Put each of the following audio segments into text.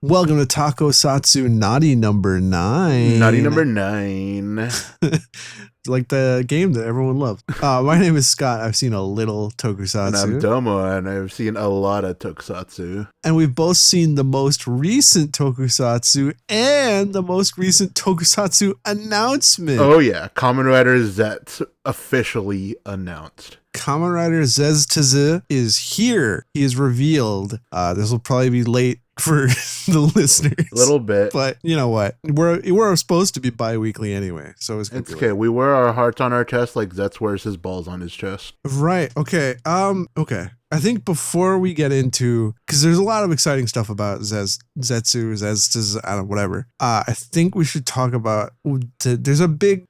Welcome to Tokusatsu Naughty Number 9. Naughty number 9. Like the game that everyone loved. My name is Scott. I've seen a little Tokusatsu. And I'm Domo, and I've seen a lot of Tokusatsu. And we've both seen the most recent Tokusatsu and the most recent Tokusatsu announcement. Oh yeah, Kamen Rider Zeztz officially announced. Kamen Rider Zeztz PV is here. He is revealed. This will probably be late for the listeners. A little bit. But you know what? We're supposed to be bi-weekly anyway, so it's okay. We wear our hearts on our chest like Zeztz wears his balls on his chest. Right. Okay. Okay. I think before we get into, because there's a lot of exciting stuff about Zeztz, I don't know, whatever. I think we should talk about, there's a big,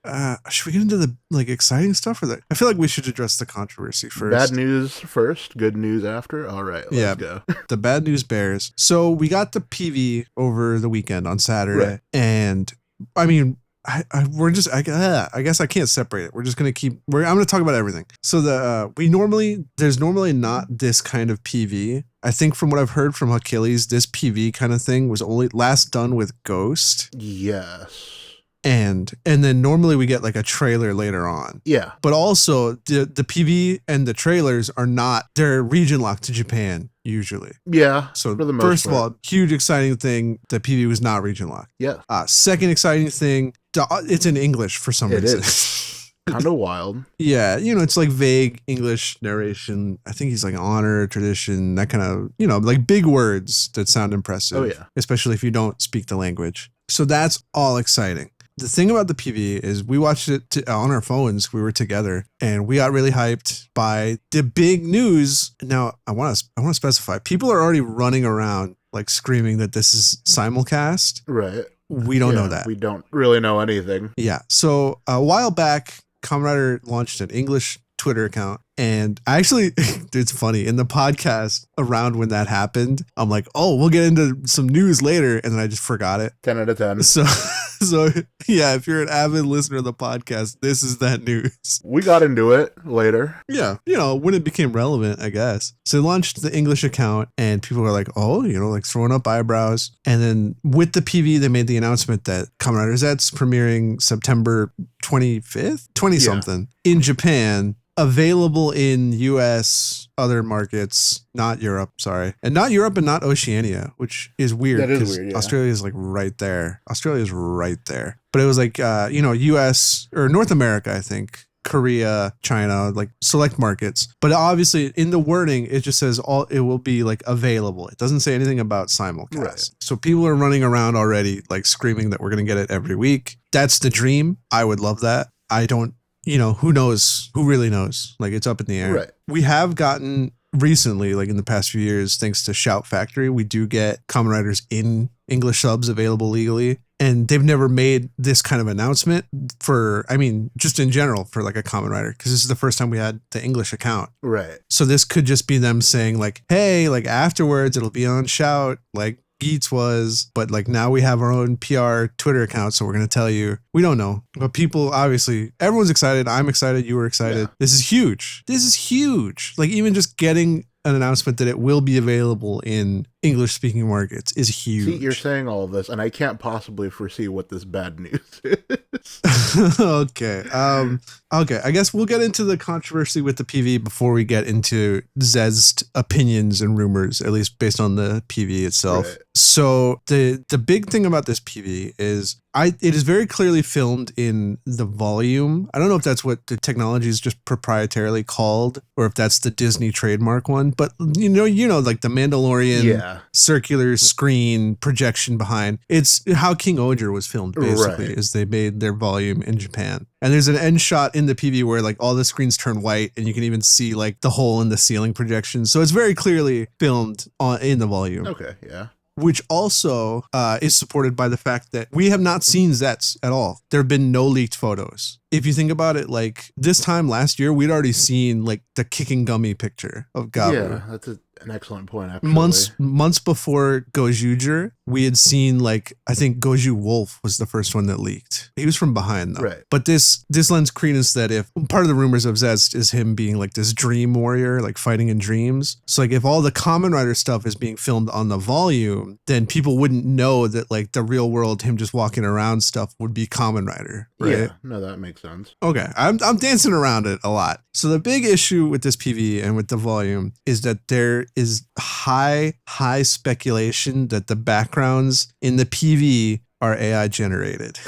should we get into the exciting stuff or that? I feel like we should address the controversy first. Bad news first, good news after. All right, let's go. The bad news bears. So we got the PV over the weekend on Saturday, right. And I mean, I guess I can't separate it. We're just going to I'm going to talk about everything. So there's normally not this kind of PV. I think from what I've heard from Achilles, this PV kind of thing was only last done with Ghost. Yes. And then normally we get like a trailer later on. Yeah. But also the PV and the trailers they're region locked to Japan usually. Yeah. So for the most first part. of all, huge exciting thing, the PV was not region locked. Yeah. Second exciting thing, it's in English for some reason. It is. Kind of wild. Yeah, it's like vague English narration. I think he's like honor, tradition, that kind of, like big words that sound impressive. Oh, yeah. Especially if you don't speak the language. So that's all exciting. The thing about the PV is we watched it on our phones. We were together and we got really hyped by the big news. Now, I want to specify, people are already running around like screaming that this is simulcast. Right. We don't know that. We don't really know anything. Yeah. So a while back, Kamen Rider launched an English Twitter account. And actually, it's funny, in the podcast around when that happened, I'm like, oh, we'll get into some news later. And then I just forgot it. 10 out of 10. So yeah, if you're an avid listener of the podcast, this is that news. We got into it later. Yeah. When it became relevant, I guess. So they launched the English account and people were like, oh, like throwing up eyebrows. And then with the PV, they made the announcement that Kamen Rider Zeztz premiering September 25th, 20-something in Japan. Available in US, other markets, not Europe, sorry. And not Europe and not Oceania, which is weird. That is weird, yeah. Australia is like right there. Australia is right there. But it was like, US or North America, I think. Korea, China, like select markets. But obviously in the wording, it just says it will be like available. It doesn't say anything about simulcast. Right. So people are running around already like screaming that we're going to get it every week. That's the dream. I would love that. I don't. Who knows? Who really knows? Like, it's up in the air. Right. We have gotten recently, like in the past few years, thanks to Shout Factory, we do get Kamen Riders in English subs available legally. And they've never made this kind of announcement just in general for like a Kamen Rider, because this is the first time we had the English account. Right. So this could just be them saying like, hey, like afterwards it'll be on Shout, like Geets was, but like now we have our own PR Twitter account, so we're going to tell you. We don't know. But people, obviously, everyone's excited. I'm excited. You were excited. Yeah. This is huge. Like even just getting an announcement that it will be available in English-speaking markets is huge. See, you're saying all of this, and I can't possibly foresee what this bad news is. Okay. Okay. I guess we'll get into the controversy with the PV before we get into Zeztz opinions and rumors, at least based on the PV itself. Right. So the big thing about this PV is it is very clearly filmed in the volume. I don't know if that's what the technology is just proprietarily called, or if that's the Disney trademark one. But like the Mandalorian circular screen projection behind. It's how King Oger was filmed, basically, right. Is they made their volume in Japan. And there's an end shot in the PV where like all the screens turn white, and you can even see like the hole in the ceiling projection. So it's very clearly filmed in the volume. Okay, yeah. Which also is supported by the fact that we have not seen Zeztz at all. There have been no leaked photos. If you think about it, like this time last year, we'd already seen like the kicking gummy picture of Gavv. Yeah, an excellent point, actually. Months before Gozyuger, we had seen, like, I think Goju Wolf was the first one that leaked. He was from behind, though. Right. But this lends credence that if part of the rumors of Zeztz is him being like this dream warrior, like fighting in dreams. So like if all the Kamen Rider stuff is being filmed on the volume, then people wouldn't know that like the real world, him just walking around stuff would be Kamen Rider, right? Yeah, no, that makes sense. Okay, I'm dancing around it a lot. So the big issue with this PV and with the volume is that there is high speculation that the backgrounds in the PV are AI generated.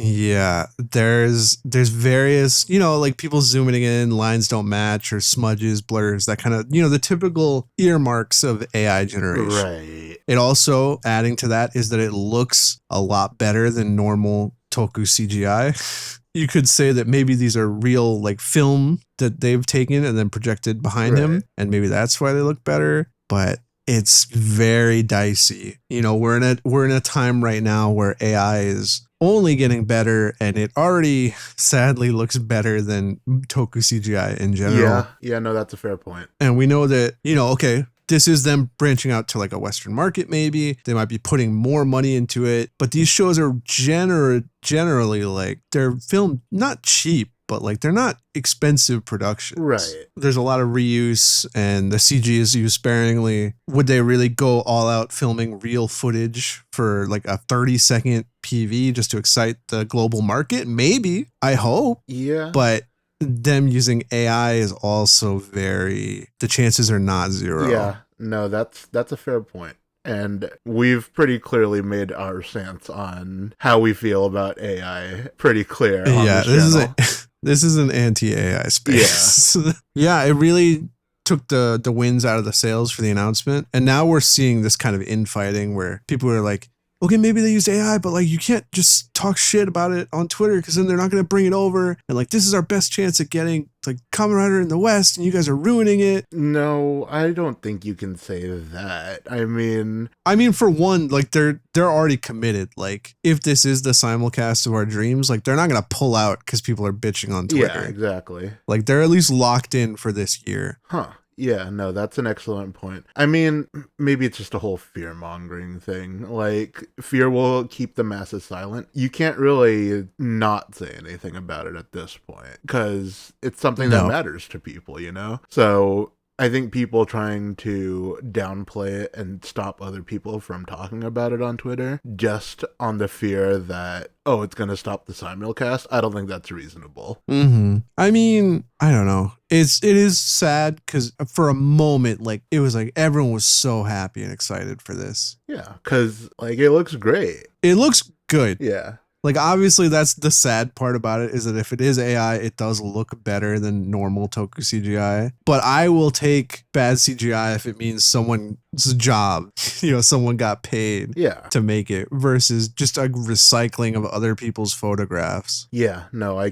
Yeah, there's various, like people zooming in, lines don't match or smudges, blurs, that kind of, the typical earmarks of AI generation. Right. It also, adding to that, is that it looks a lot better than normal Toku CGI. You could say that maybe these are real like film that they've taken and then projected behind him, and maybe that's why they look better, but it's very dicey. We're in a time right now where AI is only getting better, and it already sadly looks better than Toku CGI in general. Yeah, no, that's a fair point. And we know that, okay, this is them branching out to like a Western market, maybe. They might be putting more money into it, but these shows are generally like, they're filmed not cheap, but like they're not expensive productions. Right. There's a lot of reuse and the CG is used sparingly. Would they really go all out filming real footage for like a 30-second PV just to excite the global market? Maybe. I hope. Yeah. But them using AI is also the chances are not zero. Yeah. No, that's a fair point. And we've pretty clearly made our stance on how we feel about AI pretty clear on this channel. This is an anti-AI space. Yeah, it really took the winds out of the sails for the announcement. And now we're seeing this kind of infighting where people are like, okay, maybe they used AI, but like you can't just talk shit about it on Twitter because then they're not going to bring it over. And like, this is our best chance at getting like Kamen Rider in the West and you guys are ruining it. No, I don't think you can say that. I mean, for one, like they're already committed. Like if this is the simulcast of our dreams, like they're not going to pull out because people are bitching on Twitter. Yeah, exactly. Like they're at least locked in for this year. Huh. Yeah, no, that's an excellent point. I mean, maybe it's just a whole fear-mongering thing. Like, fear will keep the masses silent. You can't really not say anything about it at this point, because it's something that matters to people, So I think people trying to downplay it and stop other people from talking about it on Twitter just on the fear that, it's going to stop the simulcast, I don't think that's reasonable. I mean, I don't know. It is sad because for a moment, like it was like everyone was so happy and excited for this. Yeah, because like it looks great. It looks good. Yeah. Like, obviously, that's the sad part about it, is that if it is AI, it does look better than normal Toku CGI. But I will take bad CGI if it means someone's job, someone got paid to make it, versus just a recycling of other people's photographs. Yeah, no, I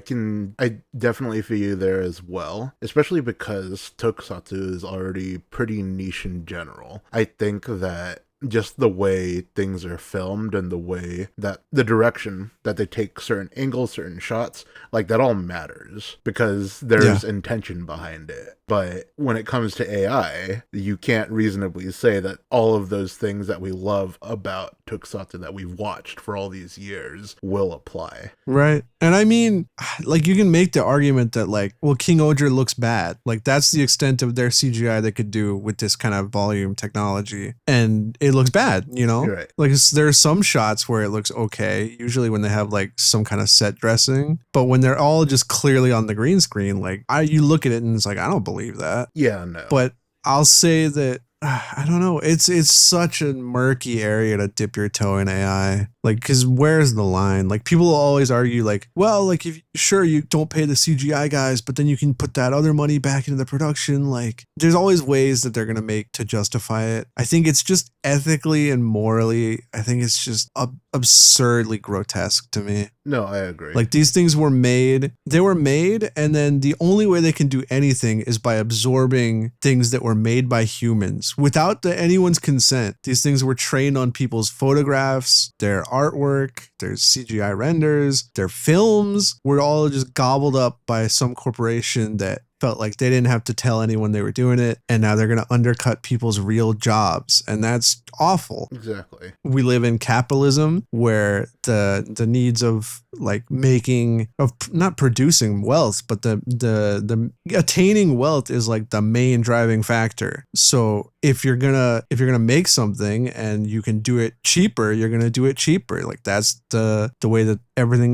definitely feel you there as well, especially because Tokusatsu is already pretty niche in general. I think that just the way things are filmed and the way that the direction that they take certain angles, certain shots, like that all matters because there's intention behind it. But when it comes to AI, you can't reasonably say that all of those things that we love about Tokusatsu that we've watched for all these years will apply. Right. And I mean, like you can make the argument that like, well, King Odra looks bad. Like that's the extent of their CGI they could do with this kind of volume technology. And it looks bad, Right. Like there's some shots where it looks okay, usually when they have like some kind of set dressing. But when they're all just clearly on the green screen, like you look at it and it's like, I don't believe that. Yeah, no. But I'll say that I don't know. It's such a murky area to dip your toe in AI. Like, because where's the line? Like, people will always argue, like, well, like, if sure you don't pay the CGI guys, but then you can put that other money back into the production. Like, there's always ways that they're gonna make to justify it. I think it's just ethically and morally, I think it's just absurdly grotesque to me. No, I agree. Like, these things were made, and then the only way they can do anything is by absorbing things that were made by humans without anyone's consent. These things were trained on people's photographs, their artwork, their CGI renders, their films were all just gobbled up by some corporation that felt like they didn't have to tell anyone they were doing it. And now they're going to undercut people's real jobs. And that's awful. Exactly. We live in capitalism where the needs of like making, of not producing wealth, but the attaining wealth is like the main driving factor. So if you're gonna make something and you can do it cheaper, you're gonna do it cheaper. Like that's the way that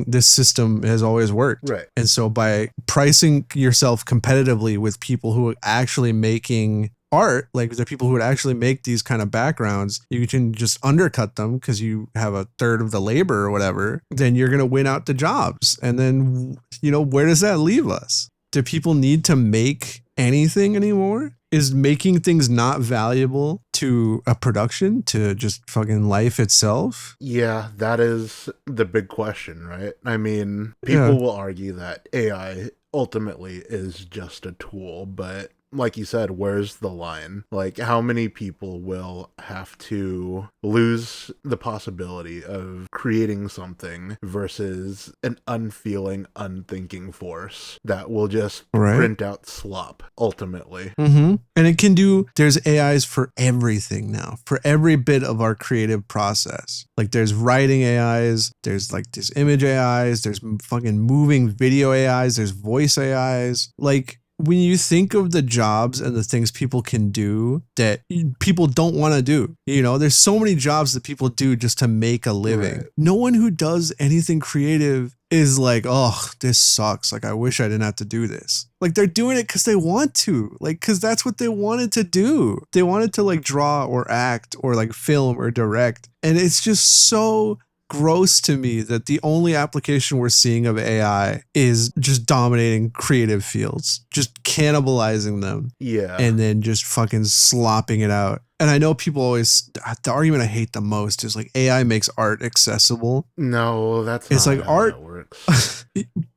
this system has always worked. Right. And so by pricing yourself competitively with people who are actually making art, like the people who would actually make these kind of backgrounds, you can just undercut them because you have a third of the labor or whatever, then you're gonna win out the jobs. And then, where does that leave us? Do people need to make anything anymore? Is making things not valuable to a production, to just fucking life itself? Yeah, that is the big question, right? I mean, people will argue that AI ultimately is just a tool, but like you said, where's the line? Like, how many people will have to lose the possibility of creating something versus an unfeeling, unthinking force that will just print out slop, ultimately? Mm-hmm. And there's AIs for everything now, for every bit of our creative process. Like, there's writing AIs, there's image AIs, there's fucking moving video AIs, there's voice AIs. Like, when you think of the jobs and the things people can do that people don't want to do, there's so many jobs that people do just to make a living. Right. No one who does anything creative is like, oh, this sucks. Like, I wish I didn't have to do this. Like, they're doing it because they want to, like, because that's what they wanted to do. They wanted to like draw or act or like film or direct. And it's just so gross to me that the only application we're seeing of AI is just dominating creative fields, just cannibalizing them. Yeah. And then just fucking slopping it out. And I know people always, the argument I hate the most is like AI makes art accessible. No, it's not like how art that works.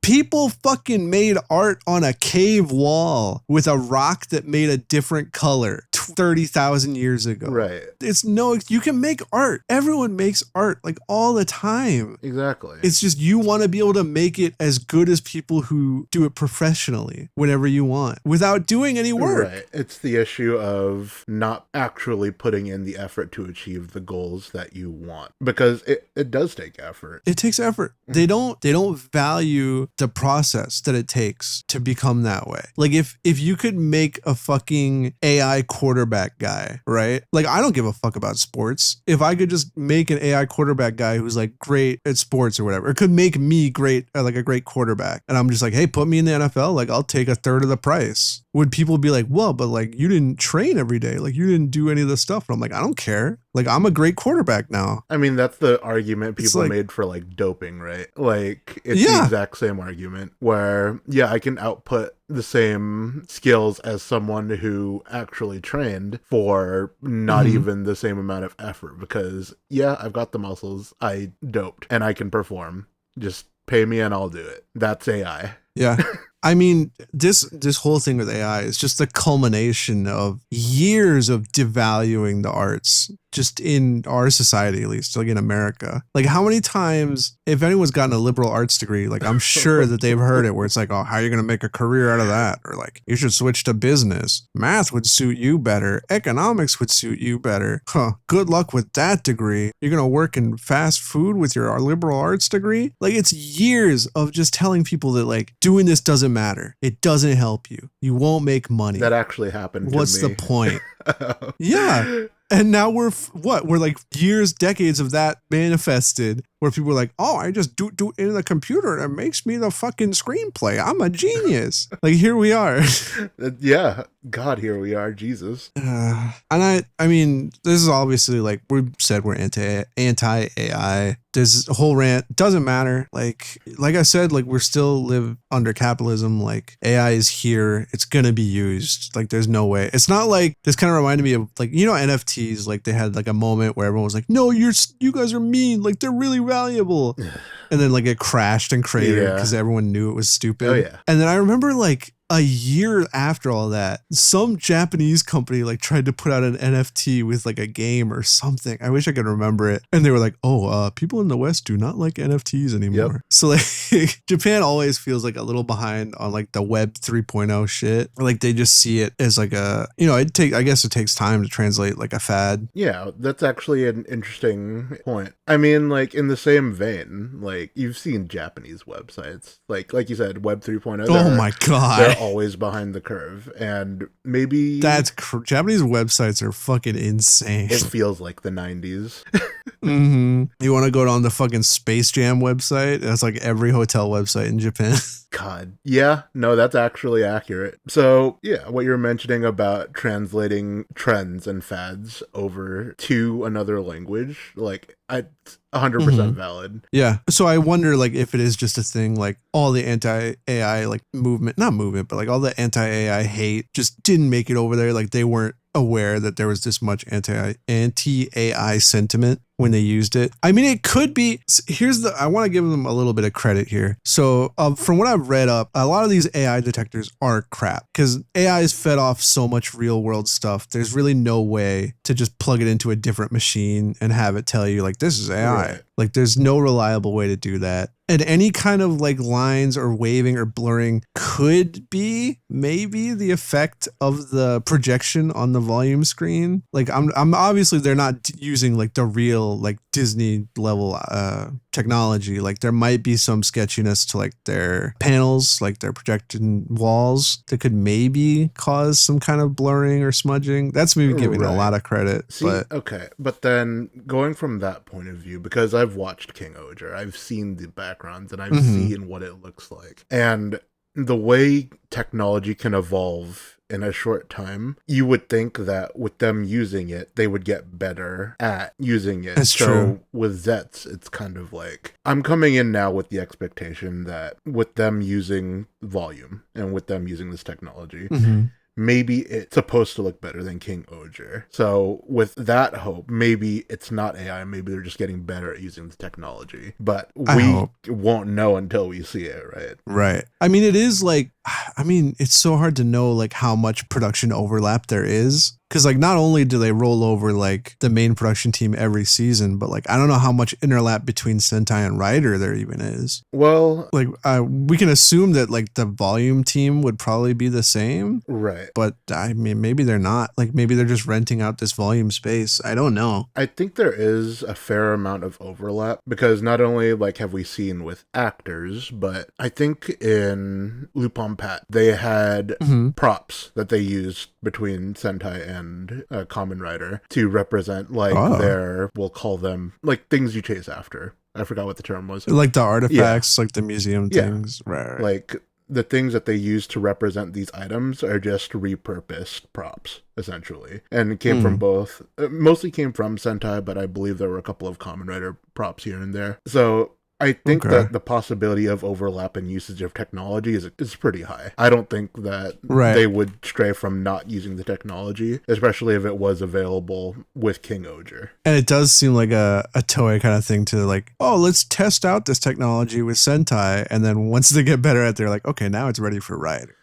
People fucking made art on a cave wall with a rock that made a different color 30,000 years ago. Right. You can make art. Everyone makes art like all the time. Exactly. It's just you want to be able to make it as good as people who do it professionally whenever you want without doing any work. Right. It's the issue of not actually putting in the effort to achieve the goals that you want, because it does take effort. It takes effort. They don't value the process that it takes to become that way. Like if you could make a fucking AI quarterback guy, right? Like, I don't give a fuck about sports. If I could just make an AI quarterback guy who's like great at sports or whatever, it could make me great, like a great quarterback. And I'm just like, hey, put me in the NFL. Like, I'll take a third of the price. Would people be like, well, but like you didn't train every day. Like you didn't do any of the stuff. And I'm like, I don't care. Like, I'm a great quarterback now. I mean, that's the argument people made for like doping, right? Like, it's the exact same argument where, I can output the same skills as someone who actually trained for not even the same amount of effort, because I've got the muscles, I doped, and I can perform. Just pay me and I'll do it. That's AI. Yeah. I mean, this whole thing with AI is just the culmination of years of devaluing the arts, just in our society, at least, like in America. Like, how many times, if anyone's gotten a liberal arts degree, like, I'm sure that they've heard it where it's like, oh, how are you going to make a career out of that? Or like, you should switch to business. Math would suit you better. Economics would suit you better. Good luck with that degree. You're going to work in fast food with your liberal arts degree? Like, it's years of just telling people that, like, doing this doesn't matter. It doesn't help you. You won't make money. That actually happened to What's me. the point? Yeah. And now we're like decades of that manifested, where people are like, oh, I just do it in the computer and it makes me the fucking screenplay. I'm a genius. Like, here we are. Yeah. God, here we are. Jesus. And I mean, this is obviously, like we said, we're anti-AI. There's a whole rant. Doesn't matter. Like I said, like, we're still live under capitalism. Like, AI is here. It's going to be used. Like, there's no way. It's not like, this kind of reminded me of, like, NFTs. Like, they had like a moment where everyone was like, no, you guys are mean. Like, they're really valuable. And then like it crashed and cratered because everyone knew it was stupid. Oh, yeah. And then I remember like a year after all that, some Japanese company like tried to put out an NFT with like a game or something. I wish I could remember it. And they were like, oh, people in the West do not like NFTs anymore. Yep. So like Japan always feels like a little behind on like the web 3.0 shit. Like they just see it as like a, I guess it takes time to translate like a fad. Yeah, that's actually an interesting point. I mean, like in the same vein, like you've seen Japanese websites, like you said, Web 3.0. Oh my God. They're always behind the curve. And maybe Japanese websites are fucking insane. It feels like the 90s. Mm-hmm. You want to go on the fucking Space Jam website? That's like every hotel website in Japan. God. Yeah, no, that's actually accurate. So, yeah, what you're mentioning about translating trends and fads over to another language, like, 100% valid. Yeah. So I wonder, like, if it is just a thing, like, all the anti-AI, like, not movement, but, like, all the anti-AI hate just didn't make it over there. Like, they weren't aware that there was this much anti-AI sentiment when they used it. I mean, it could be, I want to give them a little bit of credit here. So from what I've read up, a lot of these AI detectors are crap because AI is fed off so much real world stuff. There's really no way to just plug it into a different machine and have it tell you like, this is AI. Right. Like there's no reliable way to do that. And any kind of like lines or waving or blurring could be maybe the effect of the projection on the volume screen. Like I'm obviously they're not using like the real like Disney level technology. Like there might be some sketchiness to like their panels, like their projection walls that could maybe cause some kind of blurring or smudging. That's maybe giving a lot of credit. Okay. But then going from that point of view, because I've watched King Oger, I've seen the backgrounds and I've seen what it looks like. And the way technology can evolve in a short time, you would think that with them using it, they would get better at using it. That's true. With Zeztz, it's kind of like, I'm coming in now with the expectation that with them using volume and with them using this technology, maybe it's supposed to look better than King Oger. So with that hope, maybe it's not AI, maybe they're just getting better at using the technology. But we won't know until we see it, right? Right. I mean, it is like, it's so hard to know like how much production overlap there is. Because like not only do they roll over like the main production team every season, but like I don't know how much interlap between Sentai and Rider there even is. Well, like we can assume that like the volume team would probably be the same, right? But I mean, maybe they're not. Like maybe they're just renting out this volume space. I don't know. I think there is a fair amount of overlap because not only like have we seen with actors, but I think in Lupin Pat they had props that they used between Sentai and Kamen Rider to represent like their, we'll call them like things you chase after. I forgot what the term was. Like the artifacts, like the museum things. Right. Like the things that they use to represent these items are just repurposed props, essentially. And it came from both, mostly came from Sentai, but I believe there were a couple of Kamen Rider props here and there. So I think that the possibility of overlap and usage of technology is pretty high. I don't think that they would stray from not using the technology, especially if it was available with King Oger. And it does seem like a Toei kind of thing to like, let's test out this technology with Sentai. And then once they get better at it, they're like, okay, now it's ready for Rider.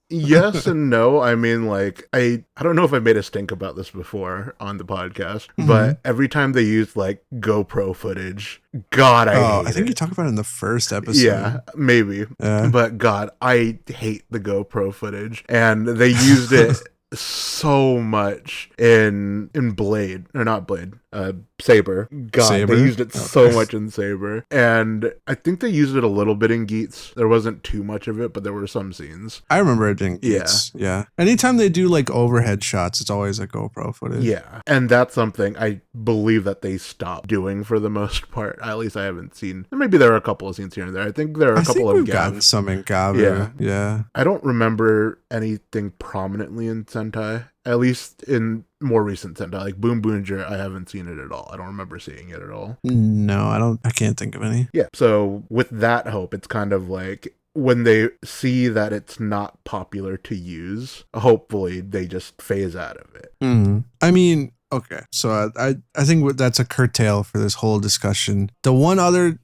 Yes and no. I mean, like, I don't know if I made a stink about this before on the podcast, but every time they used, like, GoPro footage, God, I think you talked about it in the first episode. Yeah, maybe. But, God, I hate the GoPro footage. And they used it so much in Blade, or not Blade, Saber. God, Saber? They used it so much in Saber. And I think they used it a little bit in Geats. There wasn't too much of it, but there were some scenes. I remember it in Geats. Yeah. Anytime they do like overhead shots, it's always a GoPro footage. Yeah. And that's something I believe that they stopped doing for the most part. At least I haven't seen. Maybe there are a couple of scenes here and there. I think there are a couple of Gavv. Gotten some in Gavv. Yeah. I don't remember anything prominently in Sentai. At least in more recent Sentai, like Boom Boonger, I haven't seen it at all. I don't remember seeing it at all. No, I can't think of any. Yeah, so with that hope, it's kind of like when they see that it's not popular to use, hopefully they just phase out of it. I mean, Okay, so I think that's a curtail for this whole discussion. Another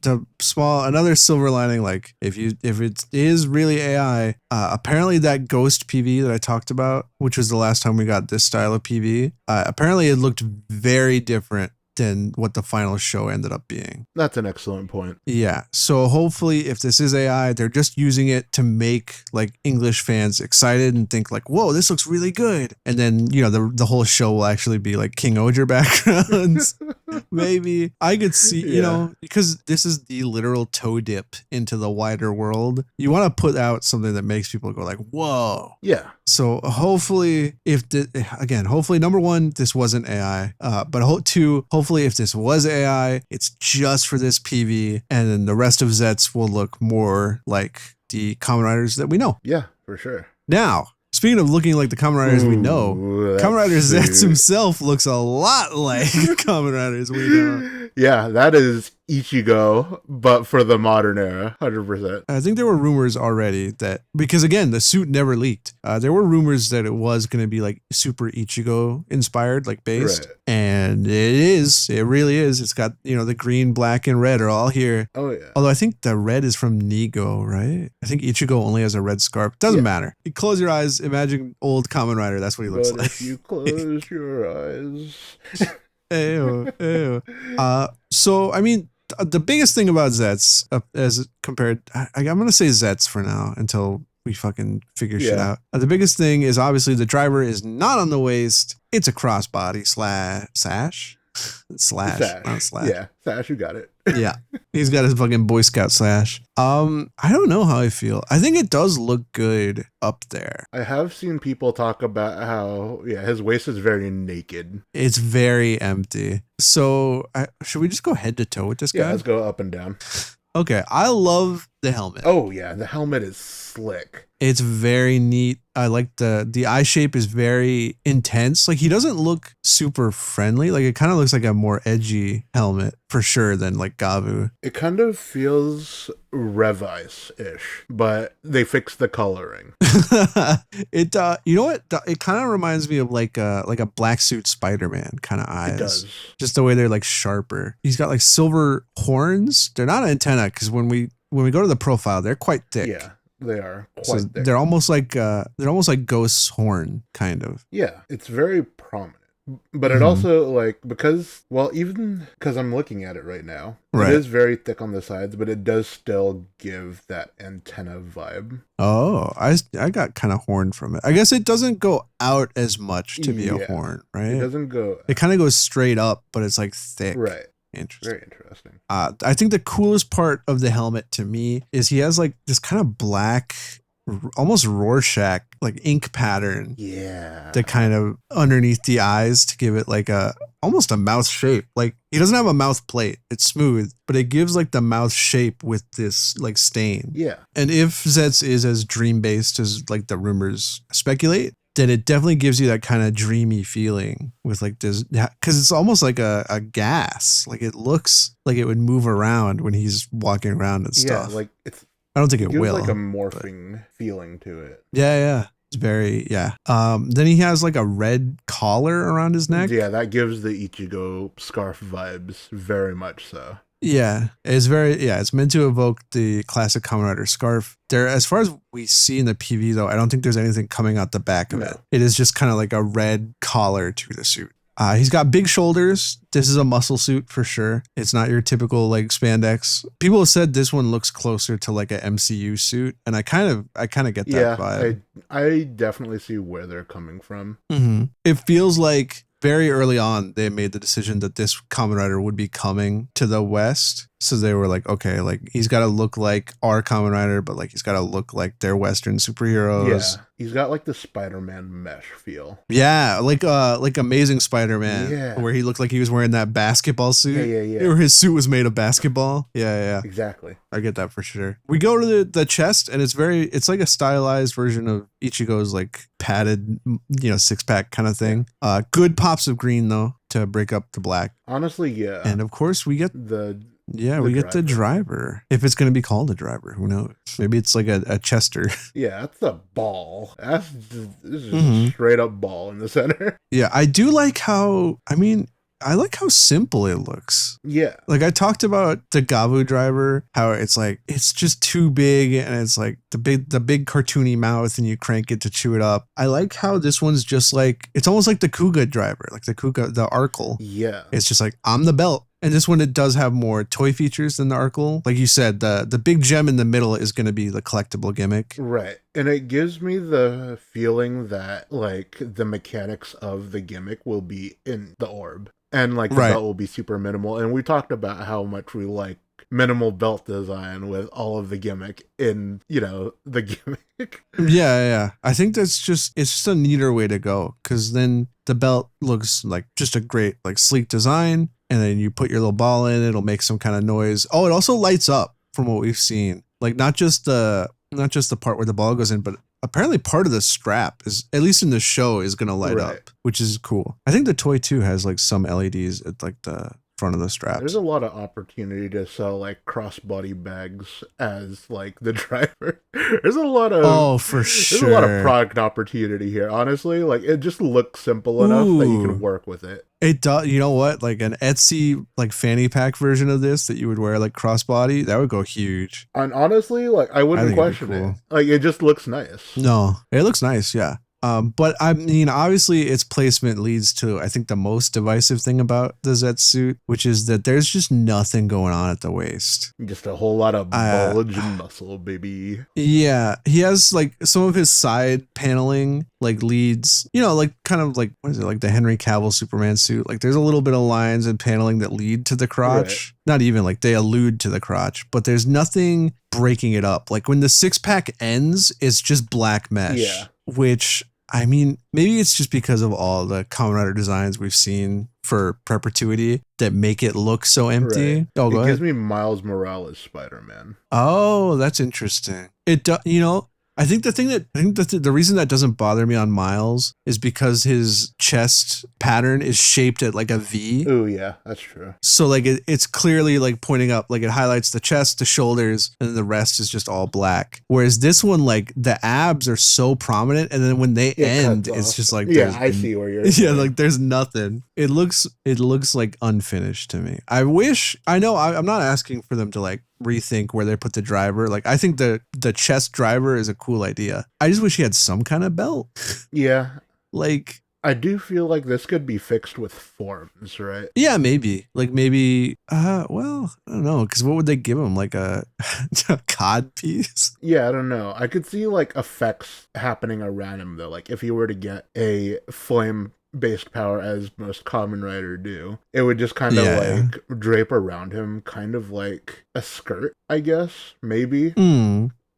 silver lining, like if it is really AI, apparently that ghost PV that I talked about, which was the last time we got this style of PV, apparently it looked very different than what the final show ended up being. That's an excellent point. Yeah. So hopefully if this is AI, they're just using it to make like English fans excited and think like, whoa, this looks really good. And then, the whole show will actually be like King Oger backgrounds. Maybe I could see, because this is the literal toe dip into the wider world. You want to put out something that makes people go like, whoa. Yeah. So hopefully hopefully number one, this wasn't AI, but hopefully if this was AI, it's just for this PV, and then the rest of Zeztz will look more like the Kamen Riders that we know. Yeah, for sure. Now, speaking of looking like the Kamen Riders we know, Kamen Rider Zeztz himself looks a lot like Kamen Riders we know. Yeah, that is Ichigo, but for the modern era, 100%. I think there were rumors already that, because again, the suit never leaked. There were rumors that it was going to be like super Ichigo inspired, like based. Right. And it really is. It's got, the green, black, and red are all here. Oh, yeah. Although I think the red is from Nigo, right? I think Ichigo only has a red scarf. Doesn't matter. You close your eyes, imagine old Kamen Rider. That's what he looks like. If you close your eyes. Ew. So, I mean, the biggest thing about Zeztz, as compared, I'm going to say Zeztz for now until we fucking figure shit out. The biggest thing is obviously the driver is not on the waist. It's a crossbody sash. Slash. Not slash. Yeah, sash, you got it. Yeah. He's got his fucking Boy Scout slash. I don't know how I feel. I think it does look good up there. I have seen people talk about how, his waist is very naked. It's very empty. So, should we just go head to toe with this guy? Yeah, let's go up and down. Okay, I love the helmet. Oh, yeah, the helmet is slick. It's very neat. I like the eye shape is very intense. Like, he doesn't look super friendly. Like, it kind of looks like a more edgy helmet for sure than like Gavv. It kind of feels Revice-ish, but they fixed the coloring. It you know what? It kind of reminds me of like a black suit Spider-Man kind of eyes. It does. Just the way they're like sharper. He's got like silver horns. They're not antenna, because when we go to the profile, they're quite thick. Yeah. They are quite thick. They're almost like Ghost's horn, kind of. Yeah, it's very prominent. But it also, because I'm looking at it right now, It is very thick on the sides, but it does still give that antenna vibe. Oh, I got kind of horn from it. I guess it doesn't go out as much to be a horn, right? It doesn't go... It kind of goes straight up, but it's like thick. Right. Interesting. Very interesting. I think the coolest part of the helmet to me is he has like this kind of black, almost Rorschach like ink pattern. Yeah. That kind of underneath the eyes to give it like almost a mouth shape. Like he doesn't have a mouth plate. It's smooth, but it gives like the mouth shape with this like stain. Yeah. And if Zeztz is as dream based as like the rumors speculate, then it definitely gives you that kind of dreamy feeling with like this, because it's almost like a gas. Like it looks like it would move around when he's walking around and stuff. Yeah, like I don't think it will. Like a morphing feeling to it. Yeah. It's very, then he has like a red collar around his neck. Yeah, that gives the Ichigo scarf vibes, very much so. Yeah, it's meant to evoke the classic Kamen Rider scarf. There, as far as we see in the PV though, I don't think there's anything coming out the back of it. It is just kind of like a red collar to the suit. He's got big shoulders. This is a muscle suit for sure. It's not your typical like spandex. People have said this one looks closer to like a MCU suit, and I kind of get that vibe. I definitely see where they're coming from. Mm-hmm. It feels like very early on, they made the decision that this Kamen Rider would be coming to the West. So they were like, okay, like he's got to look like our Kamen Rider, but like he's got to look like their Western superheroes. Yeah, he's got like the Spider-Man mesh feel. Yeah, like Amazing Spider-Man, where he looked like he was wearing that basketball suit. Yeah. Where his suit was made of basketball. Yeah. Exactly. I get that for sure. We go to the chest, and it's like a stylized version of Ichigo's like padded, six-pack kind of thing. Good pops of green though to break up the black. Honestly, yeah. And of course we get Yeah, we get the driver. If it's going to be called a driver, who knows? Maybe it's like a Chester. Yeah, that's a ball. This is just a straight up ball in the center. Yeah, I do like how, I like how simple it looks. Yeah. Like I talked about the Gavv driver, how it's like, it's just too big and it's like the big cartoony mouth and you crank it to chew it up. I like how this one's just like, it's almost like the Kuga driver, like the Arkle. Yeah. It's just like, I'm the belt. And this one, it does have more toy features than the Arkle. Like you said, the big gem in the middle is going to be the collectible gimmick. Right. And it gives me the feeling that like the mechanics of the gimmick will be in the orb. And like the belt will be super minimal. And we talked about how much we like minimal belt design with all of the gimmick in, the gimmick. Yeah. I think it's just a neater way to go. Because then the belt looks like just a great like sleek design. And then you put your little ball in, it'll make some kind of noise. Oh, it also lights up from what we've seen. Like not just the part where the ball goes in, but apparently part of the strap is, at least in the show, is going to light up, which is cool. I think the toy too has like some LEDs at like the front of the straps. There's a lot of opportunity to sell like crossbody bags as like the driver. There's a lot of for sure. There's a lot of product opportunity here. Honestly, like it just looks simple enough that you can work with it. It does. You know what? Like an Etsy like fanny pack version of this that you would wear like crossbody, that would go huge. And honestly, like I wouldn't question it. Like it just looks nice. No, it looks nice. Yeah. But I mean, obviously its placement leads to, I think, the most divisive thing about the Zeztz suit, which is that there's just nothing going on at the waist. Just a whole lot of bulge and muscle, baby. Yeah. He has like some of his side paneling like leads, like kind of like, what is it? Like the Henry Cavill Superman suit. Like there's a little bit of lines and paneling that lead to the crotch. Right. Not even like they allude to the crotch, but there's nothing breaking it up. Like when the 6-pack ends, it's just black mesh, which, I mean, maybe it's just because of all the Kamen Rider designs we've seen for perpetuity that make it look so empty. Right. Oh, go ahead. It gives me Miles Morales Spider-Man. Oh, that's interesting. It does, I think the reason that doesn't bother me on Miles is because his chest pattern is shaped at like a V. Oh yeah, that's true. So like it's clearly like pointing up, like it highlights the chest, the shoulders, and the rest is just all black. Whereas this one, like the abs are so prominent, and then when they end, it's just like I see where you're. Yeah, like there's nothing. It looks like unfinished to me. I'm not asking for them to like rethink where they put the driver. Like I think the chest driver is a cool idea. I just wish he had some kind of belt. Yeah. Like I do feel like this could be fixed with forms, right? Yeah, maybe. Like maybe well, I don't know, because what would they give him? Like a cod piece? Yeah, I don't know. I could see like effects happening around him though. Like if he were to get a flame based power as most Kamen Rider do, it would just kind of drape around him, kind of like a skirt, I guess. Maybe.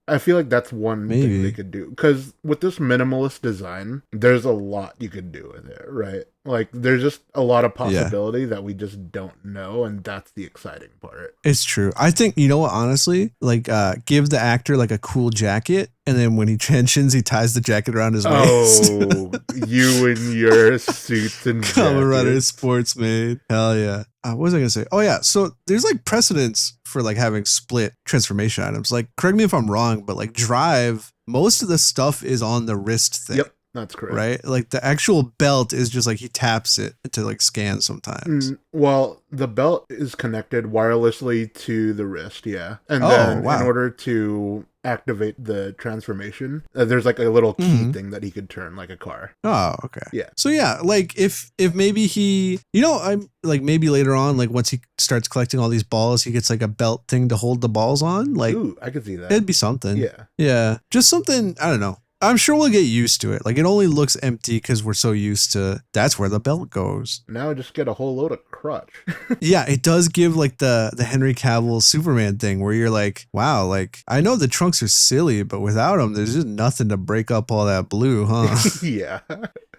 I feel like that's one thing they could do, because with this minimalist design, there's a lot you could do with it, right? Like there's just a lot of possibility that we just don't know, and that's the exciting part. It's true. I think, honestly, like give the actor like a cool jacket, and then when he transitions, he ties the jacket around his waist. Oh, you and your suits and Kamen Rider Sportsman. Hell yeah. What was I gonna say? Oh yeah, so there's like precedence for like having split transformation items. Like, correct me if I'm wrong, but like Drive, most of the stuff is on the wrist thing. Yep, that's correct. Right? Like the actual belt is just like he taps it to like scan sometimes. Well, the belt is connected wirelessly to the wrist, yeah. And then in order to activate the transformation, there's like a little key thing that he could turn like a car. Oh, okay. Yeah. So yeah, like if maybe he, I'm like maybe later on, like once he starts collecting all these balls, he gets like a belt thing to hold the balls on. Like, ooh, I could see that. It'd be something. Yeah. Yeah. Just something, I don't know. I'm sure we'll get used to it. Like it only looks empty because we're so used to that's where the belt goes. Now just get a whole load of crotch. Yeah, it does give like the Henry Cavill Superman thing where you're like, wow, like I know the trunks are silly, but without them, there's just nothing to break up all that blue, huh? Yeah.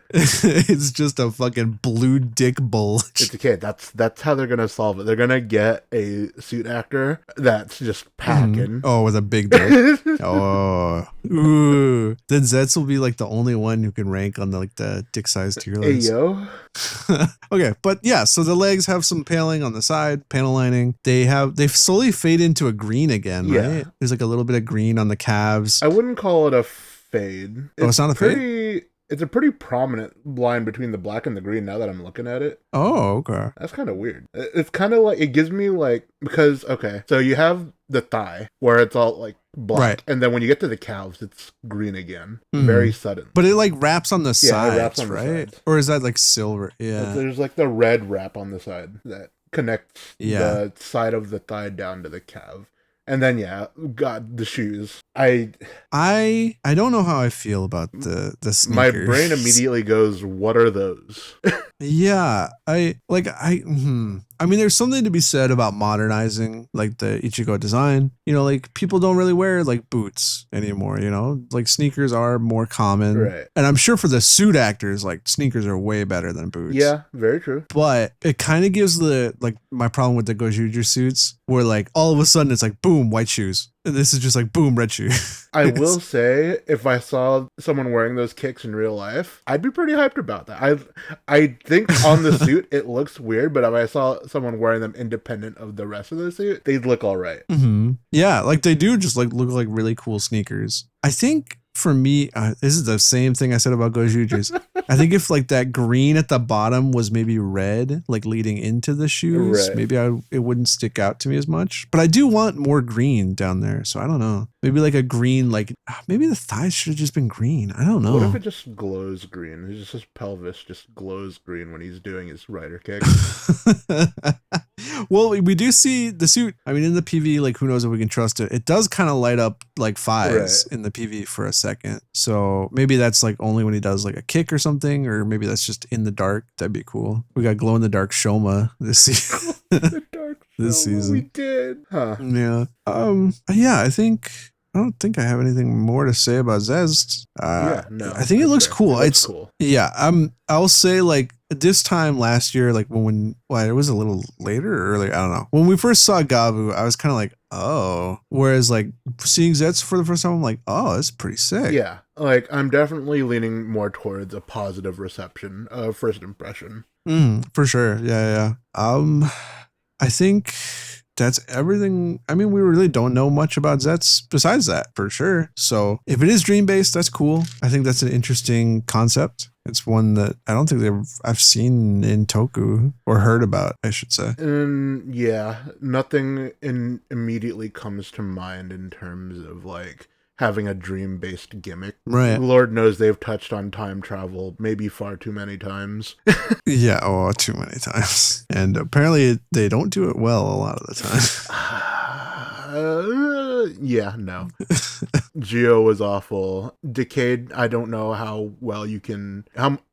It's just a fucking blue dick bulge. It's okay. That's how they're gonna solve it. They're gonna get a suit actor that's just packing. Oh, with a big dick. Oh, ooh. Then Zeztz will be like the only one who can rank on the dick size tier Hey list. yo. Okay, but yeah, so the legs have some paneling on the side, panel lining. They slowly fade into a green again, right? There's like a little bit of green on the calves. I wouldn't call it a fade. It's not a fade? It's a pretty prominent line between the black and the green now that I'm looking at it. Oh, okay. That's kind of weird. It's kind of like, it gives me like, because, okay, so you have the thigh where it's all like black. Right. And then when you get to the calves, it's green again. Very sudden. But it like wraps on the sides, it wraps on right? The sides. Or is that like silver? Yeah. There's like the red wrap on the side that connects the side of the thigh down to the calf. And then God, the shoes. I don't know how I feel about the sneakers. My brain immediately goes, what are those? Yeah, I mean, there's something to be said about modernizing like the Ichigo design. You know, like people don't really wear like boots anymore, you know, like sneakers are more common. Right. And I'm sure for the suit actors, like sneakers are way better than boots. Yeah, very true. But it kind of gives my problem with the Gozyuger suits where like all of a sudden it's like, boom, white shoes. And this is just like, boom, red shoe. I will say, if I saw someone wearing those kicks in real life, I'd be pretty hyped about that. I think on the suit, it looks weird, but if I saw someone wearing them independent of the rest of the suit, they'd look all right. Mm-hmm. Yeah, like they do just like look like really cool sneakers. I think for me, this is the same thing I said about Gozyugers. I think if like that green at the bottom was maybe red, like leading into the shoes, maybe it wouldn't stick out to me as much. But I do want more green down there, so I don't know. Maybe like a green, like maybe the thighs should have just been green. I don't know. What if it just glows green? It's just his pelvis just glows green when he's doing his rider kick. Well, we do see the suit. I mean, in the PV, like who knows if we can trust it. It does kind of light up like thighs in the PV for a second. So maybe that's like only when he does like a kick or something, or maybe that's just in the dark. That'd be cool. We got glow in the dark Shoma this season. This season we did. Huh. Yeah. I don't think I have anything more to say about Zeztz. I think it looks cool. It's cool. Yeah. I'll say like this time last year, like when it was a little later or earlier, I don't know. When we first saw Gavv, I was kind of like, oh. Whereas like seeing Zeztz for the first time, I'm like, oh, that's pretty sick. Yeah. Like I'm definitely leaning more towards a positive reception of first impression. For sure. Yeah. I think that's everything. I mean, we really don't know much about Zeztz besides that, for sure. So if it is dream-based, that's cool. I think that's an interesting concept. It's one that I don't think I've seen in Toku or heard about, I should say. Yeah, nothing immediately comes to mind in terms of like having a dream-based gimmick. Right. Lord knows they've touched on time travel maybe far too many times. Yeah, too many times. And apparently they don't do it well a lot of the time. Yeah, no. Geo was awful. Decade, I don't know how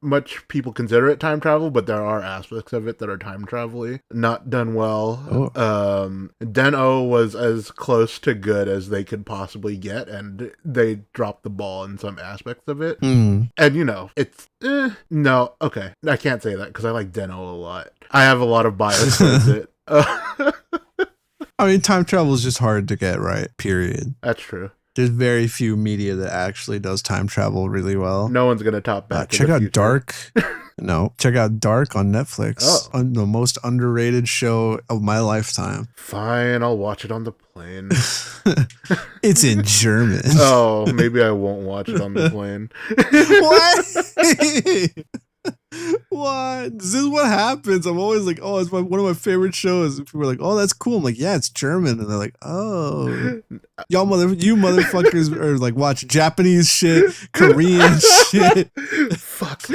much people consider it time travel, but there are aspects of it that are time travel-y. Not done well. Den-O was as close to good as they could possibly get, and they dropped the ball in some aspects of it. And you know, it's no, okay. I can't say that because I like Den-O a lot. I have a lot of bias towards it. I mean, time travel is just hard to get right, period. That's true. There's very few media that actually does time travel really well. No one's going to top Back check out Dark. Check out Dark on Netflix. The most underrated show of my lifetime. Fine, I'll watch it on the plane. It's in German. Oh, maybe I won't watch it on the plane. What? What? This is what happens. I'm always like, oh, it's one of my favorite shows. And people are like, oh, that's cool. I'm like, yeah, it's German. And they're like, oh, you motherfuckers are like, watch Japanese shit, Korean shit. Fuck,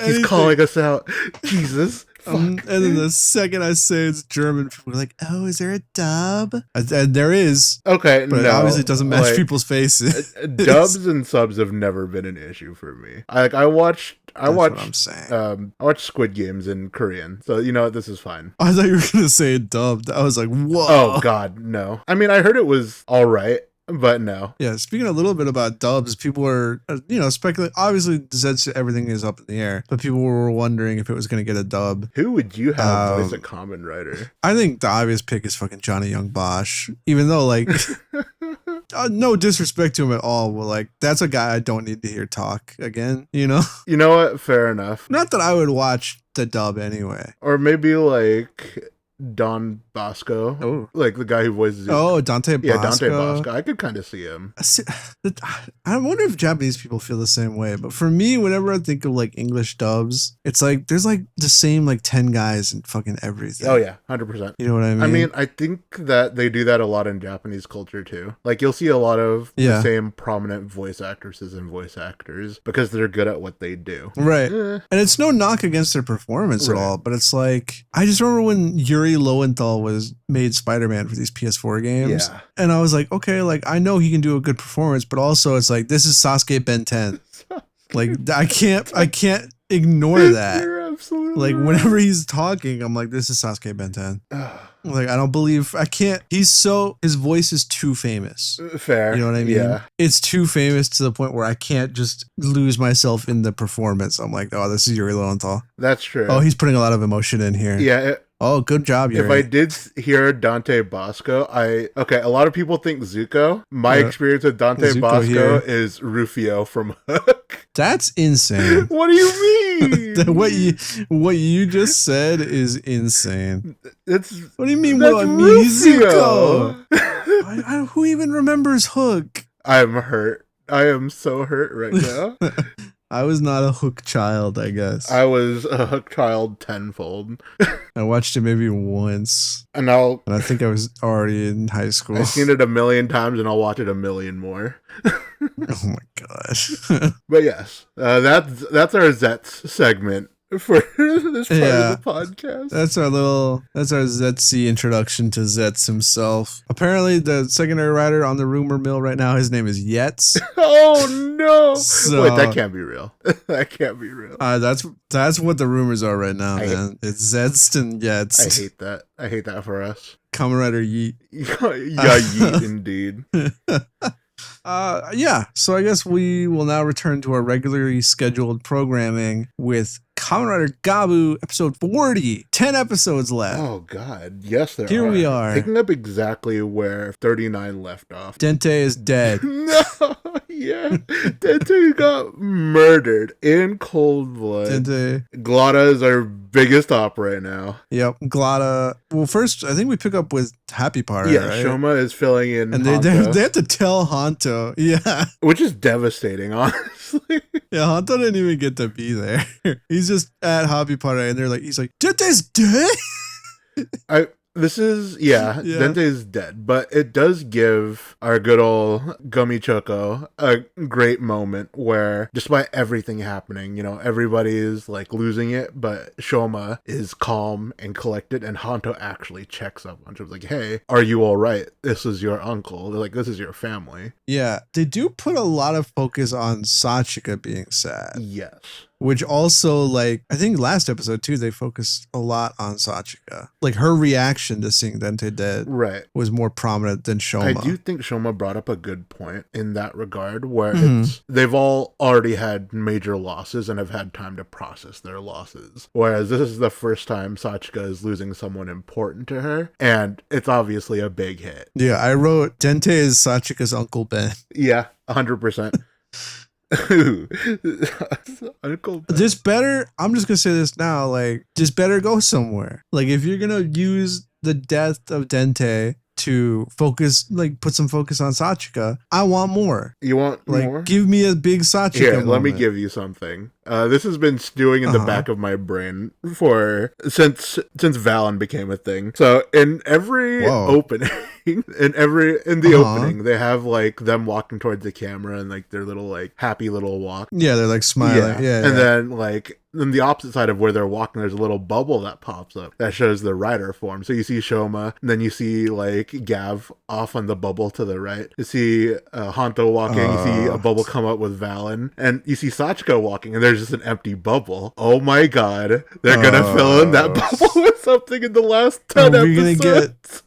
he's calling us out. Jesus. And then the second I say it's German, people are like, oh, is there a dub? And there is. Okay, but obviously it doesn't match people's faces. Dubs and subs have never been an issue for me. I watched what I'm saying. I watched Squid Games in Korean, so you know this is fine. I thought you were gonna say dubbed. I was like, whoa. Oh God, no. I mean, I heard it was all right. But no. Yeah, speaking a little bit about dubs, people were, speculating. Obviously, Zeztz, everything is up in the air, but people were wondering if it was going to get a dub. Who would you have voice a Kamen Rider? I think the obvious pick is fucking Johnny Young Bosch, even though, like, no disrespect to him at all, but, like, that's a guy I don't need to hear talk again, You know what? Fair enough. Not that I would watch the dub anyway. Or maybe, like, Don Bosco, like the guy who voices. Dante Bosco. Yeah, Dante Bosco. I could kind of see him. I wonder if Japanese people feel the same way. But for me, whenever I think of like English dubs, it's like there's like the same like 10 guys in fucking everything. Oh yeah, 100%. You know what I mean? I mean, I think that they do that a lot in Japanese culture too. Like you'll see a lot of the same prominent voice actresses and voice actors because they're good at what they do. Right. And it's no knock against their performance at all, but it's like I just remember when Yuri Lowenthal was made Spider-Man for these PS4 games. Yeah. And I was like, okay, like I know he can do a good performance, but also it's like this is Sasuke Ben 10. Like I can't ignore that. You're absolutely like whenever he's talking, I'm like, this is Sasuke Ben 10. Like his voice is too famous. Fair. You know what I mean? Yeah. It's too famous to the point where I can't just lose myself in the performance. I'm like, oh, this is Yuri Lowenthal. That's true. Oh, he's putting a lot of emotion in here. Yeah. Oh, good job, Yuri. If I did hear Dante Bosco, a lot of people think Zuko. My experience with Dante Zuko Bosco here is Rufio from Hook. That's insane. What do you mean? what you just said is insane. What do you mean? That's Rufio. Zuko? Who even remembers Hook? I'm hurt. I am so hurt right now. I was not a Hook child, I guess. I was a Hook child tenfold. I watched it maybe once. And I think I was already in high school. I've seen it 1,000,000 times and I'll watch it 1,000,000 more. Oh my gosh. But yes, that's our Zeztz segment for this part of the podcast. That's our Zeztz introduction to Zeztz himself. Apparently the secondary writer on the rumor mill right now, his name is Yetz. Oh no. Wait, that can't be real. That can't be real. That's what the rumors are right now, man. It's Zeztz and Yetz. I hate that. I hate that for us. Kamen Rider Yeet. Yeah, Yeet indeed. So I guess we will now return to our regularly scheduled programming with Kamen Rider Gavv episode 40. 10 episodes left. Oh god, yes there are. Here we are. Picking up exactly where 39 left off. Dente is dead. No, yeah. Dente got murdered in cold blood. Dente. Glotta is our biggest op right now. Yep, Glotta. Well, first, I think we pick up with Happy Part, yeah, right? Shoma is filling in and they have to tell Hanto. Yeah. Which is devastating, honestly. Yeah, Hanto didn't even get to be there. He's just at Happy Part and he's like, Dente's dead? Dente's dead, but it does give our good old Gummy Choco a great moment where, despite everything happening, everybody is like losing it, but Shoma is calm and collected, and Hanto actually checks up on him, like, hey, are you all right? This is your uncle. They're like, this is your family. Yeah, they do put a lot of focus on Sachika being sad. Yes. Which also, like, I think last episode too, they focused a lot on Sachika. Like, her reaction to seeing Dente dead was more prominent than Shoma. I do think Shoma brought up a good point in that regard, where they've all already had major losses and have had time to process their losses. Whereas this is the first time Sachika is losing someone important to her, and it's obviously a big hit. Yeah, I wrote, Dente is Sachika's Uncle Ben. Yeah, 100%. I'm just gonna say this now, like, just better go somewhere. Like, if you're gonna use the death of Dente to focus, like, put some focus on Sachika, I want more. You want more? Give me a big Sachika moment. Let me give you something. This has been stewing in the back of my brain since Valen became a thing. So in every opening, in the opening, they have like them walking towards the camera and like their little like happy little walk. Yeah, they're like smiling. Yeah. And then like on the opposite side of where they're walking, there's a little bubble that pops up that shows the rider form. So you see Shoma, and then you see like Gavv off on the bubble to the right. You see Hanto walking. You see a bubble come up with Valen, and you see Sachika walking, and there's just an empty bubble. Oh my god, they're gonna fill in that bubble with something in the last 10 episodes.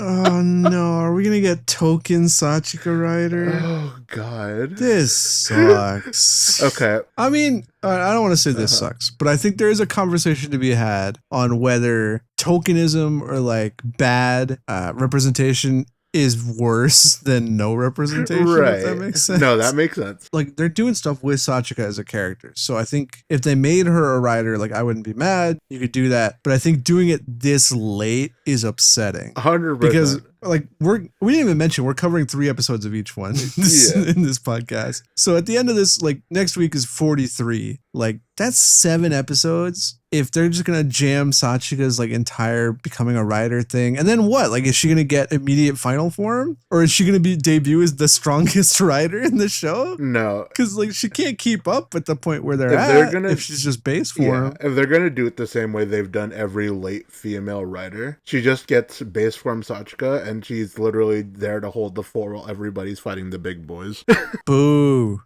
Oh no, are we gonna get token Sachika Rider? Oh god. This sucks. Okay. I mean, I don't want to say this sucks, but I think there is a conversation to be had on whether tokenism or like bad representation is worse than no representation, Right. if that makes sense. No, that makes sense. Like, they're doing stuff with Sachika as a character. So I think if they made her a writer, like, I wouldn't be mad. You could do that. But I think doing it this late is upsetting. 100%. Because, like, we didn't even mention, we're covering 3 episodes of each one in this podcast. So at the end of this, like, next week is 43. Like, that's 7 episodes. If they're just gonna jam Sachika's like entire becoming a writer thing, and then what? Like, is she gonna get immediate final form, or is she gonna debut as the strongest writer in the show? No, because like she can't keep up at the point where they're at. If she's just base form, if they're gonna do it the same way they've done every late female writer, she just gets base form Sachika, and she's literally there to hold the fort while everybody's fighting the big boys. Boo,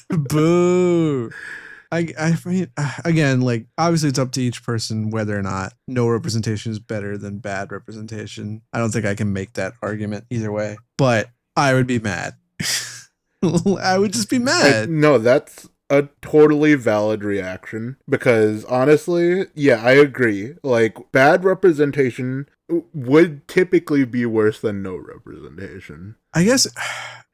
boo. I mean, again, like, obviously it's up to each person whether or not no representation is better than bad representation. I don't think I can make that argument either way, but I would be mad. I would just be mad. No, that's a totally valid reaction because honestly, yeah, I agree. Like, bad representation would typically be worse than no representation. I guess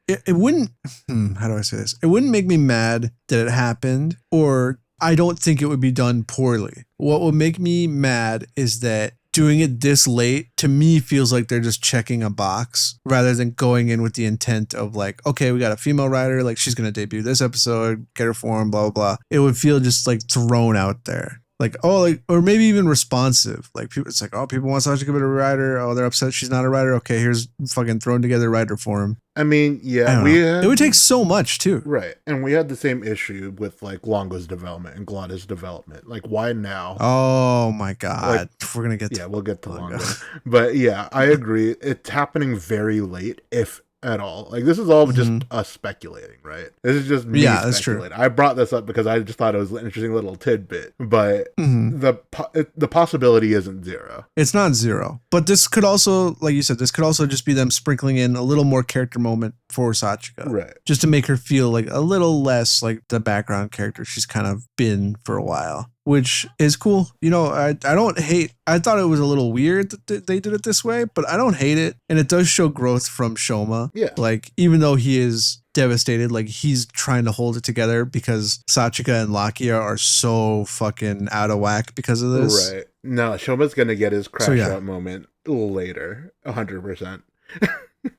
it wouldn't, how do I say this? It wouldn't make me mad that it happened, or I don't think it would be done poorly. What would make me mad is that doing it this late, to me, feels like they're just checking a box rather than going in with the intent of like, okay, we got a female writer, like she's going to debut this episode, get her form, blah, blah, blah. It would feel just like thrown out there. Like, oh, like, or maybe even responsive. Like, people, it's like, oh, people want Sachika to be a writer. Oh, they're upset she's not a writer. Okay, here's fucking thrown together writer form. I mean, yeah, it would take so much too. Right. And we had the same issue with like Longo's development and Glada's development. Like, why now? Oh my God. Like, we're going to get to we'll get to Longo. But yeah, I agree. It's happening very late, if at all. Like, this is all just us speculating, right? This is just me speculating. That's true. I brought this up because I just thought it was an interesting little tidbit, but the possibility isn't zero. It's not zero, but this could also, like you said, this could also just be them sprinkling in a little more character moment for Sachika, right? Just to make her feel like a little less like the background character she's kind of been for a while, which is cool. You know, I don't hate. I thought it was a little weird that they did it this way, but I don't hate it, and it does show growth from Shoma. Yeah, like, even though he is devastated, like, he's trying to hold it together because Sachika and Lakia are so fucking out of whack because of this. Right. No, Shoma's gonna get his crash out moment later, 100%.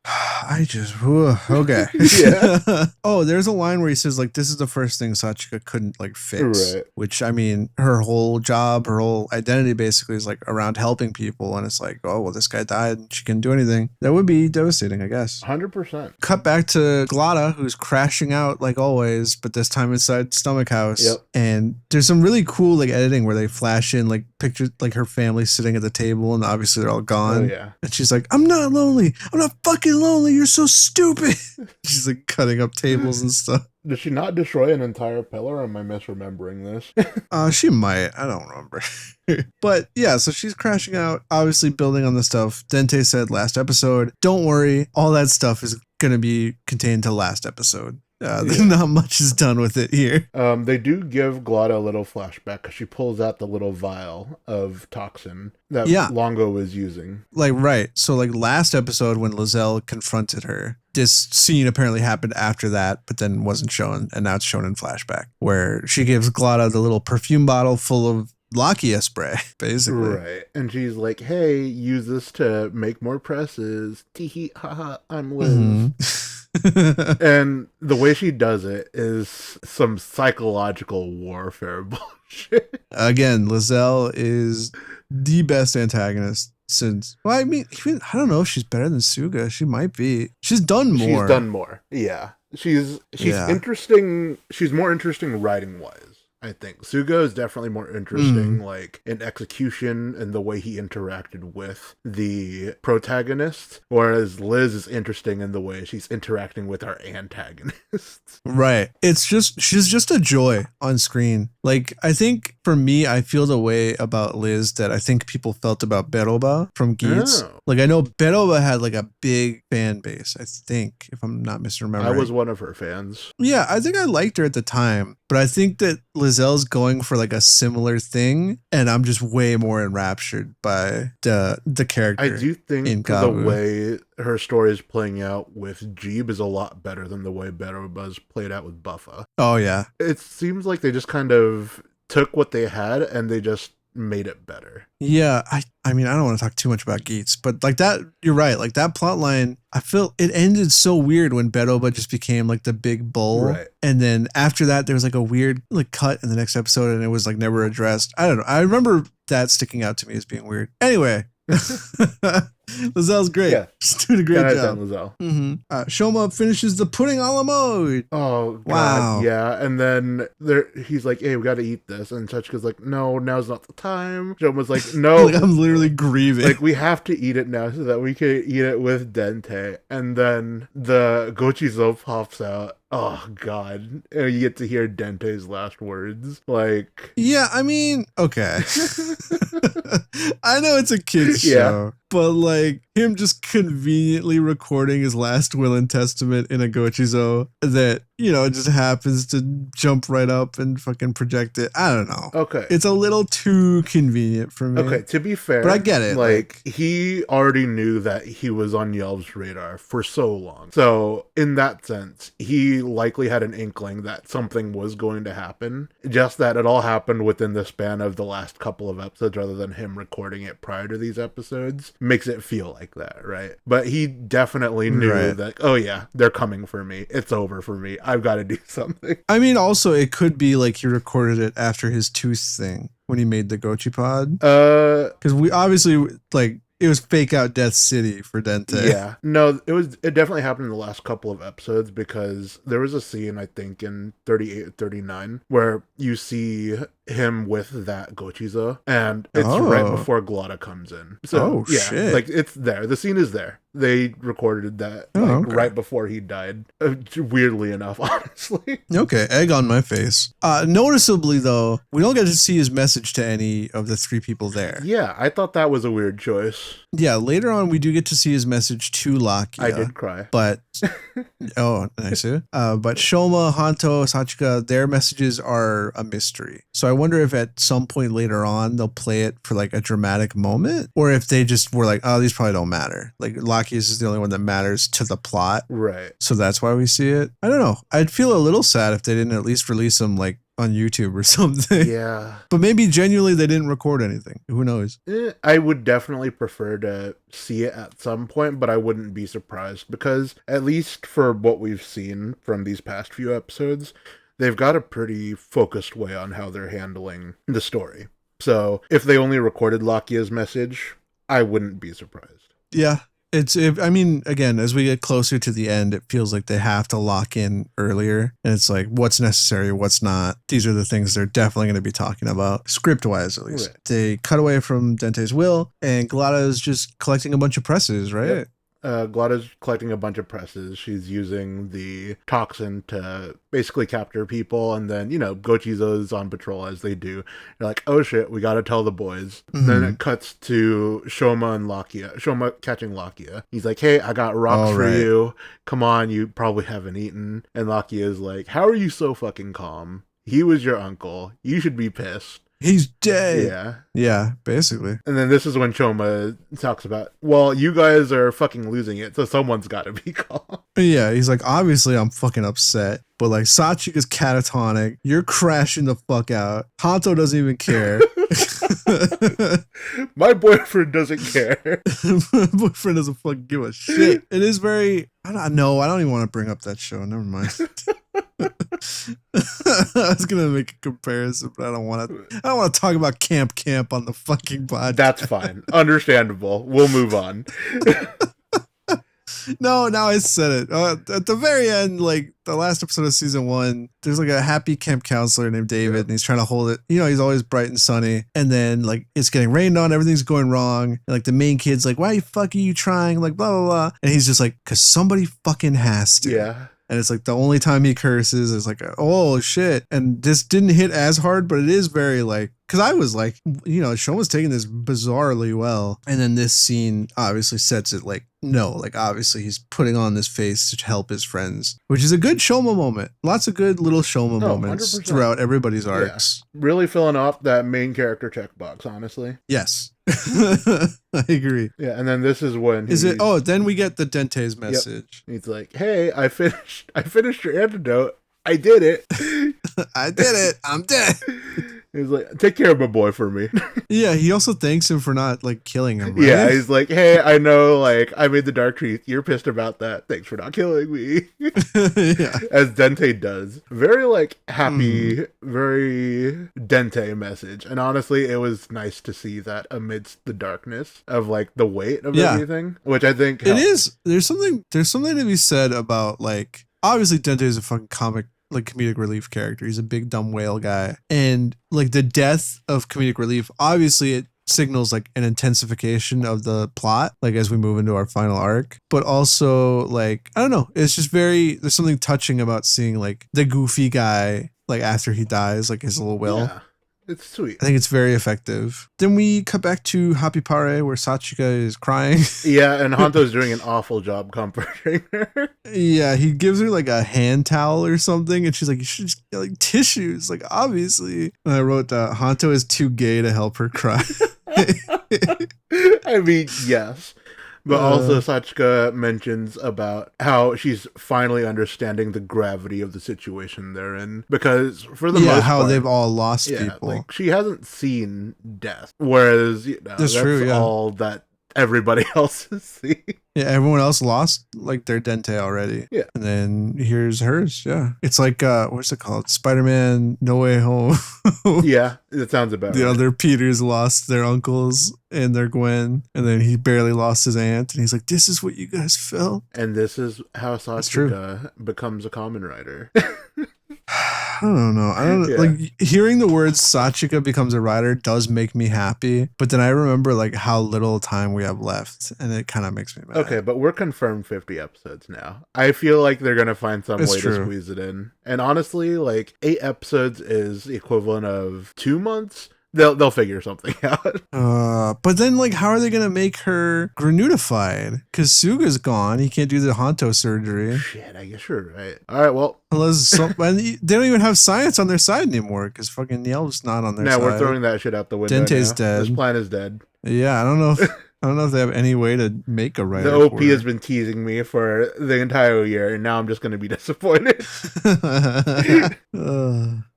I just okay. Yeah. Oh, there's a line where he says like, this is the first thing Sachika couldn't like fix, right? Which, I mean, her whole job, her whole identity basically is like around helping people, and it's like, oh well, this guy died and she couldn't do anything. That would be devastating, I guess. 100%. Cut back to Glada, who's crashing out like always, but this time inside Stomach House. Yep. And there's some really cool like editing where they flash in like pictures like her family sitting at the table, and obviously they're all gone. Oh yeah. And she's like, I'm not lonely. I'm not fucking lonely. You're so stupid. She's like cutting up tables and stuff. Did she not destroy an entire pillar, or am I misremembering this? She might. I don't remember. But yeah, so she's crashing out, obviously building on the stuff Dente said last episode. Don't worry, all that stuff is going to be contained to last episode. Not much is done with it here. They do give Glada a little flashback because she pulls out the little vial of toxin that Longo was using. Like, right. So like last episode when Lizelle confronted her, this scene apparently happened after that, but then wasn't shown, and now it's shown in flashback, where she gives Glada the little perfume bottle full of Lakia spray, basically. Right. And she's like, hey, use this to make more presses. Tee haha, I'm Liz. And the way she does it is some psychological warfare bullshit. Again, Lizelle is the best antagonist since, well, I mean, even, I don't know if she's better than Suga. She might be. She's done more. Yeah. She's interesting. She's more interesting writing wise. I think Suga is definitely more interesting, like in execution and the way he interacted with the protagonist, whereas Liz is interesting in the way she's interacting with our antagonists. Right. She's just a joy on screen. Like, I think for me, I feel the way about Liz that I think people felt about Beroba from Gyarus. Oh. Like, I know Beroba had like a big fan base, I think, if I'm not misremembering. I was one of her fans. Yeah, I think I liked her at the time, but I think that Lizelle's going for like a similar thing, and I'm just way more enraptured by the character. I do think the way her story is playing out with Jeeb is a lot better than the way Beroba's played out with Buffa. Oh, yeah. It seems like they just kind of took what they had and they just made it better. Yeah, I mean, I don't want to talk too much about Geats, but like that, you're right. Like that plot line, I feel it ended so weird when Beroba just became like the big bull. Right. And then after that, there was like a weird like cut in the next episode and it was like never addressed. I don't know. I remember that sticking out to me as being weird. Anyway. Lizelle's great. Yeah. She's doing a great job. Lizelle. Shoma finishes the pudding a la mode. Oh, God. Wow. Yeah. And then he's like, hey, we got to eat this. And Sachika's like, no, now's not the time. Shoma's like, no. Like, I'm literally grieving. Like, we have to eat it now so that we can eat it with Dente. And then the Gochizo pops out. Oh, God. And you get to hear Dente's last words. Like... Yeah, I mean, okay. I know it's a kid's show, but like him just conveniently recording his last will and testament in a Gochizo that, you know, just happens to jump right up and fucking project it. I don't know. Okay. It's a little too convenient for me. Okay, to be fair. But I get it. Like, he already knew that he was on Yelv's radar for so long. So, in that sense, he likely had an inkling that something was going to happen. Just that it all happened within the span of the last couple of episodes rather than him recording it prior to these episodes makes it feel like that, right? But he definitely knew that, oh yeah, they're coming for me. It's over for me. I've got to do something. I mean, also, it could be like he recorded it after his tooth thing when he made the Gochi pod. Because we obviously, like, it was fake out Death City for Dente. Yeah. No, it definitely happened in the last couple of episodes because there was a scene, I think, in 38 or 39 where you see him with that Gochizo, and it's right before Glotta comes in. So, shit. Like, it's there. The scene is there. They recorded that right before he died. Weirdly enough, honestly. Okay, egg on my face. Noticeably, though, we don't get to see his message to any of the three people there. Yeah, I thought that was a weird choice. Yeah, later on, we do get to see his message to Lakia. I did cry. But, nice. But Shoma, Hanto, Sachika, their messages are a mystery. So I wonder if at some point later on, they'll play it for like a dramatic moment, or if they just were like, oh, these probably don't matter. Like, Lakia's is the only one that matters to the plot. Right. So that's why we see it. I don't know. I'd feel a little sad if they didn't at least release them like on YouTube or something. Yeah. But maybe genuinely they didn't record anything. Who knows? I would definitely prefer to see it at some point, but I wouldn't be surprised because at least for what we've seen from these past few episodes, they've got a pretty focused way on how they're handling the story. So if they only recorded Lakia's message, I wouldn't be surprised. Yeah. I mean, again, as we get closer to the end, it feels like they have to lock in earlier. And it's like, what's necessary, what's not. These are the things they're definitely going to be talking about, script-wise at least. Right. They cut away from Dente's will, and Glotta is just collecting a bunch of presses, right? Yep. Glotta's collecting a bunch of presses. She's using the toxin to basically capture people, and then, you know, Gochizo's on patrol as they do. They're like, oh shit, we gotta tell the boys. Mm-hmm. Then it cuts to Shoma and Lakia. Shoma catching Lakia. He's like, hey, I got rocks for you. Come on, you probably haven't eaten. And Lakia is like, how are you so fucking calm? He was your uncle. You should be pissed. He's dead. Yeah. Yeah, basically. And then this is when Shoma talks about, well, you guys are fucking losing it, so someone's got to be calm. Yeah, he's like, obviously I'm fucking upset, but like Sachika's catatonic. You're crashing the fuck out. Hanto doesn't even care. My boyfriend doesn't care. My boyfriend doesn't fucking give a shit. It is very, I don't even want to bring up that show. Never mind. I was gonna make a comparison, but I don't want to talk about Camp on the fucking podcast. That's fine. Understandable. We'll move on. No, now I said it. At the very end, like the last episode of season 1, there's like a happy camp counselor named David, and he's trying to hold it. You know, he's always bright and sunny. And then like it's getting rained on, everything's going wrong. And like the main kid's like, why the fuck are you trying? Like blah, blah, blah. And he's just like, because somebody fucking has to. Yeah. And it's like the only time he curses is like, oh shit. And this didn't hit as hard, but it is very like, because I was like, you know, Shoma's taking this bizarrely well. And then this scene obviously sets it like, no, like obviously he's putting on this face to help his friends, which is a good Shoma moment. Lots of good little Shoma moments 100%. Throughout everybody's arcs. Yeah. Really filling off that main character checkbox, honestly. Yes. I agree. Yeah, and then this is when then we get the Dente's message. Yep. He's like, hey, I finished your antidote. I did it. I did it. I'm dead. He's like, take care of my boy for me. Yeah, he also thanks him for not like killing him, right? Yeah, he's like, hey, I know like I made the dark truth. You're pissed about that. Thanks for not killing me. Yeah. As Dente does. Very like happy, very Dente message. And honestly, it was nice to see that amidst the darkness of like the weight of everything. Which I think helped. It is. There's something to be said about like obviously Dente is a fucking comedic relief character. He's a big dumb whale guy. And like the death of comedic relief, obviously it signals like an intensification of the plot, like as we move into our final arc. But also like, I don't know, it's just there's something touching about seeing like the goofy guy, like after he dies, like his little will. Yeah. It's sweet. I think it's very effective. Then we cut back to Happy Pare where Sachika is crying. Yeah, and Honto's doing an awful job comforting her. Yeah, he gives her like a hand towel or something, and she's like, you should just get like tissues, like obviously. And I wrote that Honto is too gay to help her cry. I mean, yes. But also Sachika mentions about how she's finally understanding the gravity of the situation they're in. Because for the most how part, they've all lost people. Like, she hasn't seen death. Whereas, you know, that's true, all that everybody else has seen. Yeah, everyone else lost like their Dente already. Yeah. And then here's hers. Yeah. It's like, what's it called? Spider-Man No Way Home. Yeah, it sounds about the right. other Peters lost their uncles and their Gwen. And then he barely lost his aunt. And he's like, this is what you guys felt. And this is how Sachika becomes a common writer. I don't know. Like hearing the words Sachika becomes a writer does make me happy, but then I remember like how little time we have left, and it kind of makes me mad. Okay, but we're confirmed 50 episodes now. I feel like they're gonna find some way to squeeze it in. And honestly, like 8 episodes is the equivalent of 2 months. They'll figure something out. But then like how are they gonna make her granutified? Because Suga's gone. He can't do the Honto surgery. Shit, I guess you're right. All right, well. Unless and they don't even have science on their side anymore because fucking Yelp's not on their side. Now we're throwing that shit out the window. Dente's dead. This plan is dead. Yeah, I don't know if they have any way to make a writer. The OP has been teasing me for the entire year, and now I'm just going to be disappointed.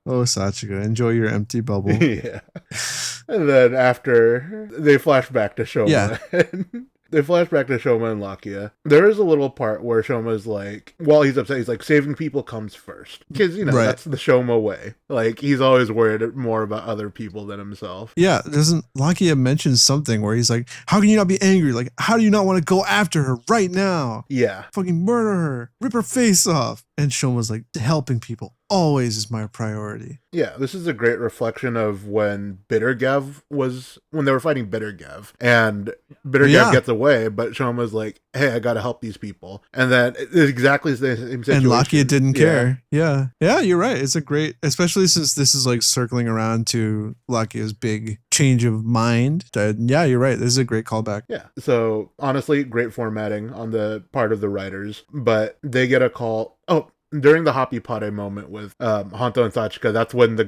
Oh, Sachika, enjoy your empty bubble. Yeah. And then after, they flash back to Shoma. Yeah. They flash back to Shoma and Lakia. There is a little part where Shoma's like, while he's upset, he's like, saving people comes first. Because, you know, that's the Shoma way. Like, he's always worried more about other people than himself. Yeah, doesn't Lakia mention something where he's like, how can you not be angry? Like, how do you not want to go after her right now? Yeah. Fucking murder her. Rip her face off. And Shoma's like, helping people always is my priority. Yeah, this is a great reflection of when when they were fighting Bitter Gavv. And Bitter Gavv gets away, but Shoma's like, hey, I gotta help these people. And then it's exactly the same situation. And Lakia didn't care. Yeah. Yeah, you're right. It's a great, especially since this is like circling around to Lakia's big change of mind. Yeah, you're right. This is a great callback. Yeah. So honestly, great formatting on the part of the writers. But they get a call. During the Happy Pare moment with Honto and Sachika, that's when the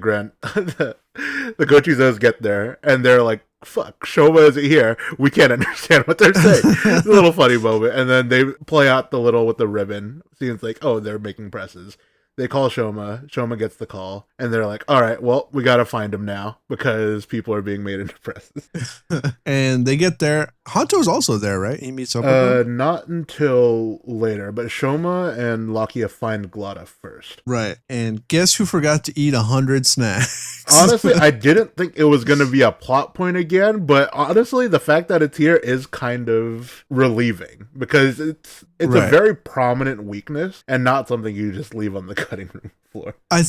Gochizos get there, and they're like, fuck, Shoma isn't here. We can't understand what they're saying. It's a little funny moment. And then they play out the little with the ribbon. Seems like, they're making presses. They call Shoma. Shoma gets the call. And they're like, all right, well, we got to find him now because people are being made into presses. And they get there. Hanto's also there, right? He meets up with him? Not until later, but Shoma and Lakia find Glotta first. Right. And guess who forgot to eat 100 snacks? Honestly, I didn't think it was going to be a plot point again, but honestly, the fact that it's here is kind of relieving because it's a very prominent weakness and not something you just leave on the cutting room floor. I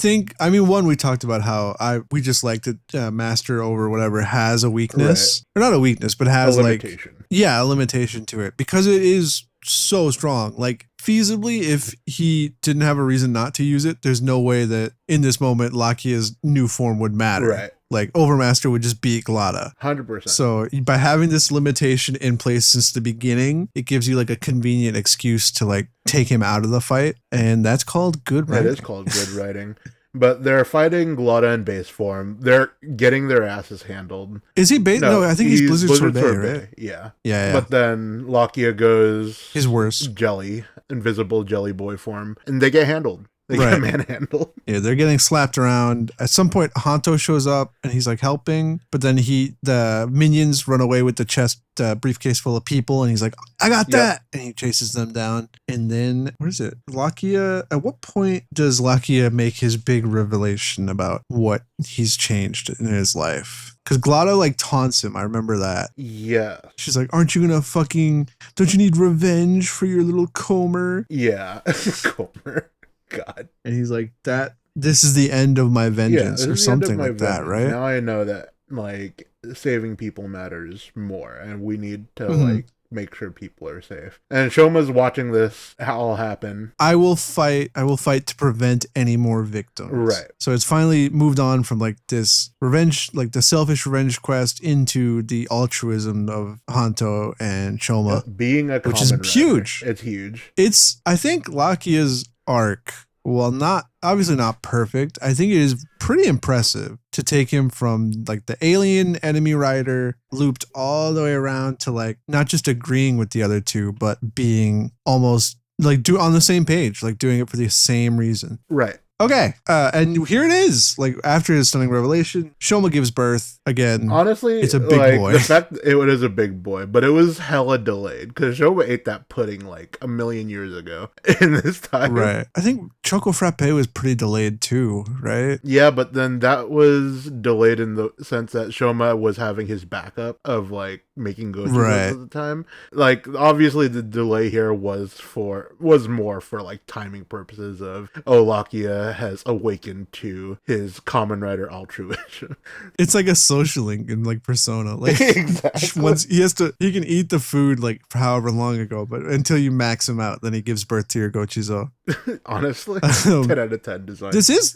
mean, one, we talked about how we just like that Master over whatever has a weakness. Or not a weakness, but has a limitation. A limitation to it because it is so strong. Like, feasibly, if he didn't have a reason not to use it, there's no way that in this moment Lakia's new form would matter. Right. Like, Overmaster would just beat Glotta. 100%. So by having this limitation in place since the beginning, it gives you like a convenient excuse to like take him out of the fight. And that's called good writing. That is called good writing. But they're fighting Glotta in base form. They're getting their asses handled. Is he base? No, I think he's Blizzard Sorbet, right? Yeah. But then Lakia goes his worst jelly, invisible jelly boy form, and they get handled. They get manhandled. Yeah, they're getting slapped around. At some point, Hanto shows up and he's like helping, but then the minions run away with the chest briefcase full of people, and he's like, "I got that!" And he chases them down. And then what is it? Lakia. At what point does Lakia make his big revelation about what he's changed in his life? Because Glotta like taunts him. I remember that. Yeah. She's like, "Aren't you gonna don't you need revenge for your little Comer?" Yeah. Comer. God. And he's like, this is the end of my vengeance or something like that, right? Now I know that like saving people matters more and we need to like make sure people are safe. And Shoma's watching this all happen. I will fight to prevent any more victims. Right. So it's finally moved on from like this revenge, like the selfish revenge quest into the altruism of Hanto and Shoma. Being a which is huge. It's huge. I think Lakia's arc, well, obviously not perfect. I think it is pretty impressive to take him from like the alien enemy rider looped all the way around to like not just agreeing with the other two, but being almost like on the same page, like doing it for the same reason. Right. Okay, and here it is. Like after his stunning revelation, Shoma gives birth again. Honestly, it's a big boy. The fact it is a big boy, but it was hella delayed because Shoma ate that pudding like a million years ago. In this time, right? I think Choco Frappe was pretty delayed too, right? Yeah, but then that was delayed in the sense that Shoma was having his backup of like making Gozyuger at the time. Like obviously, the delay here was more for like timing purposes of Lakia has awakened to his common rider altruism. It's like a social link in like Persona. Like exactly. Once he can eat the food like for however long ago, but until you max him out, then he gives birth to your Gochizo. Honestly, 10 out of 10 design.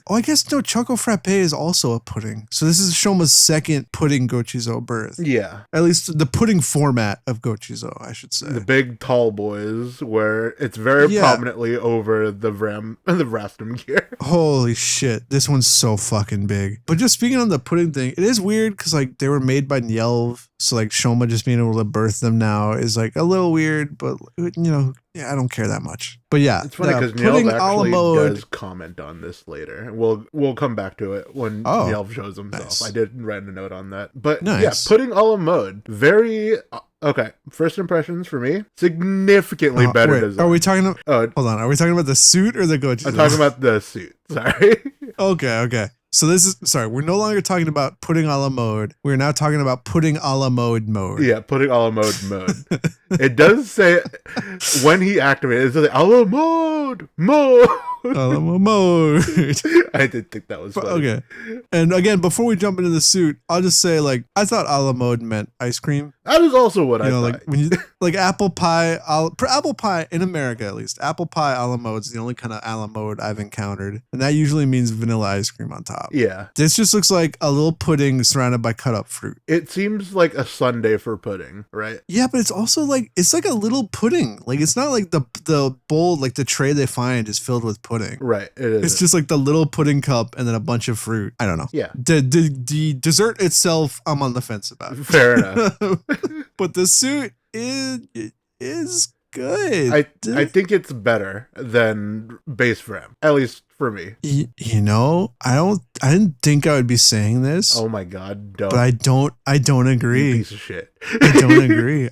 I guess no, Choco Frappe is also a pudding. So this is Shoma's second pudding Gochizo birth. Yeah. At least the pudding format of Gochizo, I should say. The big tall boys where it's very prominently over the Rastum gear. Holy shit, this one's so fucking big. But just speaking on the pudding thing, it is weird because like they were made by Nyelv, so like Shoma just being able to birth them now is like a little weird, but you know, I don't care that much. But yeah, it's funny because Nyelv actually does comment on this later. We'll come back to it when Nyelv shows himself. Nice. I did write a note on that. But yeah, pudding a la mode, very. Okay, first impressions for me, significantly better design. Are we talking about, hold on, are we talking about the suit or the Gochizo? I'm talking about the suit, sorry. Okay. So we're no longer talking about pudding a la mode. We're now talking about pudding a la mode. Yeah, pudding a la mode. It does say, when he activates, it says a la mode. A la mode. I did think that was funny. Okay. And again, before we jump into the suit, I'll just say, like, I thought a la mode meant ice cream. That is also what I thought. Like when you like apple pie, apple pie in America at least, apple pie a la mode is the only kind of a la mode I've encountered, and that usually means vanilla ice cream on top. Yeah, this just looks like a little pudding surrounded by cut up fruit. It seems like a sundae for pudding, right? Yeah, but it's also like like a little pudding. Like it's not like the bowl, like the tray they find is filled with pudding. Right. It is. It's just like the little pudding cup and then a bunch of fruit. I don't know. Yeah. The dessert itself, I'm on the fence about. Fair enough. But the suit is good. I think it's better than base RAM, at least for me. You know, I didn't think I would be saying this. Oh my God, don't. But I don't agree. You piece of shit. I don't agree.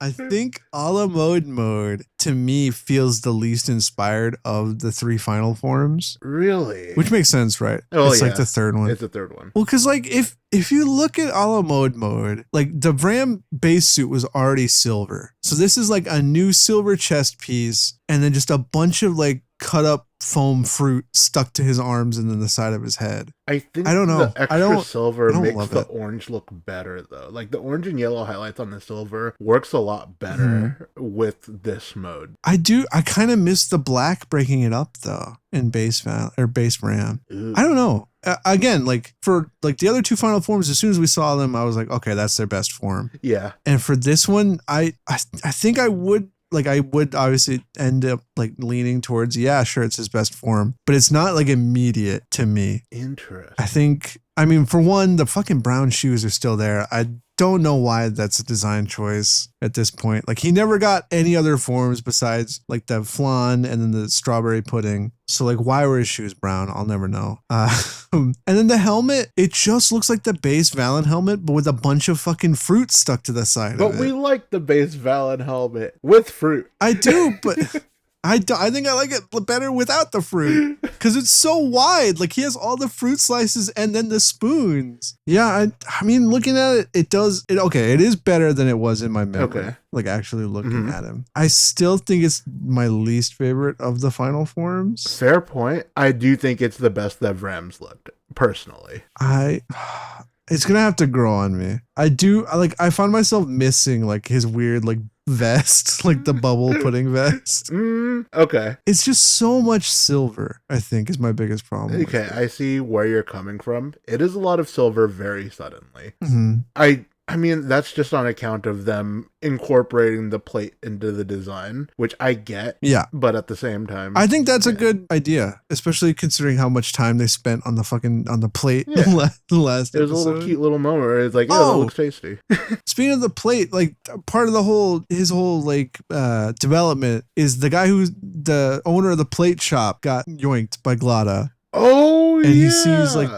I think a la mode to me feels the least inspired of the three final forms. Really? Which makes sense, right? Oh, it's yeah. like the third one. It's the third one. Well, because like if you look at a la mode, like the Vram base suit was already silver. So this is like a new silver chest piece and then just a bunch of like cut up foam fruit stuck to his arms and then the side of his head. I don't know. The extra silver makes the it. orange look better, though. Like the orange and yellow highlights on the silver works a lot better with this mode. I kind of miss the black breaking it up though in base Vram. Ooh. I don't know. Again, like for like the other two final forms, as soon as we saw them, I was like, okay, that's their best form. Yeah. And for this one, I think I would. Like I would obviously end up like leaning towards, yeah, sure, it's his best form, but it's not like immediate to me. Interesting. I mean, for one, the fucking brown shoes are still there. I don't know why that's a design choice at this point. Like he never got any other forms besides like the flan and then the strawberry pudding. So like, why were his shoes brown? I'll never know. And then the helmet, it just looks like the base Valen helmet, but with a bunch of fucking fruit stuck to the side of it. But we like the base Valen helmet with fruit. I do, but I think I like it better without the fruit because it's so wide. Like he has all the fruit slices and then the spoons. Yeah, I mean, looking at it, okay, it is better than it was in my memory. Okay. Like actually looking at him. I still think it's my least favorite of the final forms. Fair point. I do think it's the best that Vram's looked, personally. It's gonna have to grow on me. I find myself missing like his weird like vest, like the bubble pudding vest. Okay. It's just so much silver, I think, is my biggest problem. Okay, I see where you're coming from. It is a lot of silver very suddenly. I mean, that's just on account of them incorporating the plate into the design, which I get. Yeah. But at the same time, I think that's a good idea, especially considering how much time they spent on the plate the last There's episode. a little cute little moment where it's like, that looks tasty. Speaking of the plate, like part of his whole like development is the guy who's the owner of the plate shop got yoinked by Glada. Oh, and he sees like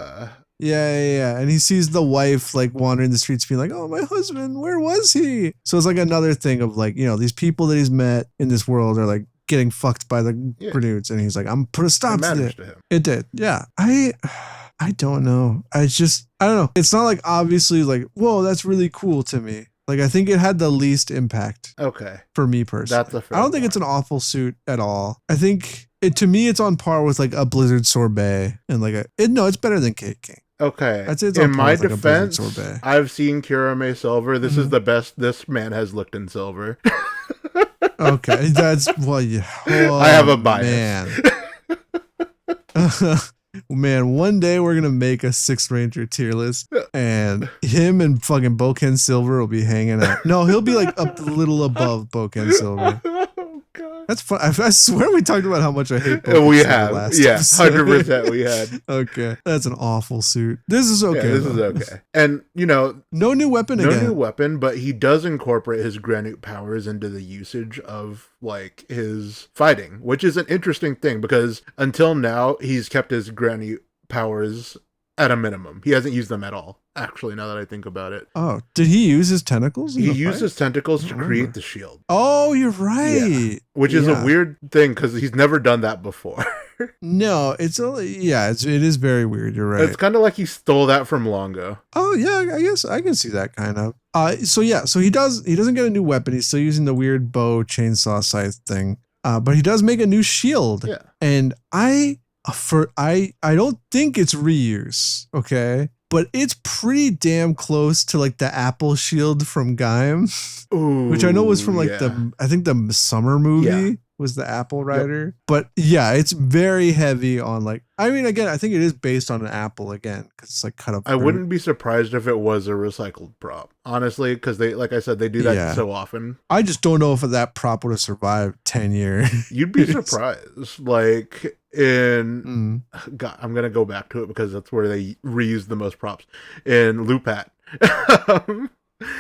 Yeah. And he sees the wife like wandering the streets being like, oh, my husband, where was he? So it's like another thing of like, you know, these people that he's met in this world are like getting fucked by the Grenouds. And he's like, I'm put a stop to it. It did. Yeah. I don't know. I don't know. It's not like obviously like, whoa, that's really cool to me. Like, I think it had the least impact. Okay. For me personally. That's a fair I don't think it's an awful suit at all. I think to me, it's on par with like a Blizzard Sorbet and like it's better than Cake King. Okay. I'd say it's in my defense, I've seen Kirame Silver. This is the best this man has looked in silver. Okay. That's, well, yeah. Oh, I have a bias. Man, one day we're gonna make a Sixth Ranger tier list, and him and fucking Boken Silver will be hanging out. No, he'll be like a little above Boken Silver. Oh god, that's fun. I swear we talked about how much I hate Boken we Silver have, last 100% we had. Okay, that's an awful suit. This is okay. Yeah, this is okay, and you know, no new weapon again. No new weapon, but he does incorporate his Granite powers into the usage of like his fighting, which is an interesting thing because until now he's kept his Granite powers at a minimum. He hasn't used them at all, actually, now that I think about it. Oh, did he use his tentacles? He used his tentacles to create the shield. Oh, you're right. Yeah. Which is a weird thing because he's never done that before. No, it is very weird. You're right. It's kind of like he stole that from Longo. Oh yeah, I guess I can see that kind of. So he doesn't get a new weapon. He's still using the weird bow chainsaw scythe thing. But he does make a new shield. Yeah. And I don't think it's reuse, okay? But it's pretty damn close to like the Apple shield from Gaim, which I know was from like the summer movie was the Apple Rider. Yep. But yeah, it's very heavy on like, I mean, again, I think it is based on an apple again, because it's like cut up. I wouldn't be surprised if it was a recycled prop, honestly, because they, like I said, they do that so often. I just don't know if that prop would have survived 10 years. You'd be surprised. Like in, God, I'm going to go back to it because that's where they reuse the most props in Lupat.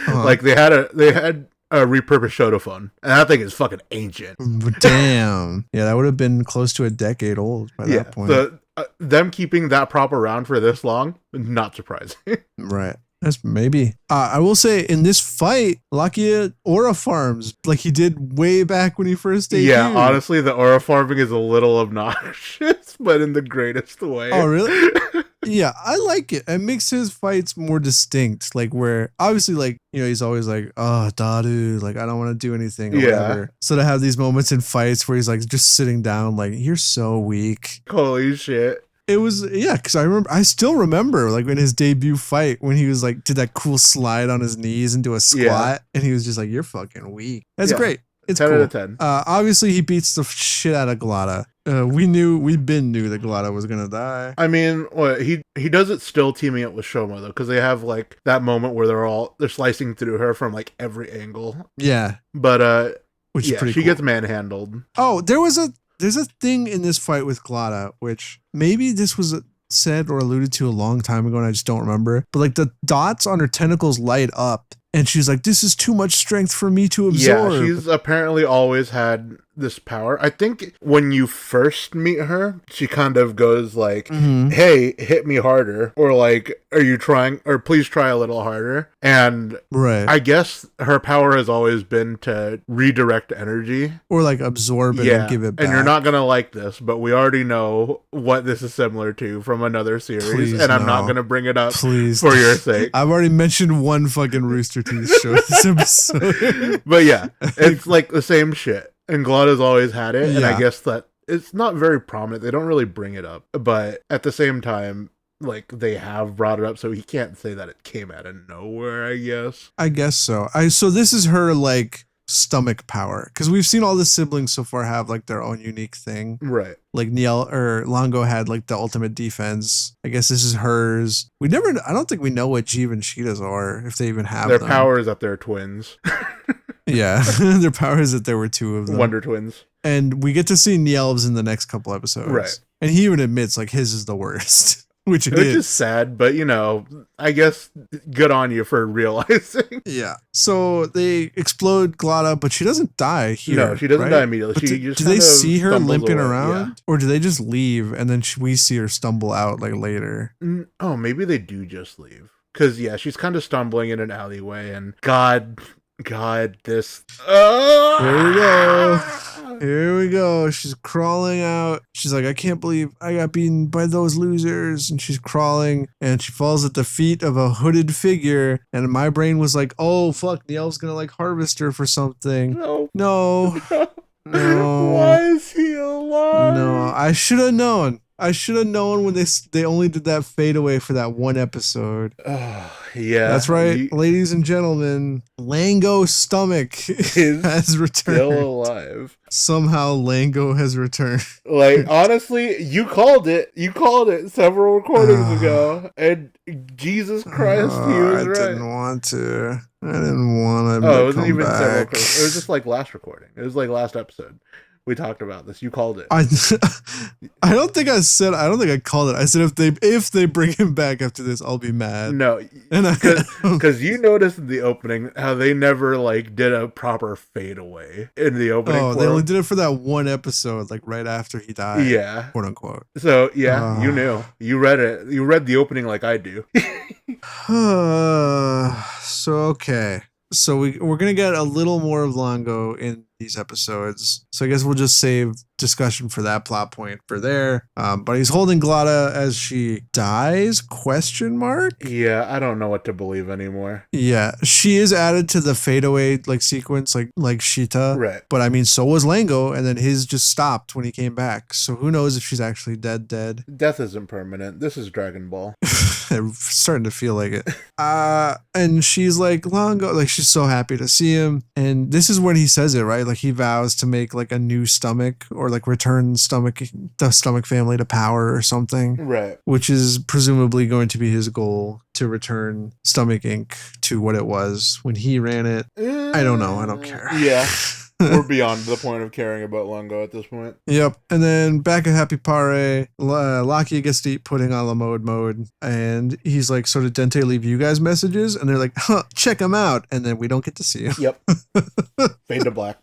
Like they had repurposed Shotophone. And that thing is fucking ancient. Damn. Yeah, that would have been close to a decade old by that point. So them keeping that prop around for this long, not surprising. Right. That's maybe. I will say in this fight, Lakia aura farms like he did way back when he first debuted. Yeah, honestly, the aura farming is a little obnoxious, but in the greatest way. Oh, really? Yeah, I like it. It makes his fights more distinct. Like where obviously like, you know, he's always like, oh, Dadu, like I don't want to do anything or whatever. So to have these moments in fights where he's like just sitting down like, you're so weak. Holy shit. It was, yeah, because I still remember like in his debut fight when he was like, did that cool slide on his knees and do a squat and he was just like, you're fucking weak. That's great. It's 10 cool. out of 10. Obviously he beats the shit out of Glada. We knew that Glada was gonna die. I mean, he does it still teaming up with Shoma though, because they have like that moment where they're slicing through her from like every angle. Yeah, but which is pretty she cool. gets manhandled. Oh, there's a thing in this fight with Glada, which maybe this was said or alluded to a long time ago and I just don't remember. But like the dots on her tentacles light up and she's like, this is too much strength for me to absorb. Yeah, she's apparently always had this power. I think when you first meet her, she kind of goes like, hey, hit me harder, or like, are you trying, or please try a little harder. And I guess her power has always been to redirect energy or like absorb it and give it back. And you're not gonna like this, but we already know what this is similar to from another series. I'm not gonna bring it up for your sake. I've already mentioned one fucking Rooster Teeth show this episode. But yeah, it's like the same shit. And Glada's always had it, and I guess that it's not very prominent. They don't really bring it up, but at the same time, like they have brought it up, so he can't say that it came out of nowhere. I guess so. So this is her like stomach power, because we've seen all the siblings so far have like their own unique thing, right? Like Niel or Longo had like the ultimate defense. I guess this is hers. I don't think we know what Jeev and Sheeta's are, if they even have their them. power is that they're twins. Yeah, their power is that there were two of them. Wonder Twins. And we get to see Nielv's in the next couple episodes. Right. And he even admits like his is the worst. Which is sad, but you know, I guess good on you for realizing. Yeah. So they explode Glada, but she doesn't die here. No, she doesn't die immediately. Do they see her limping around? Or do they just leave and then we see her stumble out like later? Oh, maybe they do just leave. Because, yeah, she's kind of stumbling in an alleyway and God, this. Here we go. She's crawling out. She's like, I can't believe I got beaten by those losers. And she's crawling and she falls at the feet of a hooded figure. And my brain was like, oh, fuck, the elf's gonna like harvest her for something. No. Why is he alive? No, I should have known. When they only did that fadeaway for that one episode. Yeah. That's right, ladies and gentlemen. Lango's stomach has returned. Still alive. Somehow Lango has returned. Like, honestly, you called it. You called it several recordings ago. And Jesus Christ, he was right. I didn't want to. It wasn't even several recordings. It was just like last recording. It was like last episode. We talked about this. You called it. I don't think I called it. I said if they bring him back after this, I'll be mad. No, because you noticed in the opening how they never like did a proper fadeaway in the opening. Oh, they only did it for that one episode, like right after he died. Yeah, quote unquote. So yeah, you knew. You read it. You read the opening like I do. So okay. So we're gonna get a little more of Longo in these episodes. So I guess we'll just save discussion for that plot point for there. But he's holding Glada as she dies? ? Yeah, I don't know what to believe anymore. Yeah, she is added to the fadeaway like sequence, like Sheeta. Right. But I mean, so was Lango, and then his just stopped when he came back. So who knows if she's actually dead? Death isn't permanent. This is Dragon Ball. I'm starting to feel like it. And she's like, Longo, like she's so happy to see him. And this is when he says it, right? Like he vows to make like a new stomach or like return the stomach family to power or something. Right. Which is presumably going to be his goal, to return Stomach Inc. to what it was when he ran it. I don't know. I don't care. Yeah. We're beyond the point of caring about Longo at this point. Yep. And then back at Happy Pare, Lakia gets to eat pudding a la mode, and he's like, so did Dente leave you guys messages? And they're like, huh, check them out. And then we don't get to see him. Yep. Fade to black.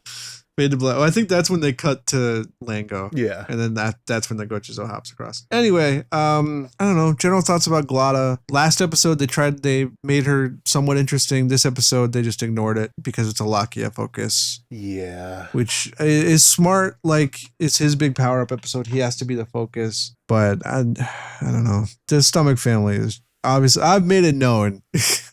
Fade to black. Well, I think that's when they cut to Lango. Yeah. And then that's when the Gochizo hops across. Anyway, I don't know. General thoughts about Glada. Last episode, they made her somewhat interesting. This episode, they just ignored it because it's a Lakia focus. Yeah. Which is smart. Like, it's his big power-up episode. He has to be the focus. But I don't know. The Stomach family is obviously, I've made it known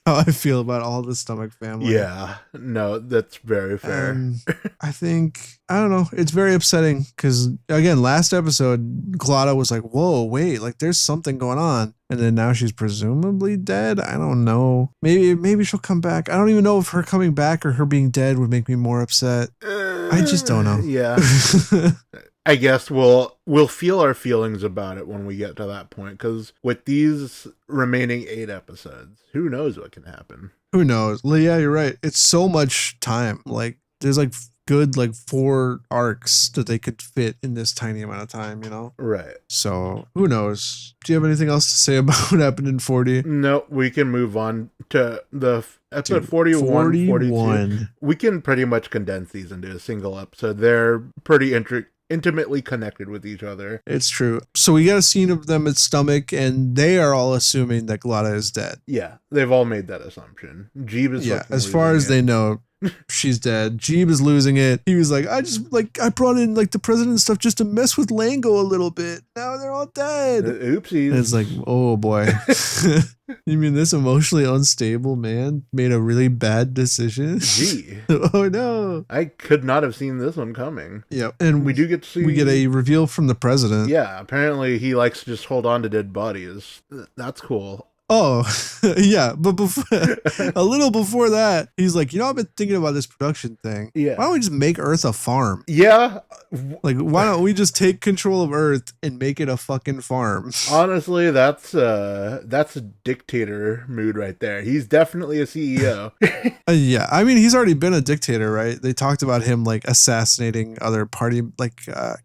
how I feel about all the Stomach family. Yeah, no, that's very fair. I think, I don't know, it's very upsetting because, again, last episode, Glada was like, whoa, wait, like there's something going on. And then now she's presumably dead. I don't know. Maybe she'll come back. I don't even know if her coming back or her being dead would make me more upset. I just don't know. Yeah. I guess we'll feel our feelings about it when we get to that point, because with these remaining 8 episodes, who knows what can happen? Who knows? Yeah, you're right. It's so much time. Like, there's like good 4 arcs that they could fit in this tiny amount of time, you know? Right. So, who knows? Do you have anything else to say about what happened in 40? No, we can move on to the episode 41, 42. We can pretty much condense these into a single episode. They're pretty intimately connected with each other. It's true. So we got a scene of them at Stomach, and they are all assuming that Glada is dead. Yeah, they've all made that assumption. Jeeb is as far as they know, she's dead. Jeeb is losing it. He was like, I brought in the president and stuff just to mess with Lango a little bit. Now they're all dead. Oopsies. And it's like, oh boy. You mean this emotionally unstable man made a really bad decision? Gee. Oh no. I could not have seen this one coming. Yep. And we do get to see... We get a reveal from the president. Yeah, apparently he likes to just hold on to dead bodies. That's cool. Oh, yeah. But a little before that, he's like, I've been thinking about this production thing. Yeah. Why don't we just make Earth a farm? Yeah. Like, why don't we just take control of Earth and make it a fucking farm? Honestly, that's a dictator mood right there. He's definitely a CEO. Yeah. I mean, he's already been a dictator, right? They talked about him assassinating other party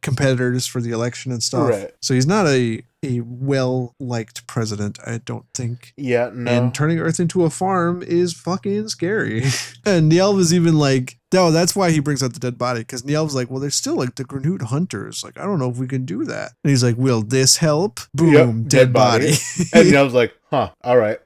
competitors for the election and stuff. Right. So he's not a well-liked president, I don't think. Yeah, no. And turning Earth into a farm is fucking scary. And Nielv is even like, no, that's why he brings out the dead body, because Nielv's like, well, there's still the Granute hunters. Like, I don't know if we can do that. And he's like, will this help? Boom, yep, dead body. And Nielv's like, huh, all right.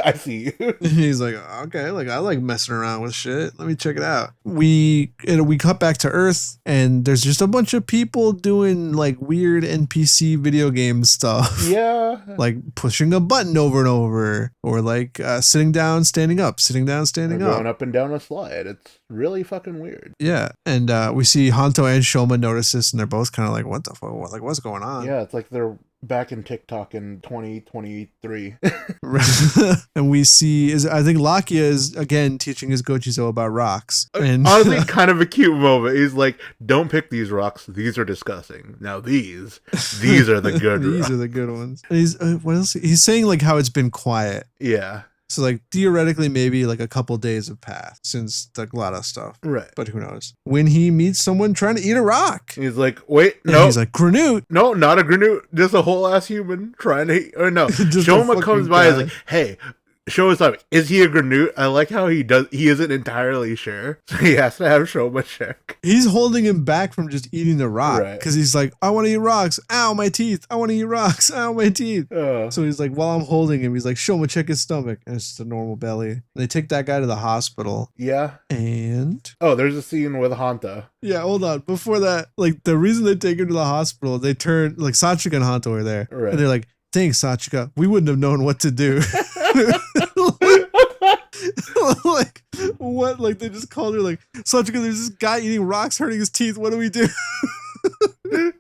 I see you. He's like, okay, I like messing around with shit. Let me check it out. We cut back to Earth, and there's just a bunch of people doing weird NPC video game stuff. Yeah. Like pushing a button over and over, or sitting down, standing up, sitting down, standing up. Going up and down a slide. It's really fucking weird. Yeah. And we see Hanto and Shoma notice this, and they're both kind of like, what the fuck? Like, what's going on? Yeah, it's like they're back in TikTok in 2023. And we see, I think Lakia is again teaching his Gochizo about rocks. And honestly, kind of a cute moment. He's like, don't pick these rocks. These are disgusting. Now these are the good these rocks. Are the good ones. And he's, what else? He's saying how it's been quiet. Yeah. So theoretically, maybe a couple days have passed since the Glada stuff. Right. But who knows? When he meets someone trying to eat a rock. He's like, wait, no. He's like, Granute. No, not a Granute. Just a whole ass human trying to eat. Or no. Shoma comes by and is like, hey, show us up. Is he a Granute? I like how he isn't entirely sure. So he has to have Shoma check. He's holding him back from just eating the rock. Because he's like, I want to eat rocks. Ow, my teeth. I want to eat rocks. Ow, my teeth. So he's like, while I'm holding him, he's like, Shoma, check his stomach. And it's just a normal belly. And they take that guy to the hospital. Yeah. And... oh, there's a scene with Hanta. Yeah, hold on. Before that, the reason they take him to the hospital, they turn, Sachika and Hanto are there. Right. And they're like, thanks, Sachika. We wouldn't have known what to do. What? They just called her Sachika, there's this guy eating rocks, hurting his teeth. What do we do?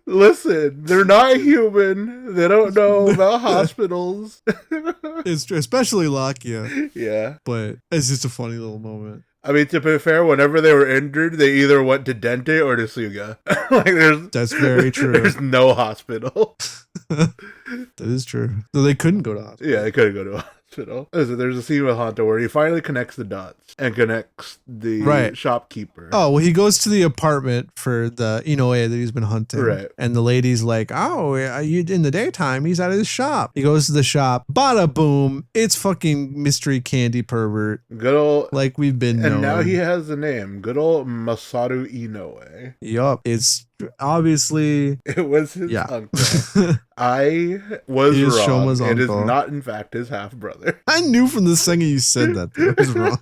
Listen, they're not human. They don't know about hospitals. It's true, especially Lakia. Yeah. But it's just a funny little moment. I mean, to be fair, whenever they were injured, they either went to Dente or to Suga. That's very true. There's no hospital. That is true. So they couldn't go to hospital. Yeah, they couldn't go to a hospital. hospital. So there's a scene with Hanto where he finally connects the dots and connects the shopkeeper. Oh, well, he goes to the apartment for the Inoue that he's been hunting. Right. And the lady's like, oh, you in the daytime, he's at his shop. He goes to the shop. Bada boom. It's fucking mystery candy pervert. Good old. Like we've been And knowing. now he has a name. Good old Masaru Inoue. Yup. It's obviously. It was his uncle. I was wrong. Shoma's it uncle. is not, in fact, his half-brother. I knew from the second you said that I was wrong.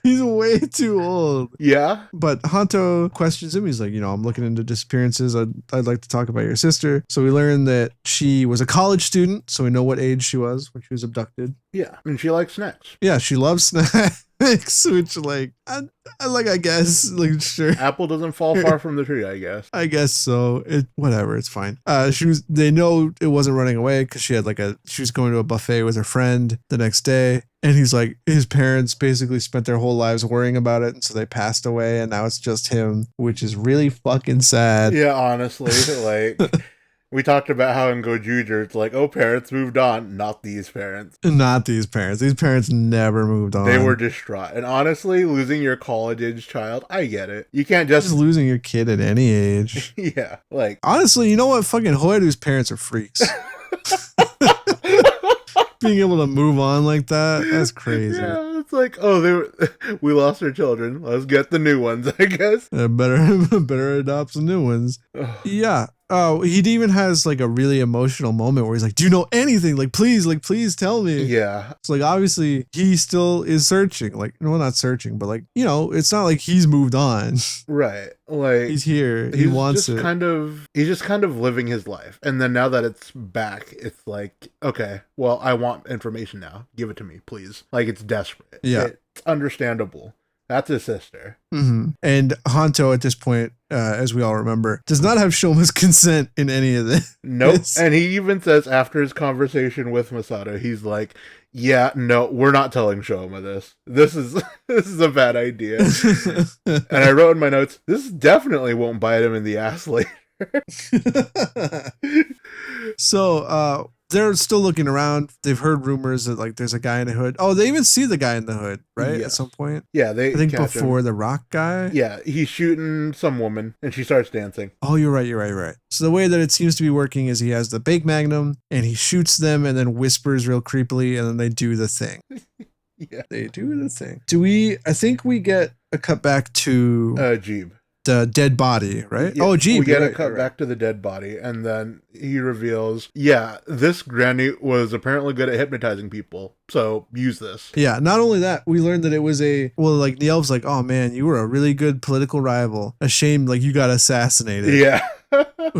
He's way too old. Yeah. But Hanto questions him. He's like, I'm looking into disappearances. I'd like to talk about your sister. So we learn that she was a college student. So we know what age she was when she was abducted. Yeah. And she likes snacks. Yeah. She loves snacks, which I guess, sure. Apple doesn't fall far from the tree, I guess. I guess so. Whatever. It's fine. They know it wasn't running away because she was going to a buffet with her friend the next day. And he's like, his parents basically spent their whole lives worrying about it. And so they passed away. And now it's just him, which is really fucking sad. Yeah, honestly. We talked about how in Gozyuger, it's like, oh, parents moved on. Not these parents. Not these parents. These parents never moved on. They were distraught. And honestly, losing your college-age child, I get it. You can't just losing your kid at any age. Yeah. Honestly, you know what? Fucking Hoyaru's parents are freaks. Being able to move on like that's crazy. Yeah, it's like, we lost our children. Let's get the new ones, I guess. Better adopt some new ones. Yeah. Oh, he even has a really emotional moment where he's like, do you know anything? Please tell me. Yeah. It's obviously he still is searching. Not searching, but it's not like he's moved on. Right. He's here. He wants it. He's just kind of living his life. And then now that it's back, it's like, okay, well, I want information now. Give it to me, please. It's desperate. Yeah. It's understandable. That's his sister. Mm-hmm. And Hanto at this point, as we all remember, does not have Shoma's consent in any of this. Nope. And he even says after his conversation with Masato, he's like, yeah, no, we're not telling Shoma this. This is a bad idea. And I wrote in my notes, this definitely won't bite him in the ass later. So, they're still looking around. They've heard rumors that there's a guy in the hood. Oh, they even see the guy in the hood, right? Yes. At some point. Yeah, I think before the rock guy. Yeah, he's shooting some woman and she starts dancing. Oh, you're right. So the way that it seems to be working is he has the big magnum and he shoots them and then whispers real creepily and then they do the thing. Yeah. They do the thing. I think we get a cut back to Jeeb. The dead body, right? Yeah, oh, gee. We get a cut back to the dead body, and then he reveals, this granny was apparently good at hypnotizing people, so use this. Yeah, not only that, we learned that it was the elf's like, oh man, you were a really good political rival. A shame, you got assassinated. Yeah.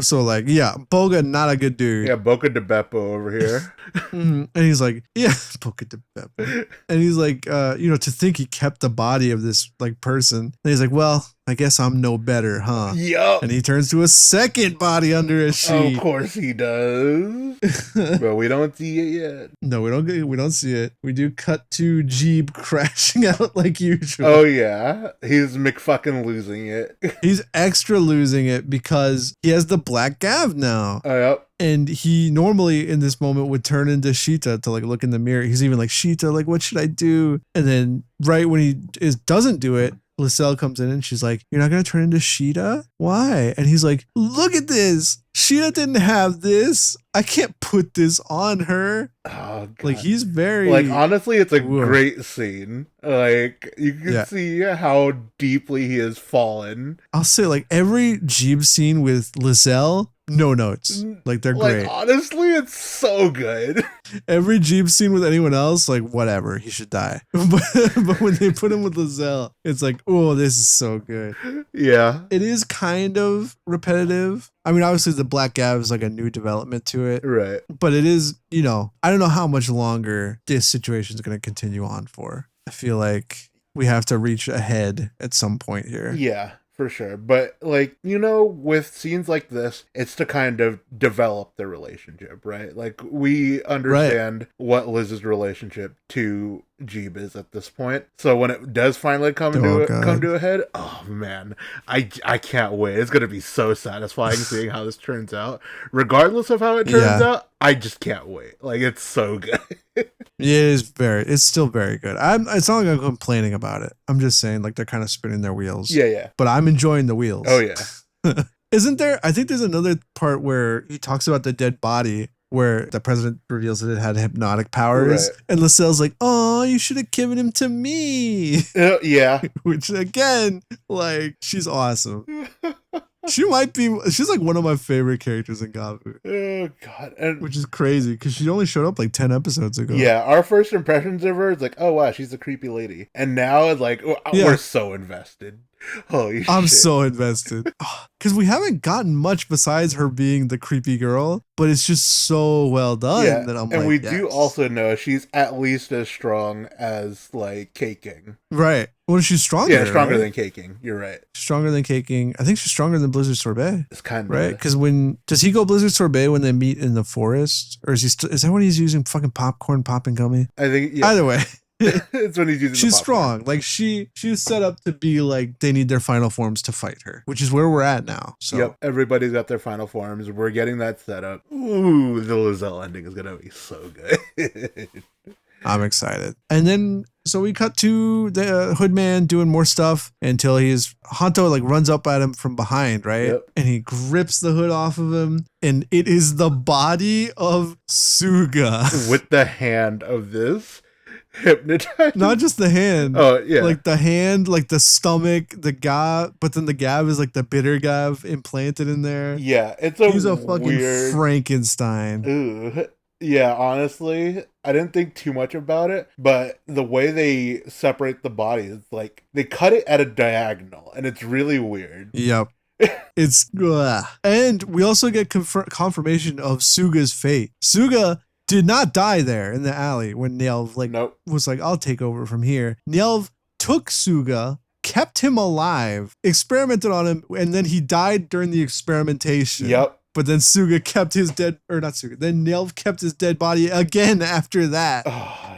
So Boga, not a good dude. Yeah, Boca de Beppo over here. Mm-hmm. And he's like, yeah, Boca de Beppo. And he's like, to think he kept the body of this person. And he's like, well, I guess I'm no better, huh? Yup. And he turns to a second body under a sheet. Of course he does. But we don't see it yet. No, we don't see it. We do cut to Jeeb crashing out like usual. Oh yeah. He's McFucking losing it. He's extra losing it because he has the black Gavv now. Yep. And he normally in this moment would turn into Sheeta to look in the mirror. He's even like, Sheeta, what should I do? And then right when he doesn't do it, Lyselle comes in and she's like, you're not going to turn into Sheeta? Why? And he's like, look at this. Sheeta didn't have this. I can't put this on her. Oh, God. He's very... honestly, it's a great scene. You can see how deeply he has fallen. I'll say, every Jeeb scene with Lyselle, no notes. They're great. Honestly, it's so good. Every Jeeb scene with anyone else, whatever, he should die. But when they put him with Lyselle, it's oh, this is so good. Yeah. It is kind of repetitive. I mean, obviously the Black Gavv is a new development to it. Right. But it is, I don't know how much longer this situation is going to continue on for. I feel like we have to reach ahead at some point here. Yeah. For sure. But with scenes like this, it's to kind of develop the relationship, right? We understand what Liz's relationship to Jeeb is at this point. So when it does finally come to a head, oh man, I can't wait. It's gonna be so satisfying seeing how this turns out. Regardless of how it turns out, I just can't wait. Like, it's so good. It's still very good. It's not like I'm complaining about it. I'm just saying, like, they're kind of spinning their wheels. Yeah. But I'm enjoying the wheels. Oh, yeah. Isn't there? I think there's another part where he talks about the dead body, where the president reveals that it had hypnotic powers, Right. and Lascelles like, "Oh, you should have given him to me." Yeah. Which again, like, she's awesome. She's like one of my favorite characters in Gavv. Oh God, which is crazy because she only showed up like 10 episodes ago. Yeah, our first impressions of her is like, oh wow, she's a creepy lady, and now it's like, we're so invested. Holy I'm shit. so invested because we haven't gotten much besides her being the creepy girl, but it's just so well done that I'm and like, we do also know she's at least as strong as like Caking. Right. Well, she's stronger. Yeah, stronger than Caking. You're right. Stronger than Caking. I think she's stronger than Blizzard Sorbet. It's kind of right because does he go Blizzard Sorbet when they meet in the forest, or is that when he's using fucking popcorn popping gummy? I think either way. It's when he's using she's strong. Like she's set up to be like they need their final forms to fight her, which is where we're at now. So yep, everybody's got their final forms. We're getting that set up. Ooh, the Lascelles ending is gonna be so good. I'm excited. And then so we cut to the Hoodman doing more stuff until Hanto like runs up at him from behind, right? Yep. And he grips the hood off of him, and it is the body of Suga with the hand of this hypnotized. Not just the hand. Oh yeah, like the hand, like the stomach, the Gavv, but then the Gavv is like the bitter Gavv implanted in there. Yeah, he's a fucking weird Frankenstein. Ooh. Yeah, honestly, I didn't think too much about it, but the way they separate the bodies, like they cut it at a diagonal, and it's really weird. Yep. It's and we also get confirmation of Suga's fate. Suga did not die there in the alley when Nyelv was like, I'll take over from here. Nyelv took Suga, kept him alive, experimented on him, and then he died during the experimentation. Yep. But then Suga kept his then Nyelv kept his dead body again after that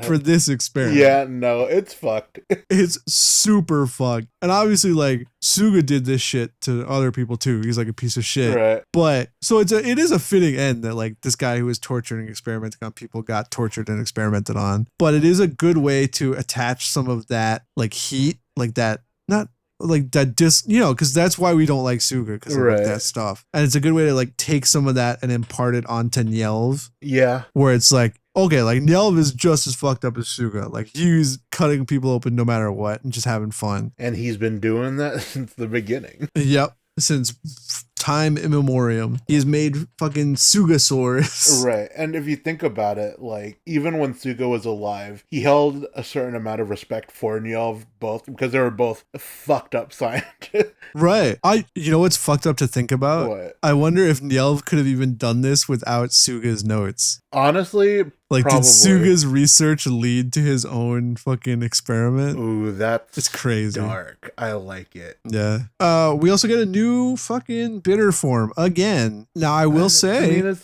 for this experiment. Yeah, no, it's fucked. It's super fucked. And obviously, like, Suga did this shit to other people too. He's like a piece of shit. Right. But so it is a fitting end that like this guy who was tortured and experimenting on people got tortured and experimented on. But it is a good way to attach some of that like heat, like that, not like that because that's why we don't like Suga, because of like, that stuff. And it's a good way to like take some of that and impart it onto Nyelv. Yeah. Where it's like, okay, like Nyelv is just as fucked up as Suga. Like he's cutting people open no matter what and just having fun. And he's been doing that since the beginning. Yep. Since time immemorial. He's made fucking Sugasaurus. Right. And if you think about it, like, even when Suga was alive, he held a certain amount of respect for Nyelv both because they were both fucked up scientists. Right. You know what's fucked up to think about? What? I wonder if Nyelv could have even done this without Suga's notes. Honestly, like, probably. Did Suga's research lead to his own fucking experiment? Ooh, it's crazy. Dark. I like it. Yeah. We also get a new fucking bitter form again. Now, I will say,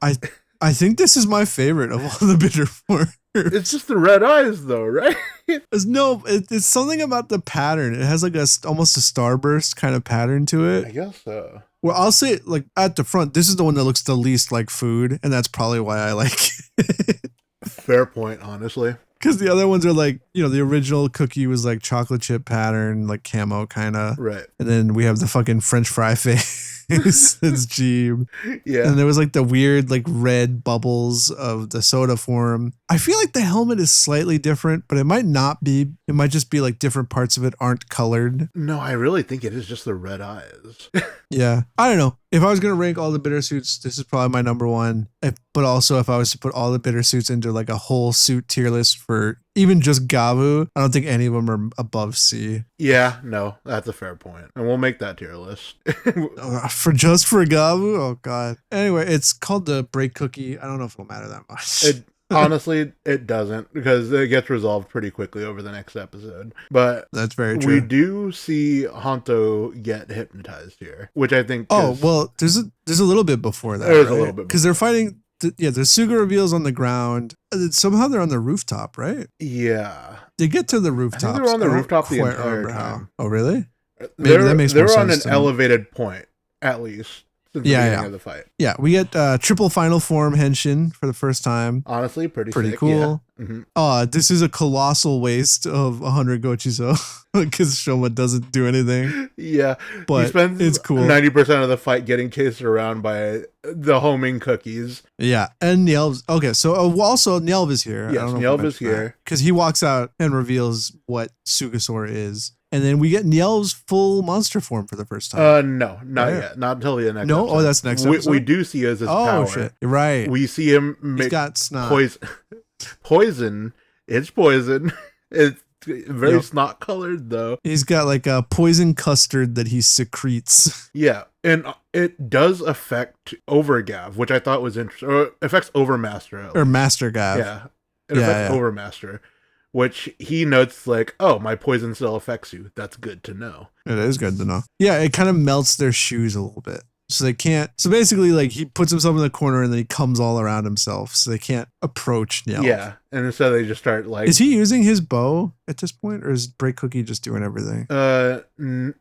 I think this is my favorite of all the bitter forms. It's just the red eyes, though, right? It's something about the pattern. It has like almost a starburst kind of pattern to it. I guess so. Well, I'll say like at the front, this is the one that looks the least like food, and that's probably why I like it. Fair point, honestly. Because the other ones are like, the original cookie was like chocolate chip pattern, like camo kind of. Right. And then we have the fucking French fry face. It's Jeeb. Yeah. And there was like the weird like red bubbles of the soda form. I feel like the helmet is slightly different, but it might not be. It might just be like different parts of it aren't colored. No, I really think it is just the red eyes. Yeah. I don't know. If I was going to rank all the bitter suits, this is probably my number one. But also if I was to put all the bitter suits into like a whole suit tier list for even just Gavv, I don't think any of them are above C. Yeah, no, that's a fair point. And we'll make that tier list. for Gavv? Oh, God. Anyway, it's called the break cookie. I don't know if it'll matter that much. Honestly, it doesn't, because it gets resolved pretty quickly over the next episode. But that's very true. We do see Hanto get hypnotized here, which I think. Well, there's a little bit before that. There's a little bit because they're fighting. The Suga reveals on the ground. Somehow they're on the rooftop, right? Yeah, they get to the rooftop. I think they're on the rooftop the entire time. Oh, really? Maybe that makes more sense. They're on an to elevated point, at least. since the beginning of the fight. Yeah, we get triple final form henshin for the first time. Honestly, pretty sick, cool. Yeah. Mm-hmm. This is a colossal waste of 100 gochizo because Shoma doesn't do anything. Yeah, but he spends it's cool. 90% of the fight getting chased around by the homing cookies. Yeah, and Nyelv's okay. So also Nyelv is here. Yes, Nyelv is here because he walks out and reveals what Sugasor is. And then we get Nyelv's full monster form for the first time. No, not yet. Not until the next No? episode. Oh, that's next episode? We do see his power. Oh, shit. You're right. We see him make He's got snot. Poison. It's poison. It's very snot colored, though. He's got like a poison custard that he secretes. Yeah, and it does affect Overgav, which I thought was interesting. Or affects Overmaster. Or Master Gavv. Yeah. It affects Overmaster. Which he notes like, oh, my poison still affects you. That's good to know. It is good to know. Yeah, it kind of melts their shoes a little bit. So they can't. So basically, like, he puts himself in the corner and then he comes all around himself. So they can't approach Nyelv. Yeah. And instead they just start like. Is he using his bow at this point? Or is Break Cookie just doing everything?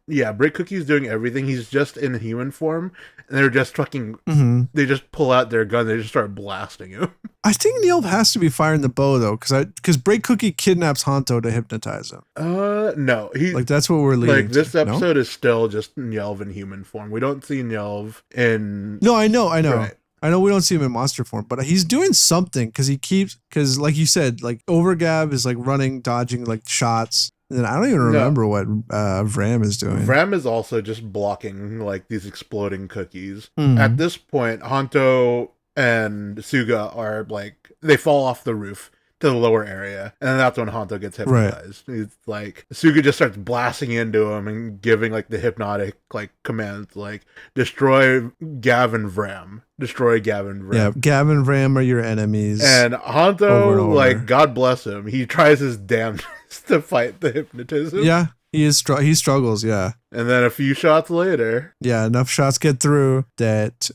Yeah, Break Cookie's doing everything. He's just in human form. And they're just fucking. Mm-hmm. They just pull out their gun. They just start blasting him. I think Nyelv has to be firing the bow though, because Break Cookie kidnaps Hanto to hypnotize him. No, that's what we're leading. Like this episode is still just Nyelv in human form. We don't see Nyelv in. No, I know. Right. I know we don't see him in monster form, but he's doing something because like you said, like Overgav is like running, dodging like shots. And I don't even remember what Vram is doing. Vram is also just blocking like these exploding cookies. Mm-hmm. At this point, Hanto and Suga are like, they fall off the roof to the lower area, and then that's when Hanto gets hypnotized. Right. It's like Suga just starts blasting into him and giving like the hypnotic like commands like destroy Gavv and Vram. Destroy Gavv and Vram. Yeah, Gavv and Vram are your enemies. And Hanto, like, God bless him, he tries his damnedest to fight the hypnotism. Yeah. He struggles, yeah. And then a few shots later. Yeah, enough shots get through that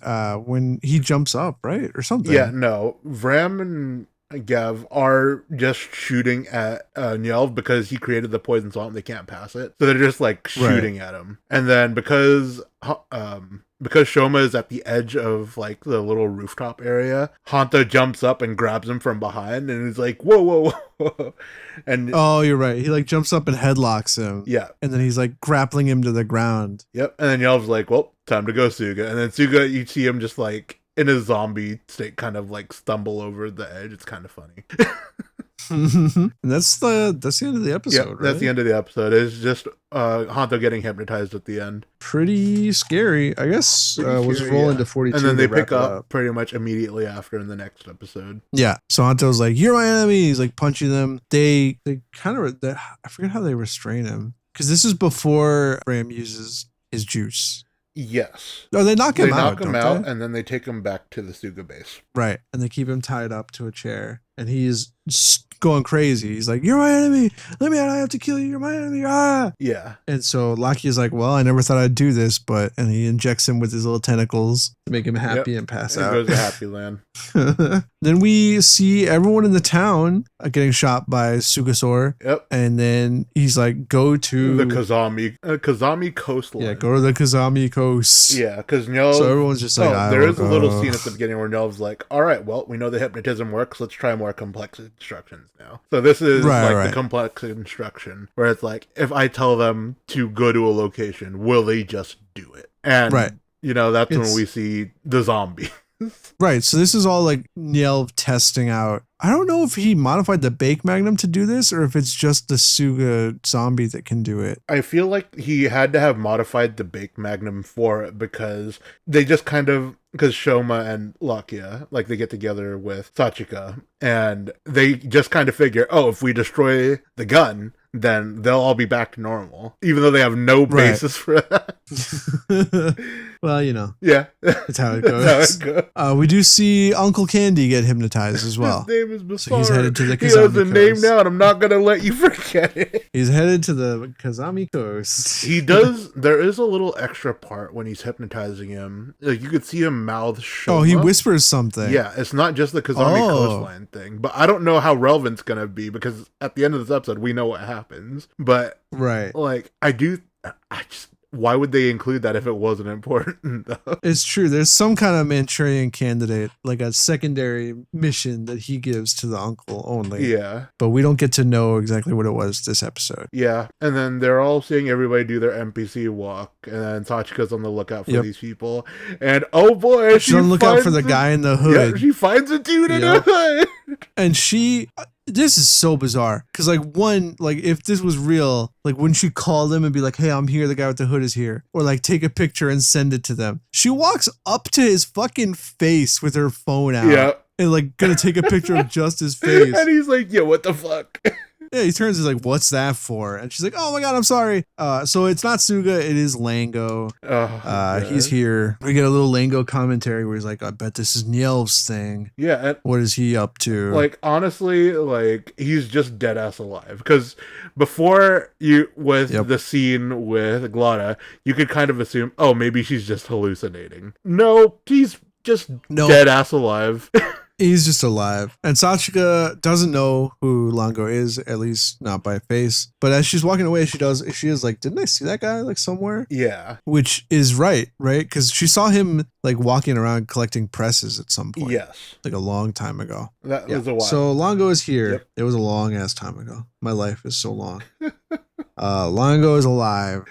when he jumps up, right? Or something. Yeah, no. Vram and Gavv are just shooting at Nyelv because he created the poison swamp. They can't pass it. So they're just like shooting at him. And then because Shoma is at the edge of like the little rooftop area, Hanto jumps up and grabs him from behind and is like, whoa, whoa, whoa. And oh, you're right. He like jumps up and headlocks him. Yeah. And then he's like grappling him to the ground. Yep. And then Yelv's like, well, time to go, Suga. And then Suga, you see him just like in a zombie state kind of like stumble over the edge. It's kind of funny. And that's the end of the episode, right? That's the end of the episode. It's just Hanto getting hypnotized at the end. Pretty scary. I guess we'll just roll into 42. And then they pick up pretty much immediately after in the next episode. Yeah. So Hanto's like, you're my enemy. He's like punching them. They kind of, I forget how they restrain him. Because this is before Bram uses his juice. Yes. No, they knock him out. They knock him out, and then they take him back to the Suga base. Right. And they keep him tied up to a chair. And he's going crazy. He's like, you're my enemy. Let me out. I have to kill you. You're my enemy. Ah. Yeah. And so Laki is like, well, I never thought I'd do this, and he injects him with his little tentacles to make him happy and pass out. Goes to Happy Land. Then we see everyone in the town getting shot by Sugasor. Yep. And then he's like, go to the Kazami coastline. Yeah, go to the Kazami coast. Yeah, because Nyelv. So everyone's just like, there is a little scene at the beginning where Nyelv's like, all right, well, we know the hypnotism works. Let's try more complex instructions now. So this is the complex instruction where it's like, if I tell them to go to a location, will they just do it? And, that's when we see the zombie. Right, so this is all like Nyelv testing out. I don't know if he modified the Bake Magnum to do this or if it's just the Suga zombie that can do it. I feel like he had to have modified the Bake Magnum for it because they just kind of, because Shoma and Lakia, like they get together with Sachika and they just kind of figure, oh, if we destroy the gun, then they'll all be back to normal, even though they have no basis for that. Well, yeah, that's how it goes. We do see Uncle Candy get hypnotized as well. His name is Basar. So he's headed to the Kazami He has a coast. name now, and I'm not going to let you forget it. He's headed to the Kazami coast. He does. There is a little extra part when he's hypnotizing him. Like you could see him mouth shut. Oh, he whispers something. Yeah, it's not just the Kazami coastline thing. But I don't know how relevant it's going to be because at the end of this episode, we know what happens. But right, like why would they include that if it wasn't important, though? It's true. There's some kind of Manchurian candidate, like a secondary mission that he gives to the uncle only. Yeah. But we don't get to know exactly what it was this episode. Yeah. And then they're all seeing everybody do their NPC walk. And then Sachika's on the lookout for these people. And oh boy, she's on the lookout for the guy in the hood. Yeah, she finds a dude in a hood. And this is so bizarre. Because if this was real, like wouldn't she call them and be like, hey, I'm here, the guy with the hood is here. Or like take a picture and send it to them. She walks up to his fucking face with her phone out. Yeah. And like gonna take a picture of just his face. And he's like, yeah, what the fuck? Yeah, he turns, he's like, what's that for? And she's like, oh my God, I'm sorry. So it's not Suga, it is Lango. He's here. We get a little Lango commentary where he's like, I bet this is Niel's thing. Yeah. What is he up to? Like, honestly, like, he's just dead ass alive. Because before the scene with Glada, you could kind of assume, oh, maybe she's just hallucinating. No, he's just dead ass alive. He's just alive. And Sachika doesn't know who Lango is, at least not by face. But as she's walking away, she is like, didn't I see that guy like somewhere? Yeah. Which is right? Because she saw him like walking around collecting presses at some point. Yes. Like a long time ago. That was a while. So Lango is here. Yep. It was a long ass time ago. My life is so long. Lango is alive.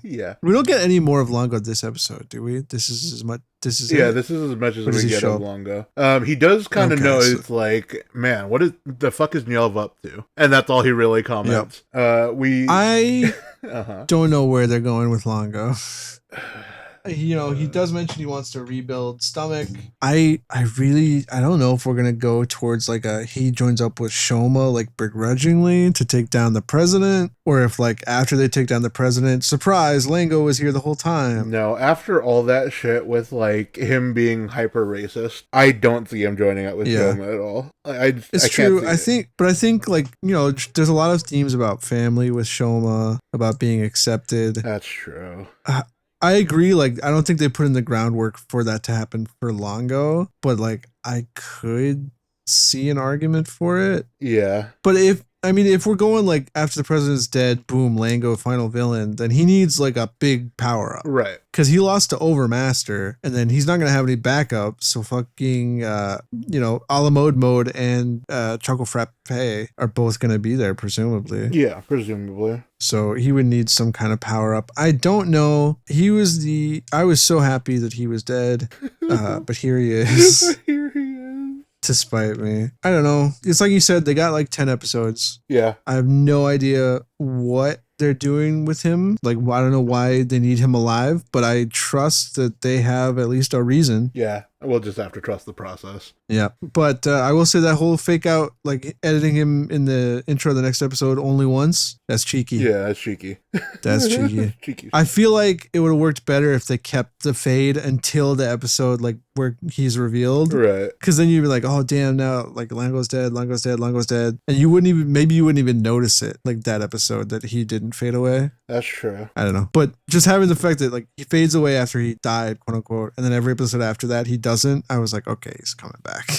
Yeah. We don't get any more of Lango this episode, do we? This is as much this is as much as we get of Lango. He does kind of know it's like, man, what the fuck is Nyelv up to? And that's all he really comments. Yep. I don't know where they're going with Lango. He does mention he wants to rebuild Stomach. I don't know if we're gonna go towards like he joins up with Shoma like begrudgingly to take down the president, or if like after they take down the president, surprise, Lango was here the whole time. No, after all that shit with like him being hyper racist, I don't see him joining up with Shoma at all. It's true. I think like there's a lot of themes about family with Shoma, about being accepted. That's true. I agree. Like, I don't think they put in the groundwork for that to happen for Lango, but like, I could see an argument for it. Yeah. But if we're going like after the president's dead, boom, Lango, final villain, then he needs like a big power up. Right. Because he lost to Overmaster, and then he's not going to have any backup. So fucking, a la mode and Choco Frappe are both going to be there, presumably. Yeah, presumably. So he would need some kind of power up. I don't know. I was so happy that he was dead, but here he is. Here he is. To spite me. I don't know. It's like you said, they got like 10 episodes. Yeah. I have no idea what they're doing with him. Like, I don't know why they need him alive, but I trust that they have at least a reason. Yeah. We'll just have to trust the process. Yeah. But I will say that whole fake out, like editing him in the intro of the next episode only once, that's cheeky. Yeah, that's cheeky. That's cheeky. I feel like it would have worked better if they kept the fade until the episode, like where he's revealed. Right. Because then you'd be like, oh, damn, now like Lango's dead. And you wouldn't even notice it, like that episode that he didn't fade away. That's true. I don't know. But just having the fact that like he fades away after he died, quote unquote, and then every episode after that he doesn't, I was like, okay, he's coming back.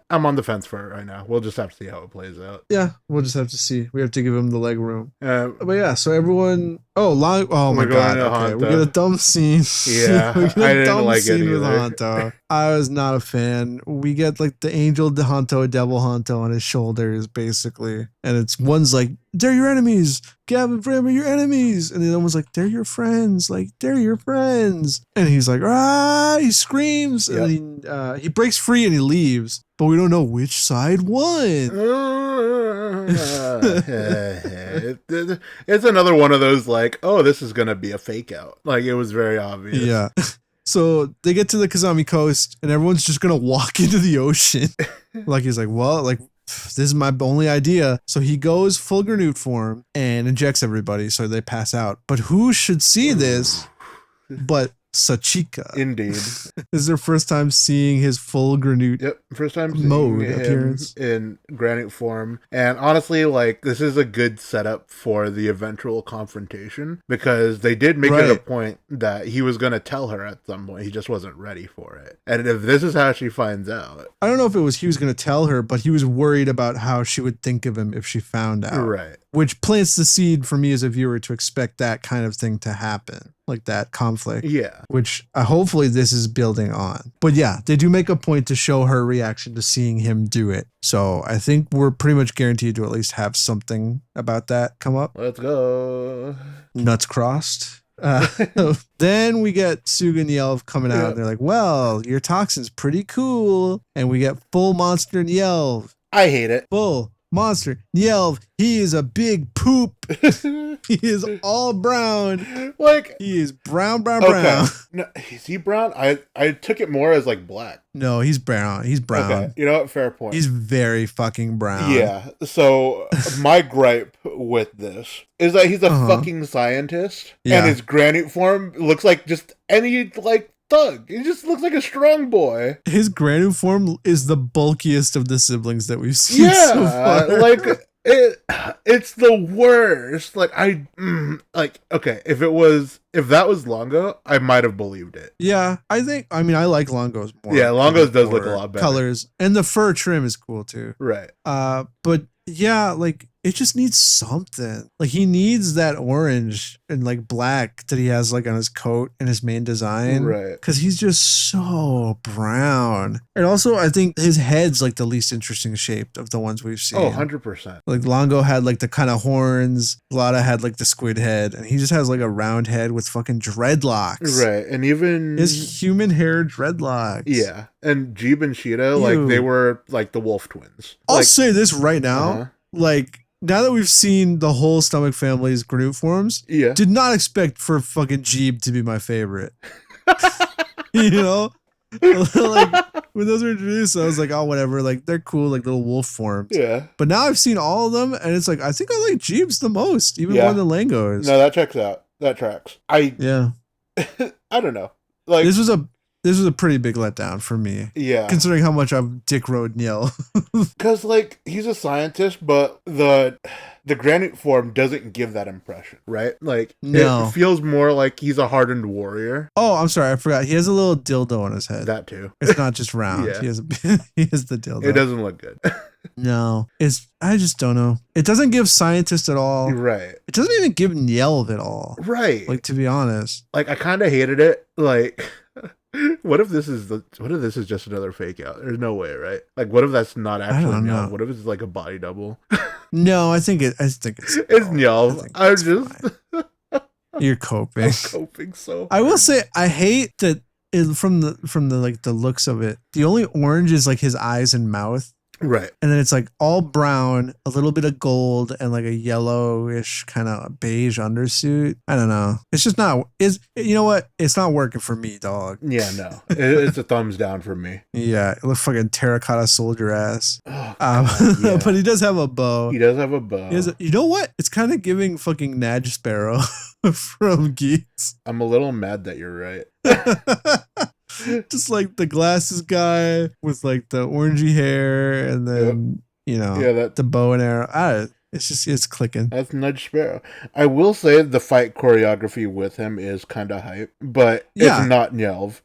I'm on the fence for it right now. We'll just have to see how it plays out. Yeah, we'll just have to see. We have to give him the leg room. But yeah, so everyone... Oh my God. Okay, we get a dumb scene. Yeah, I didn't like it either. With Hanto. I was not a fan. We get like the angel Hanto, devil Hanto on his shoulders, basically. And it's one's like, they're your enemies. Gavv and Bram are your enemies. And the other one's like, they're your friends. Like, they're your friends. And he's like, he screams. Yep. And he breaks free and he leaves. But we don't know which side won. It's another one of those like, oh, this is going to be a fake out. Like, it was very obvious. Yeah. So they get to the Kazami coast and everyone's just going to walk into the ocean. Like, he's like, well, like, this is my only idea. So he goes full Granute form and injects everybody so they pass out. But who should see this but Sachika? Indeed. This is their first time seeing his full Granute first time seeing mode him appearance in Granute form. And honestly, like, this is a good setup for the eventual confrontation because they did make it a point that he was going to tell her at some point. He just wasn't ready for it. And if this is how she finds out, I don't know if it was he was going to tell her, but he was worried about how she would think of him if she found out. Right. which plants the seed for me as a viewer to expect that kind of thing to happen, like that conflict. Yeah. Which hopefully this is building on. But yeah, they do make a point to show her reaction to seeing him do it. So I think we're pretty much guaranteed to at least have something about that come up. Let's go. Nuts crossed. Then we get Suga and Yelv coming out and they're like, well, your toxin's pretty cool. And we get full monster Yelv. I hate it. Full monster Yelv. He is a big poop. He is all brown. Like, he is brown. No, is he brown? I took it more as like black. No, he's brown. He's brown. Okay. You know what? Fair point. He's very fucking brown. Yeah. So my gripe with this is that he's a fucking scientist, and his granite form looks like just any like thug. He just looks like a strong boy. His granite form is the bulkiest of the siblings that we've seen so far. Like it's the worst. Like okay, if that was Longo, I might have believed it. Yeah, I like Longo's more. Yeah, Longo's does look a lot better. Colors and the fur trim is cool too. Right. But yeah, like it just needs something. Like he needs that orange and like black that he has like on his coat and his main design. Right. Because he's just so brown. And also I think his head's like the least interesting shaped of the ones we've seen. Oh, 100%. Like Longo had like the kind of horns. Lada had like the squid head. And he just has like a round head with fucking dreadlocks. Right. And even his human hair dreadlocks. Yeah. And Jeeb and Sheeta, like they were like the wolf twins. I'll say this right now. Like, now that we've seen the whole Stomach family's granite forms, did not expect for fucking Jeeb to be my favorite. You know? Like, when those were introduced, I was like, oh, whatever. Like, they're cool, like little wolf forms. Yeah. But now I've seen all of them, and it's like, I think I like Jeeb's the most, even more than Langos. No, that checks out. That tracks. I don't know. Like, this was a pretty big letdown for me. Yeah. Considering how much I've dick rode Niel. Because, like, he's a scientist, but the granite form doesn't give that impression, right? Like, it feels more like he's a hardened warrior. Oh, I'm sorry. I forgot. He has a little dildo on his head. That too. It's not just round. He has the dildo. It doesn't look good. No. I just don't know. It doesn't give scientist at all. Right. It doesn't even give Niel at all. Right. Like, to be honest. Like, I kind of hated it. Like... What if this is just another fake out? There's no way, right? Like, what if that's not actually Niel? What if it's like a body double? No, I think it's Niel. I'm just you're coping. I'm coping so hard. I will say I hate that from the like the looks of it. The only orange is like his eyes and mouth. Right. And then it's like all brown, a little bit of gold, and like a yellowish kind of beige undersuit. I don't know. It's just not, you know what? It's not working for me, dog. Yeah, no. It's a thumbs down for me. Yeah. It looks fucking terracotta soldier ass. Oh, God, but he does have a bow. He does have a bow. You know what? It's kind of giving fucking Nadge Sparrow from Geeks. I'm a little mad that you're right. Just like the glasses guy with like the orangey hair and then, the bow and arrow. It's clicking. That's Nudge Sparrow. I will say the fight choreography with him is kind of hype, but it's not Yelv.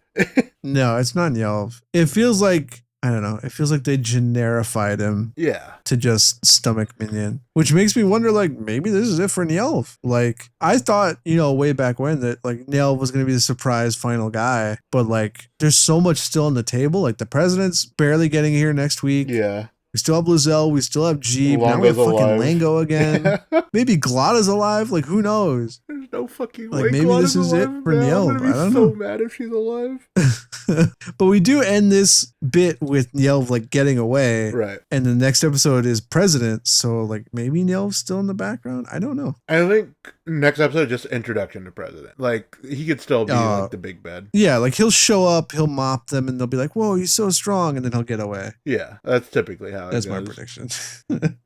No, it's not Yelv. It feels like, I don't know. It feels like they generified him. Yeah. To just stomach minion, which makes me wonder, like, maybe this is it for Nielv. Like, I thought, way back when that like Nielv was going to be the surprise final guy, but like, there's so much still on the table. Like, the president's barely getting here next week. Yeah. We still have Lizelle. We still have Jeep. Now we have fucking Lango again. Maybe Glotta's alive. Like, who knows? There's no fucking way. Like, maybe this is it for Nielv. I don't know. I'm so mad if she's alive. But we do end this bit with Nielv like getting away. Right. And the next episode is President. So like maybe Nielv's still in the background. I don't know. I think next episode just introduction to President. Like he could still be like the big bad. Yeah, like he'll show up, he'll mop them, and they'll be like, "Whoa, he's so strong," and then he'll get away. Yeah, that's typically how it goes. That's my prediction.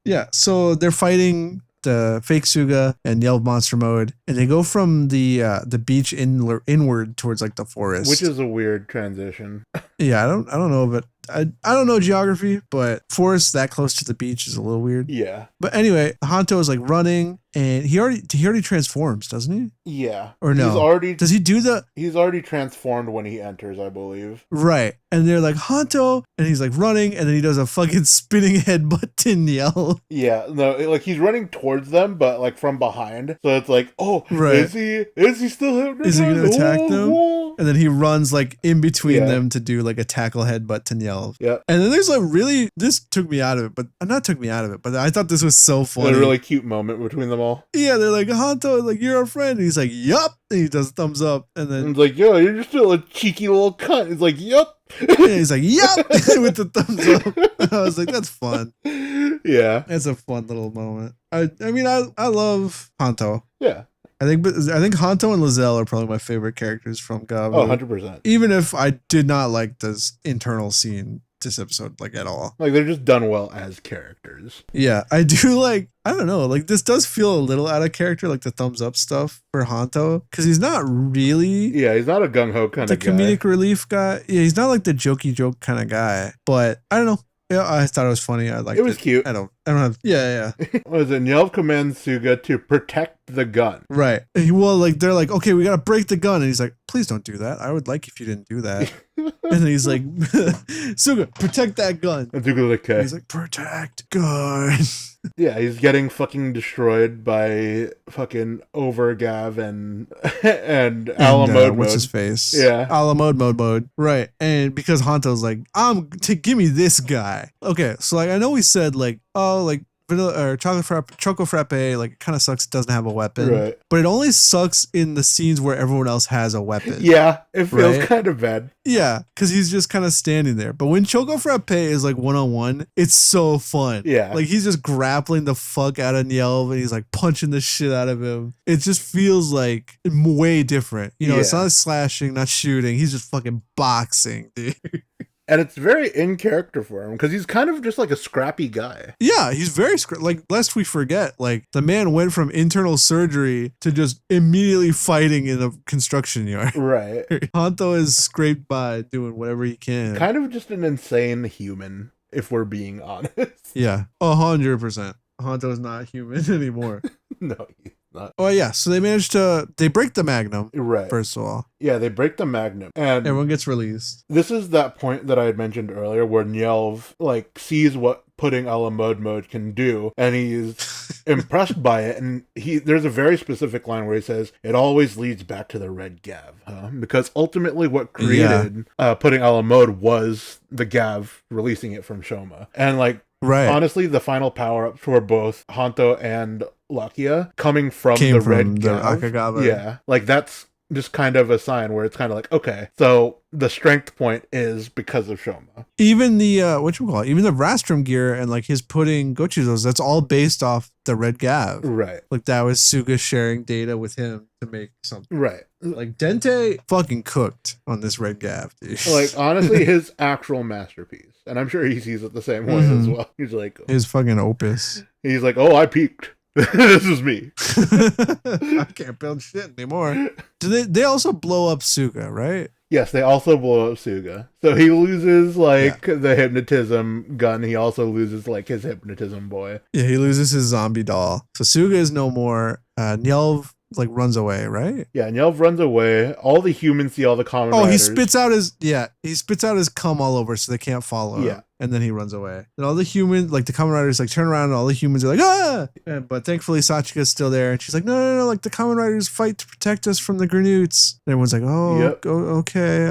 Yeah, so they're fighting the fake Suga and Yelv monster mode, and they go from the beach inward towards like the forest, which is a weird transition. Yeah, I don't know, but I don't know geography, but forest that close to the beach is a little weird. Yeah. But anyway, Hanto is like running, and he already transforms, doesn't he? Yeah. Or no? Does he do the? He's already transformed when he enters, I believe. Right. And they're like, Hanto, and he's like running, and then he does a fucking spinning headbutt to Niel. Yeah, no, like he's running towards them, but like from behind. So it's like, oh, right. Is he still hypnotized? Is he gonna attack them? And then he runs like in between them to do like a tackle headbutt to Niel. Yeah. And then there's this took me out of it, but not took me out of it, but I thought this was so funny. A really cute moment between them all. Yeah, they're like, Hanto, like, you're our friend. And he's like, yup. And he does thumbs up. And then he's like, yo, you're just still a cheeky little cunt. He's like, yup. Yeah, he's like, yup. With the thumbs up. I was like, that's fun. Yeah. It's a fun little moment. I mean, I love Hanto. Yeah. I think Hanto and Lizelle are probably my favorite characters from Gavv. Oh, 100%. Even if I did not like this internal scene this episode like at all. Like they're just done well as characters. Yeah, I do like, I don't know, like this does feel a little out of character, like the thumbs up stuff for Hanto, because he's not really he's not a gung-ho kind of guy. The comedic relief guy. Yeah, he's not like the jokey joke kind of guy, but I don't know. Yeah, I thought it was funny. I liked it. It was cute. I don't have. Yeah. What is it? Nyelv commands Suga to protect the gun. Right. Well, like they're like, okay, we gotta break the gun, and he's like, please don't do that. I would like if you didn't do that. And then he's like, Suga, protect that gun. And Suga's like, okay. He's like, protect gun. Yeah, he's getting fucking destroyed by fucking over Gavv and Alamode what's his face? Yeah, Alamode mode. Right, and because Hanto's like, give me this guy. Okay, so like I know we said like, oh, like vanilla or choco frappe, like it kind of sucks it doesn't have a weapon, right? But it only sucks in the scenes where everyone else has a weapon. Yeah, it feels kind of bad. Yeah, because he's just kind of standing there. But when Choco Frappe is like one-on-one, it's so fun. Yeah. Like he's just grappling the fuck out of Nyelv and he's like punching the shit out of him. It just feels like way different. You know, it's not slashing, not shooting. He's just fucking boxing, dude. And it's very in character for him because he's kind of just like a scrappy guy. Yeah, he's very like, lest we forget, like the man went from internal surgery to just immediately fighting in a construction yard. Right. Hanto is scraped by doing whatever he can. Kind of just an insane human, if we're being honest. Yeah, 100%. Hanto's not human anymore. No, he's not. Oh yeah, so they break the Magnum. Right. First of all. Yeah, they break the Magnum. And everyone gets released. This is that point that I had mentioned earlier where Nyelv like sees what putting a la mode can do, and he's impressed by it, and there's a very specific line where he says, it always leads back to the red Gavv, huh? Because ultimately what created putting a la mode was the Gavv releasing it from Shoma. And like, right. Honestly, the final power-up for both Hanto and Lakia coming from the red Gavv. Akagava. Yeah, like that's just kind of a sign where it's kind of like, okay, so the strength point is because of Shoma. Even the even the Rastrum gear and like his putting Gochuzos, that's all based off the red Gavv. Right. Like that was Suga sharing data with him to make something. Right. Like Dente fucking cooked on this red Gavv, dude. Like honestly, his actual masterpiece. And I'm sure he sees it the same way as well. He's like, his fucking opus. He's like, oh, I peaked. This is me. I can't build shit anymore. Do they also blow up Suga, right? Yes, they also blow up Suga. So he loses like the hypnotism gun. He also loses like his hypnotism boy. Yeah, he loses his zombie doll. So Suga is no more. Nyelv like runs away, right? Yeah, Nyelv runs away. All the humans see all the common riders. He spits out his cum all over so they can't follow him. And then he runs away. And all the humans, like the Kamen Riders, like turn around and all the humans are like, ah! But thankfully Sachika's still there. And she's like, no, like the Kamen Riders fight to protect us from the Granutes. And everyone's like, okay.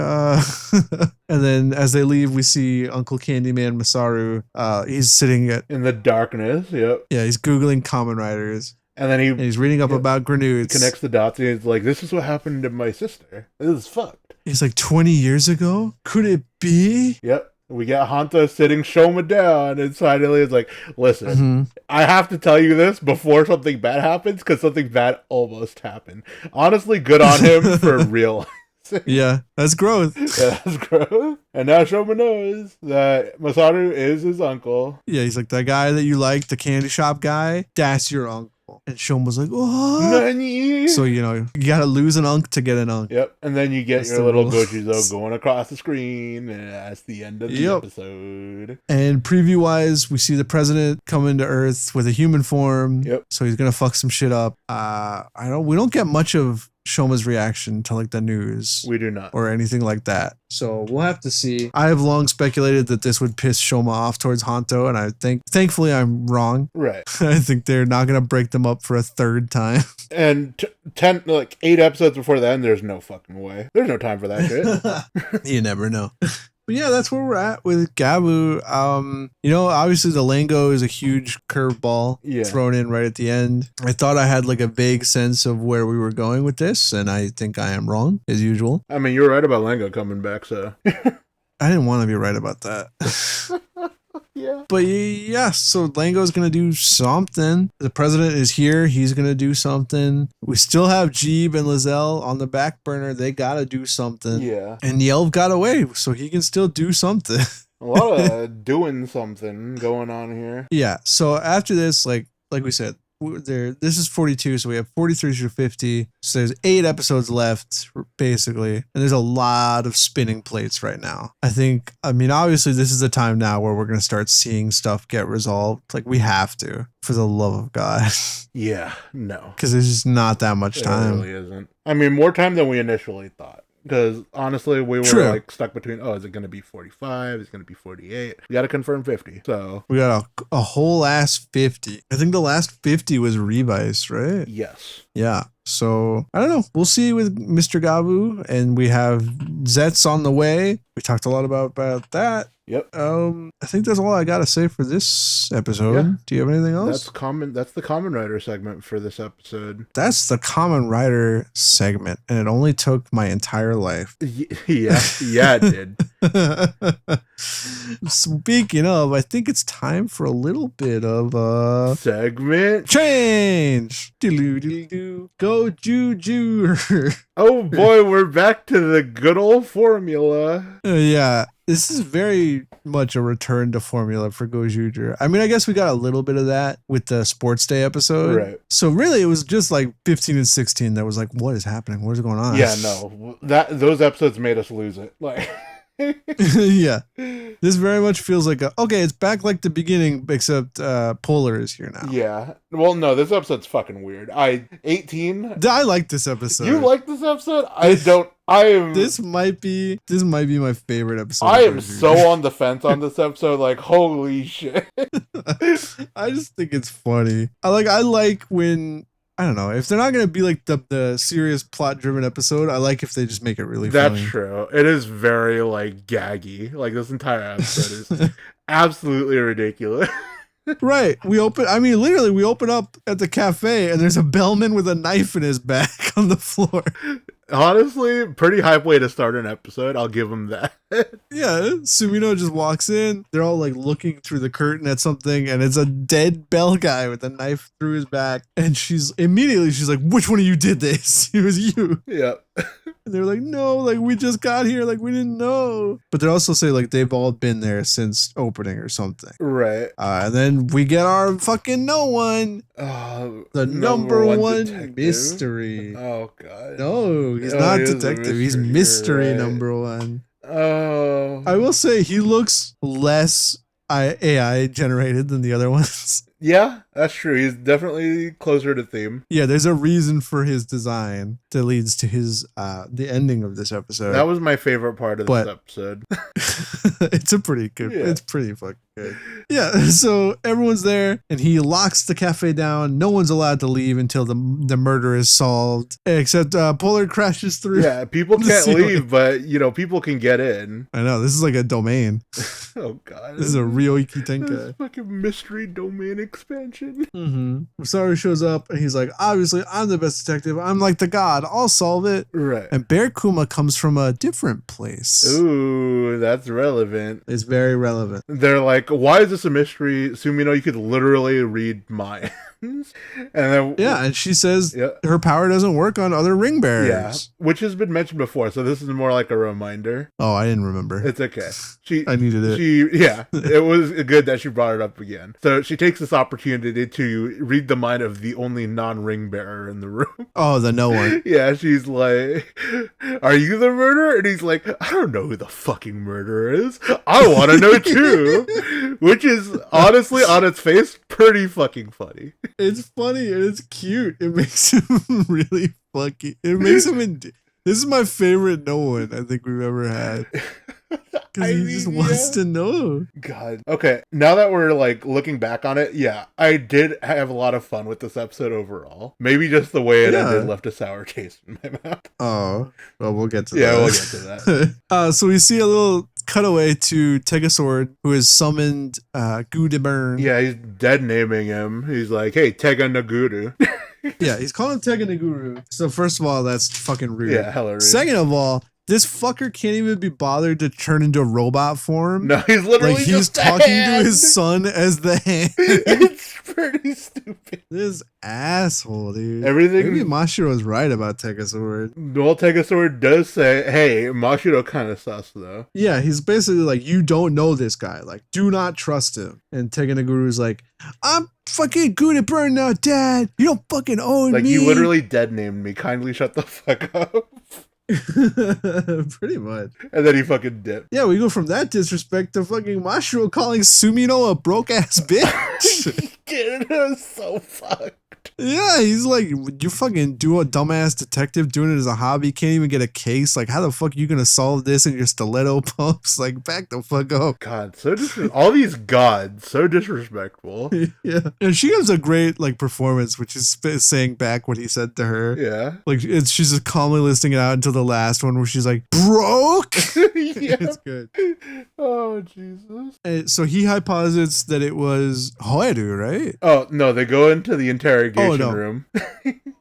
And then as they leave, we see Uncle Candyman Masaru. He's sitting in the darkness. Yep. Yeah, he's Googling Kamen Riders. And then he's reading up about Granutes. Connects the dots and he's like, this is what happened to my sister. This is fucked. He's like, 20 years ago? Could it be? Yep. We got Hanto sitting Shoma down, and finally it's like, listen, I have to tell you this before something bad happens, because something bad almost happened. Honestly, good on him for real. Yeah, that's growth. Yeah, that's growth. And now Shoma knows that Masaru is his uncle. Yeah, he's like, that guy that you like, the candy shop guy, that's your uncle. And Shoma's like, oh. Nani? So, you gotta lose an unk to get an unk. Yep. And then you get your little Gozyuger going across the screen, and that's the end of the episode. And preview-wise, we see the president come into Earth with a human form. Yep. So he's gonna fuck some shit up. We don't get much of Shoma's reaction to like the news. We do not. Or anything like that. So we'll have to see. I have long speculated that this would piss Shoma off towards Hanto, and I think, thankfully, I'm wrong. Right. I think they're not going to break them up for a third time. And 8 episodes before the end, there's no fucking way. There's no time for that shit. You never know. But yeah, that's where we're at with Gavv. Obviously the Lango is a huge curveball thrown in right at the end. I thought I had like a vague sense of where we were going with this, and I think I am wrong, as usual. I mean, you were right about Lango coming back, so. I didn't want to be right about that. Yeah. But yeah, so Lango's going to do something. The president is here. He's going to do something. We still have Jeeb and Lizelle on the back burner. They got to do something. Yeah. And Yelv got away, so he can still do something. A lot of doing something going on here. Yeah. So after this, like we said, this is 42, so we have 43 through 50. So there's 8 episodes left, basically. And there's a lot of spinning plates right now. Obviously, this is the time now where we're going to start seeing stuff get resolved. Like, we have to, for the love of God. Yeah, no. Because there's just not that much time. It really isn't. I mean, more time than we initially thought. Because honestly, we were like stuck between, is it going to be 45? Is it going to be 48? We got to confirm 50. So we got a whole ass 50. I think the last 50 was Revice, right? Yes. Yeah. So I don't know. We'll see with Mr. Gavv, and we have Zeztz on the way. We talked a lot about that. Yep. I think that's all I gotta say for this episode. Yeah. Do you have anything else? That's the Common Rider segment for this episode. That's the Common Rider segment, and it only took my entire life. Yeah, it did. Speaking of, I think it's time for a little bit of segment change. Go Gozyuger. Oh boy, we're back to the good old formula. Yeah. This is very much a return to formula for Gozyuger. I guess we got a little bit of that with the Sports Day episode. Right. So really, it was just like 15 and 16 that was like, what is happening? What is going on? Yeah, no. Those episodes made us lose it. Like... Yeah. This very much feels like it's back like the beginning, except Polar is here now. Yeah. Well, no, this episode's fucking weird. 18? I like this episode. You like this episode? This might be my favorite episode. I am so on the fence on this episode, like, holy shit. I just think it's funny. I like when, I don't know, if they're not going to be like the serious plot-driven episode, I like if they just make it really funny. That's true. It is very, like, gaggy. Like, this entire episode is absolutely ridiculous. Right. We open up at the cafe and there's a bellman with a knife in his back on the floor. Honestly, pretty hype way to start an episode. I'll give him that. Yeah, Sumino just walks in. They're all like looking through the curtain at something, and it's a dead bell guy with a knife through his back. And she's like, "Which one of you did this?" It was you. Yeah. And they're like, "No, like we just got here, like we didn't know." But they also say like they've all been there since opening or something. Right. And then we get our fucking no one. The number one mystery. Oh god. No, he's not detective. He's mystery number one. Oh. I will say he looks less AI generated than the other ones. Yeah, that's true. He's definitely closer to theme. Yeah, there's a reason for his design that leads to his the ending of this episode. That was my favorite part of this episode. It's a pretty good. Yeah. It's pretty fucking good. Yeah, so everyone's there, and he locks the cafe down. No one's allowed to leave until the murder is solved, except Polar crashes through. Yeah, people can't leave, but people can get in. I know, this is like a domain. Oh god, this is a real Ikitenka. This fucking mystery domain expansion. Mm-hmm. Masaru shows up and he's like, obviously I'm the best detective. I'm like the god. I'll solve it. Right. And Bear Kuma comes from a different place. Ooh, that's relevant. It's very relevant. They're like, why is this a mystery? Sumino, you could literally read minds. And then and she says her power doesn't work on other ring bearers. Yeah, which has been mentioned before, so this is more like a reminder. Oh, I didn't remember. It's okay. I needed it. It was good that she brought it up again. So she takes this opportunity opportunity to read the mind of the only non-ring bearer in the room. Oh, the no one. Yeah, she's like, "Are you the murderer?" And he's like, "I don't know who the fucking murderer is. I want to know too." Which is honestly, on its face, pretty fucking funny. It's funny and it's cute. It makes him really fucking. It makes him. This is my favorite no one I think we've ever had. Because he just wants to know. God. Okay, now that we're like looking back on it, yeah, I did have a lot of fun with this episode overall. Maybe just the way it ended left a sour taste in my mouth. Oh, well, we'll get to that. Yeah, we'll get to that. So we see a little cutaway to Tegasword, who has summoned Gyarus. Yeah, he's dead naming him. He's like, "Hey, Tega Naguru." Yeah, he's calling him Tega Naguru. So first of all, that's fucking rude. Yeah, hella rude. Second of all, this fucker can't even be bothered to turn into a robot form. No, he's literally like he's talking to his son as the hand. It's pretty stupid. This asshole, dude. Everything. Maybe Mashiro's right about Tegasword. Well, Tegasword does say, "Hey, Mashiro kind of sus though." Yeah, he's basically like, "You don't know this guy. Like, do not trust him." And Teganeguru's like, "I'm fucking good at burning out, Dad. You don't fucking own me." Like, you literally dead named me. Kindly shut the fuck up. Pretty much. And then he fucking dipped. Yeah, we go from that disrespect to fucking Mashiro calling Sumino a broke ass bitch. It was so fucked. Yeah, he's like, you fucking do a dumbass detective doing it as a hobby, can't even get a case. Like, how the fuck are you gonna solve this in your stiletto pumps? Like, back the fuck up. God, all these gods, so disrespectful. Yeah, and she gives a great like performance, which is saying back what he said to her. Yeah, like she's just calmly listing it out until the last one where she's like, broke. Yeah, it's good. Oh Jesus! And so he hyposits that it was Hoeru, right? Oh no, they go into the interrogation room.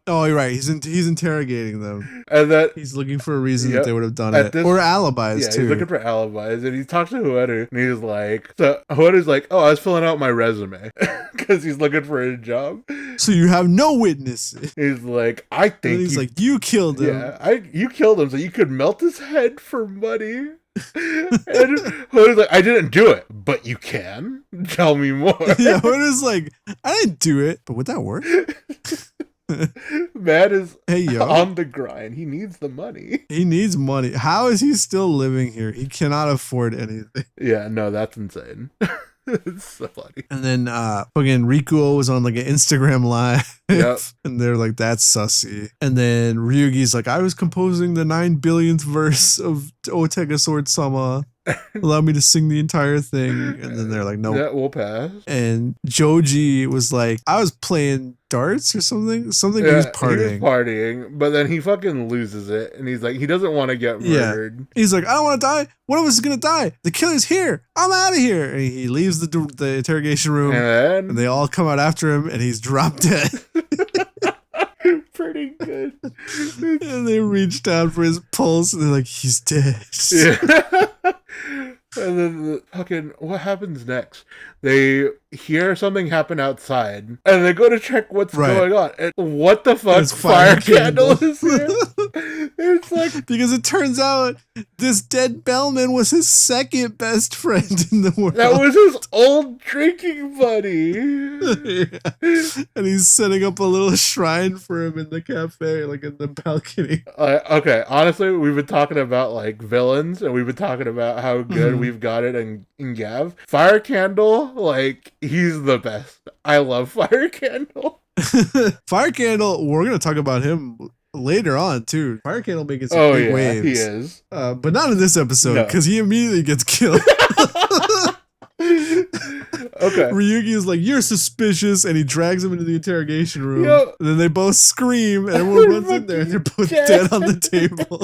Oh, you're right. He's interrogating them, and that he's looking for a reason that they would have done it, or alibis too. He's looking for alibis, and he talks to Hoeru, and he's like, so Hoeru's like, "Oh, I was filling out my resume," because he's looking for a job. So you have no witnesses. He's like, "I think." And he's like, "You killed him." Yeah, you killed him, so you could melt his head for money. And Hoeru's like, "I didn't do it, but you can. Tell me more." Yeah, Hoeru's like, "I didn't do it, but would that work?" Man is on the grind. He needs the money. He needs money. How is he still living here? He cannot afford anything. Yeah, no, that's insane. It's so funny. And then fucking Rikuo was on like an Instagram live. Yep. And they're like, "That's sussy." And then Ryugi's like, "I was composing the 9 billionth verse of Otega Sword Sama. Allow me to sing the entire thing." And then they're like, "No." Yeah, we'll pass. And Joji was like, "I was playing darts or something." He was partying. He was partying, but then he fucking loses it, and he's like, he doesn't want to get murdered. Yeah. He's like, "I don't want to die. One of us is gonna die. The killer's here. I'm out of here." And he leaves the interrogation room, and they all come out after him, and he's dropped dead. Pretty good. And they reach down for his pulse, and they're like, "He's dead." Yeah. And then fucking, what happens next? They hear something happen outside, and they go to check what's going on. And what the fuck? Fire candle is here? It's like, because it turns out this dead bellman was his second best friend in the world. That was his old drinking buddy. Yeah. And he's setting up a little shrine for him in the cafe, like in the balcony. Okay, honestly, we've been talking about like villains, and we've been talking about how good we've got it in Gavv. Fire Candle, like, he's the best. I love Fire Candle. Fire Candle, we're going to talk about him later on, too. Fire Candle making some big waves. He is. But not in this episode, because he immediately gets killed. Okay. Ryugi is like, "You're suspicious," and he drags him into the interrogation room. Yep. And then they both scream, and everyone runs in there, and they're both dead on the table.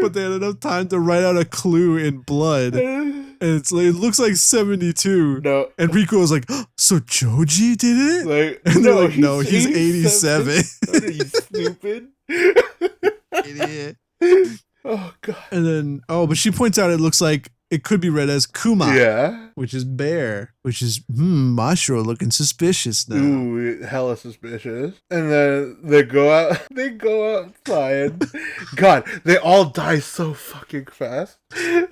But they had enough time to write out a clue in blood. And it looks like 72. No. And Rico was like, "Oh, so Joji did it?" Like, and they're like, "No, he's 87. Are you stupid? Idiot. Oh, God. And then, but she points out it looks like it could be read as Kuma. Yeah. Which is bear, which is Mashiro looking suspicious now. Ooh, hella suspicious. And then they go outside. God, they all die so fucking fast. Fucking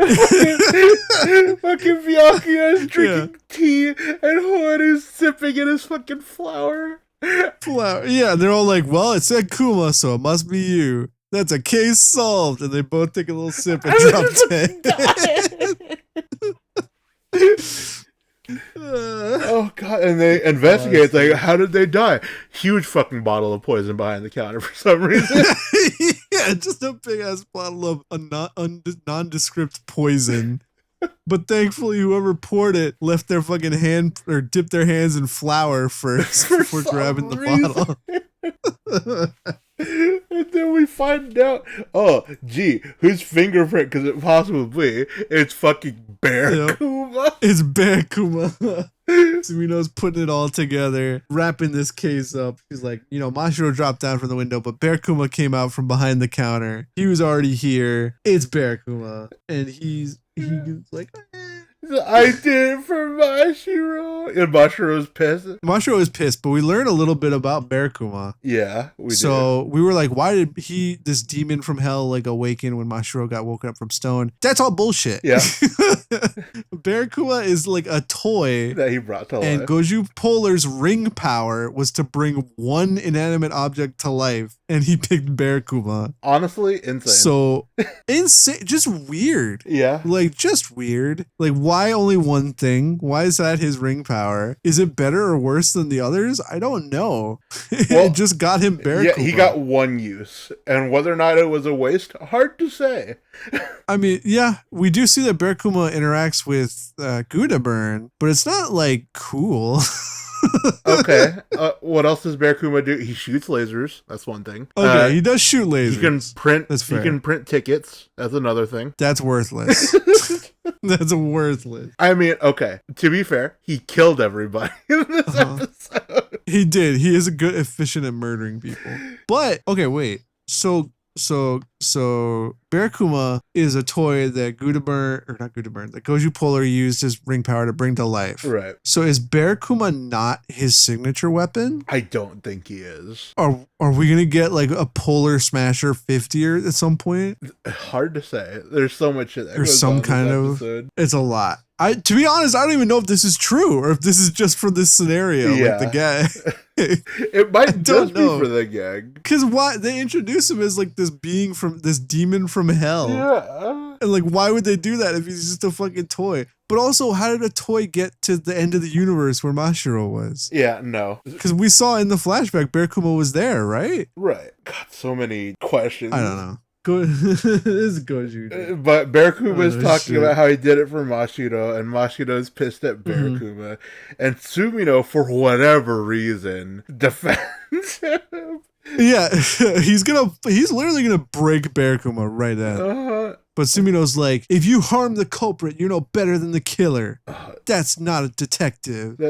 Byakuya is drinking tea and Hoen is sipping in his fucking flower. Yeah, they're all like, well, it said Kuma, so it must be you. That's a case solved. And they both take a little sip and drop dead. Oh god, and they investigate. It's like, how did they die? Huge fucking bottle of poison behind the counter for some reason. Yeah, just a big ass bottle of a nondescript poison. But thankfully, whoever poured it left their fucking hand or dipped their hands in flour first before grabbing the bottle. And then we find out, oh, gee, whose fingerprint could it possibly be? It's fucking Bear Kuma. It's Bear Kuma. Sumino's putting it all together, wrapping this case up. She's like, Mashiro dropped down from the window, but Bear Kuma came out from behind the counter. He was already here. It's Bear Kuma. And he's like, I did it for Mashiro. And Mashiro's pissed. Mashiro is pissed, but we learn a little bit about Bear Kuma. Yeah, we did. So we were like, why did this demon from hell, like, awaken when Mashiro got woken up from stone? That's all bullshit. Yeah. Bear Kuma is like a toy that he brought to life. And Goju Polar's ring power was to bring one inanimate object to life. And he picked Bear Kuma. Honestly, insane. So, insane. Just weird. Yeah. Like, just weird. Like, why only one thing? Why is that his ring power? Is it better or worse than the others? I don't know. Well, it just got him Bear Kuma. He got one use. And whether or not it was a waste, hard to say. I mean, yeah, we do see that Bear Kuma interacts with Gudabern, but it's not, like, cool. Okay. What else does Bear Kuma do? He shoots lasers. That's one thing. Okay, he does shoot lasers. He can print. That's fair. He can print tickets. That's another thing. That's worthless. That's worthless. I mean, okay. To be fair, he killed everybody in this episode. He did. He is a good, efficient at murdering people. But okay, wait. So Bear Kuma is a toy that that Goju Polar used his ring power to bring to life. Right. So is Bear Kuma not his signature weapon? I don't think he is. Are we gonna get like a Polar Smasher 50 at some point? Hard to say. There's so much shit that There's goes some on kind this of episode. It's a lot. To be honest, I don't even know if this is true or if this is just for this scenario with the guy. It might just be for the gag. Because why they introduce him as like this demon from hell. Yeah. And like, why would they do that if he's just a fucking toy? But also, how did a toy get to the end of the universe where Mashiro was? Yeah, no. Because we saw in the flashback, Bear Kuma was there, right? Right. God, so many questions. I don't know. This is Goju. But Bear Kuma is talking about how he did it for Mashiro, and Mashiro is pissed at Bear Kuma. And Sumino, for whatever reason, defends him. Yeah, he's literally gonna break Bear Kuma right then. But Sumino's like, if you harm the culprit, you're no better than the killer. That's not a detective.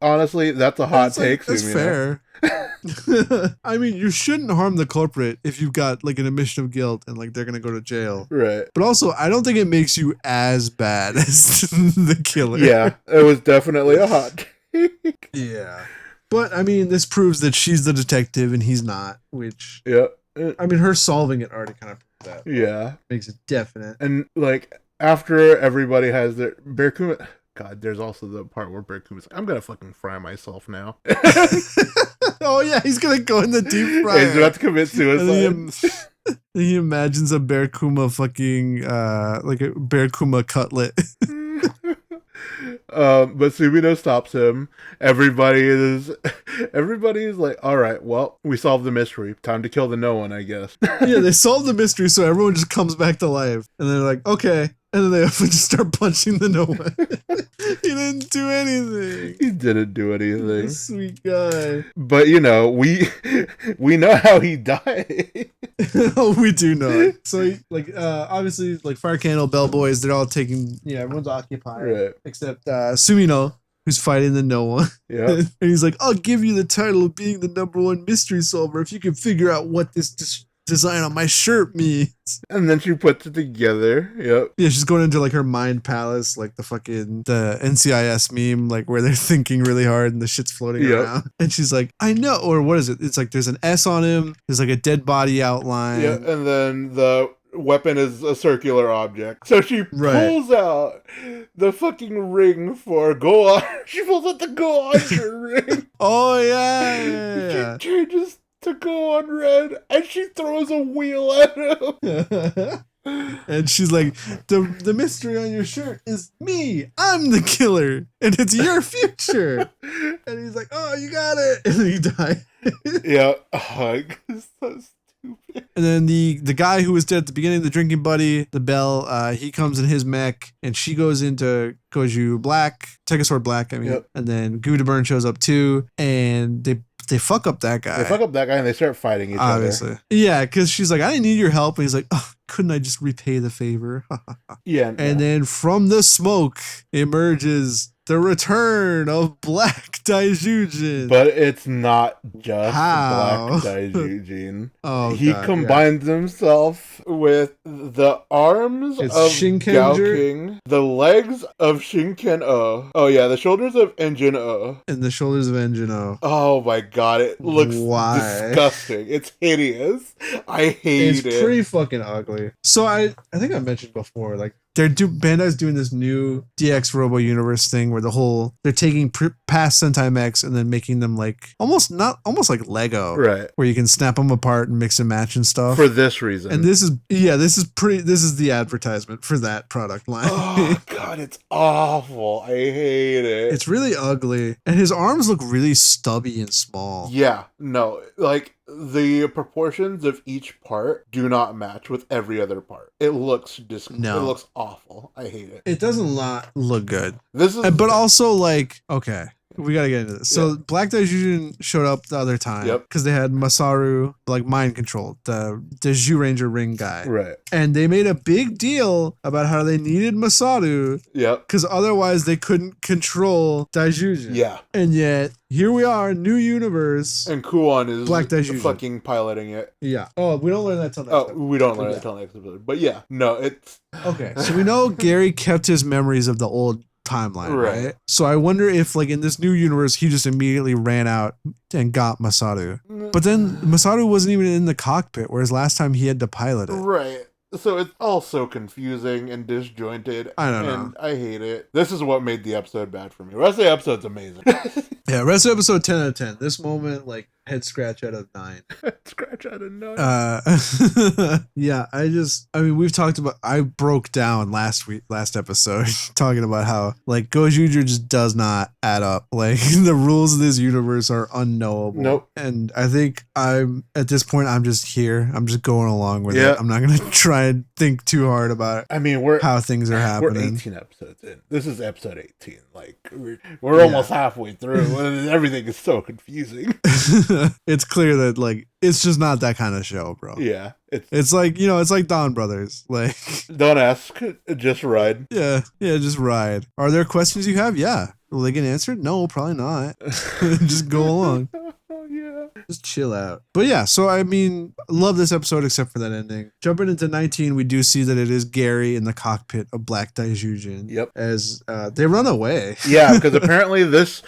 Honestly, that's a hot take. That's fair. I mean, you shouldn't harm the culprit if you've got like an admission of guilt and like they're gonna go to jail. Right. But also, I don't think it makes you as bad as the killer. Yeah, it was definitely a hot take. Yeah. But I mean, this proves that she's the detective and he's not, which I mean, her solving it already kind of proves that. Yeah. Makes it definite. And like after everybody has their Bear Kuma, God, there's also the part where Bear Kuma's like, I'm gonna fucking fry myself now. Oh yeah, he's gonna go in the deep fryer. He's about to commit suicide. He imagines a Bear Kuma fucking like a Bear Kuma cutlet. But Sumino stops him. Everybody is like, all right, well, we solved the mystery. Time to kill the no one, I guess. Yeah, they solved the mystery, so everyone just comes back to life. And they're like, okay. And then they just start punching the no one. He didn't do anything. He didn't do anything. Sweet guy. But we know how he died. Oh, we do know. So obviously like Fire Candle, Bellboys, they're all taking everyone's occupied. Right. Except Sumino, who's fighting the no one. Yeah. And he's like, I'll give you the title of being the #1 mystery solver if you can figure out what this design on my shirt means. And then she puts it together. Yep. Yeah, she's going into like her mind palace, like the NCIS meme, like where they're thinking really hard and the shit's floating around. And she's like, I know. Or what is it? It's like there's an S on him. There's like a dead body outline. Yeah, and then the weapon is a circular object. So she pulls out the fucking ring for Gohan. She pulls out the Gohan ring. Oh, yeah. She changes to Gohan red, and she throws a wheel at him. And she's like, the mystery on your shirt is me. I'm the killer, and it's your future. And he's like, oh, you got it. And then he died. Yeah. Oh, it's so stupid. And then the guy who was dead at the beginning, the drinking buddy, the Bell, he comes in his mech, and she goes into Gozyuger Black, Tegasword Black, I mean. And then Gyarus shows up too, and they fuck up that guy. They fuck up that guy and they start fighting each other. Yeah, because she's like, I didn't need your help. And he's like, oh, couldn't I just repay the favor? Yeah. And then from the smoke emerges the return of Black Daijujin. But it's not just Black Daijujin. He combines himself with the arms of Gao, the legs of Shinken-O. Oh yeah, the shoulders of Engine-O. And the shoulders of Engine-O. Oh my god, it looks disgusting. It's hideous. I hate it. It's pretty fucking ugly. So I think I mentioned before, like, Bandai's doing this new DX Robo Universe thing where they're taking past Sentai mechs and then making them like almost like Lego, right? Where you can snap them apart and mix and match and stuff for this reason. And this is the advertisement for that product line. Oh god, it's awful. I hate it. It's really ugly, and his arms look really stubby and small. Yeah, no, like. The proportions of each part do not match with every other part. It looks it looks awful. I hate it. It doesn't look good. But also like, okay, we gotta get into this. So Black Daijujin showed up the other time because they had Masaru like mind controlled, the Zhu Ranger ring guy, right? And they made a big deal about how they needed Masaru, because otherwise they couldn't control Daijujin. Yeah, and yet here we are, new universe, and Kuon is Black Daijujin fucking piloting it. Yeah. Oh, we don't learn that till next episode. We don't learn that till next episode. But yeah, no, it's okay. So we know Gary kept his memories of the old timeline, right? So I wonder if like in this new universe he just immediately ran out and got Masaru. But then Masaru wasn't even in the cockpit, whereas last time he had to pilot it. Right. So it's all so confusing and disjointed. I don't know. And I hate it. This is what made the episode bad for me. The rest of the episode's amazing. Yeah, rest of the episode 10 out of 10. This moment, like, head scratch out of 9. Head scratch out of 9. Yeah, I mean, we've talked about, I broke down last episode talking about how, like, Gozyuger just does not add up. Like, the rules of this universe are unknowable. Nope. And I think at this point, I'm just here. I'm just going along with it. I'm not going to try and think too hard about how things are happening. We're 18 episodes in. This is episode 18. Like, we're almost halfway through. Everything is so confusing. It's clear that like it's just not that kind of show, bro. Yeah, it's like, you know, it's like Dawn Brothers. Like, don't ask, just ride. Yeah, just ride. Are there questions you have? Yeah. Will they get answered? No, probably not. Just go along. Yeah. Just chill out. But yeah, so I mean, love this episode except for that ending. Jumping into 19, we do see that it is Gary in the cockpit of Black Daijujin. Yep. As they run away. Yeah, because apparently this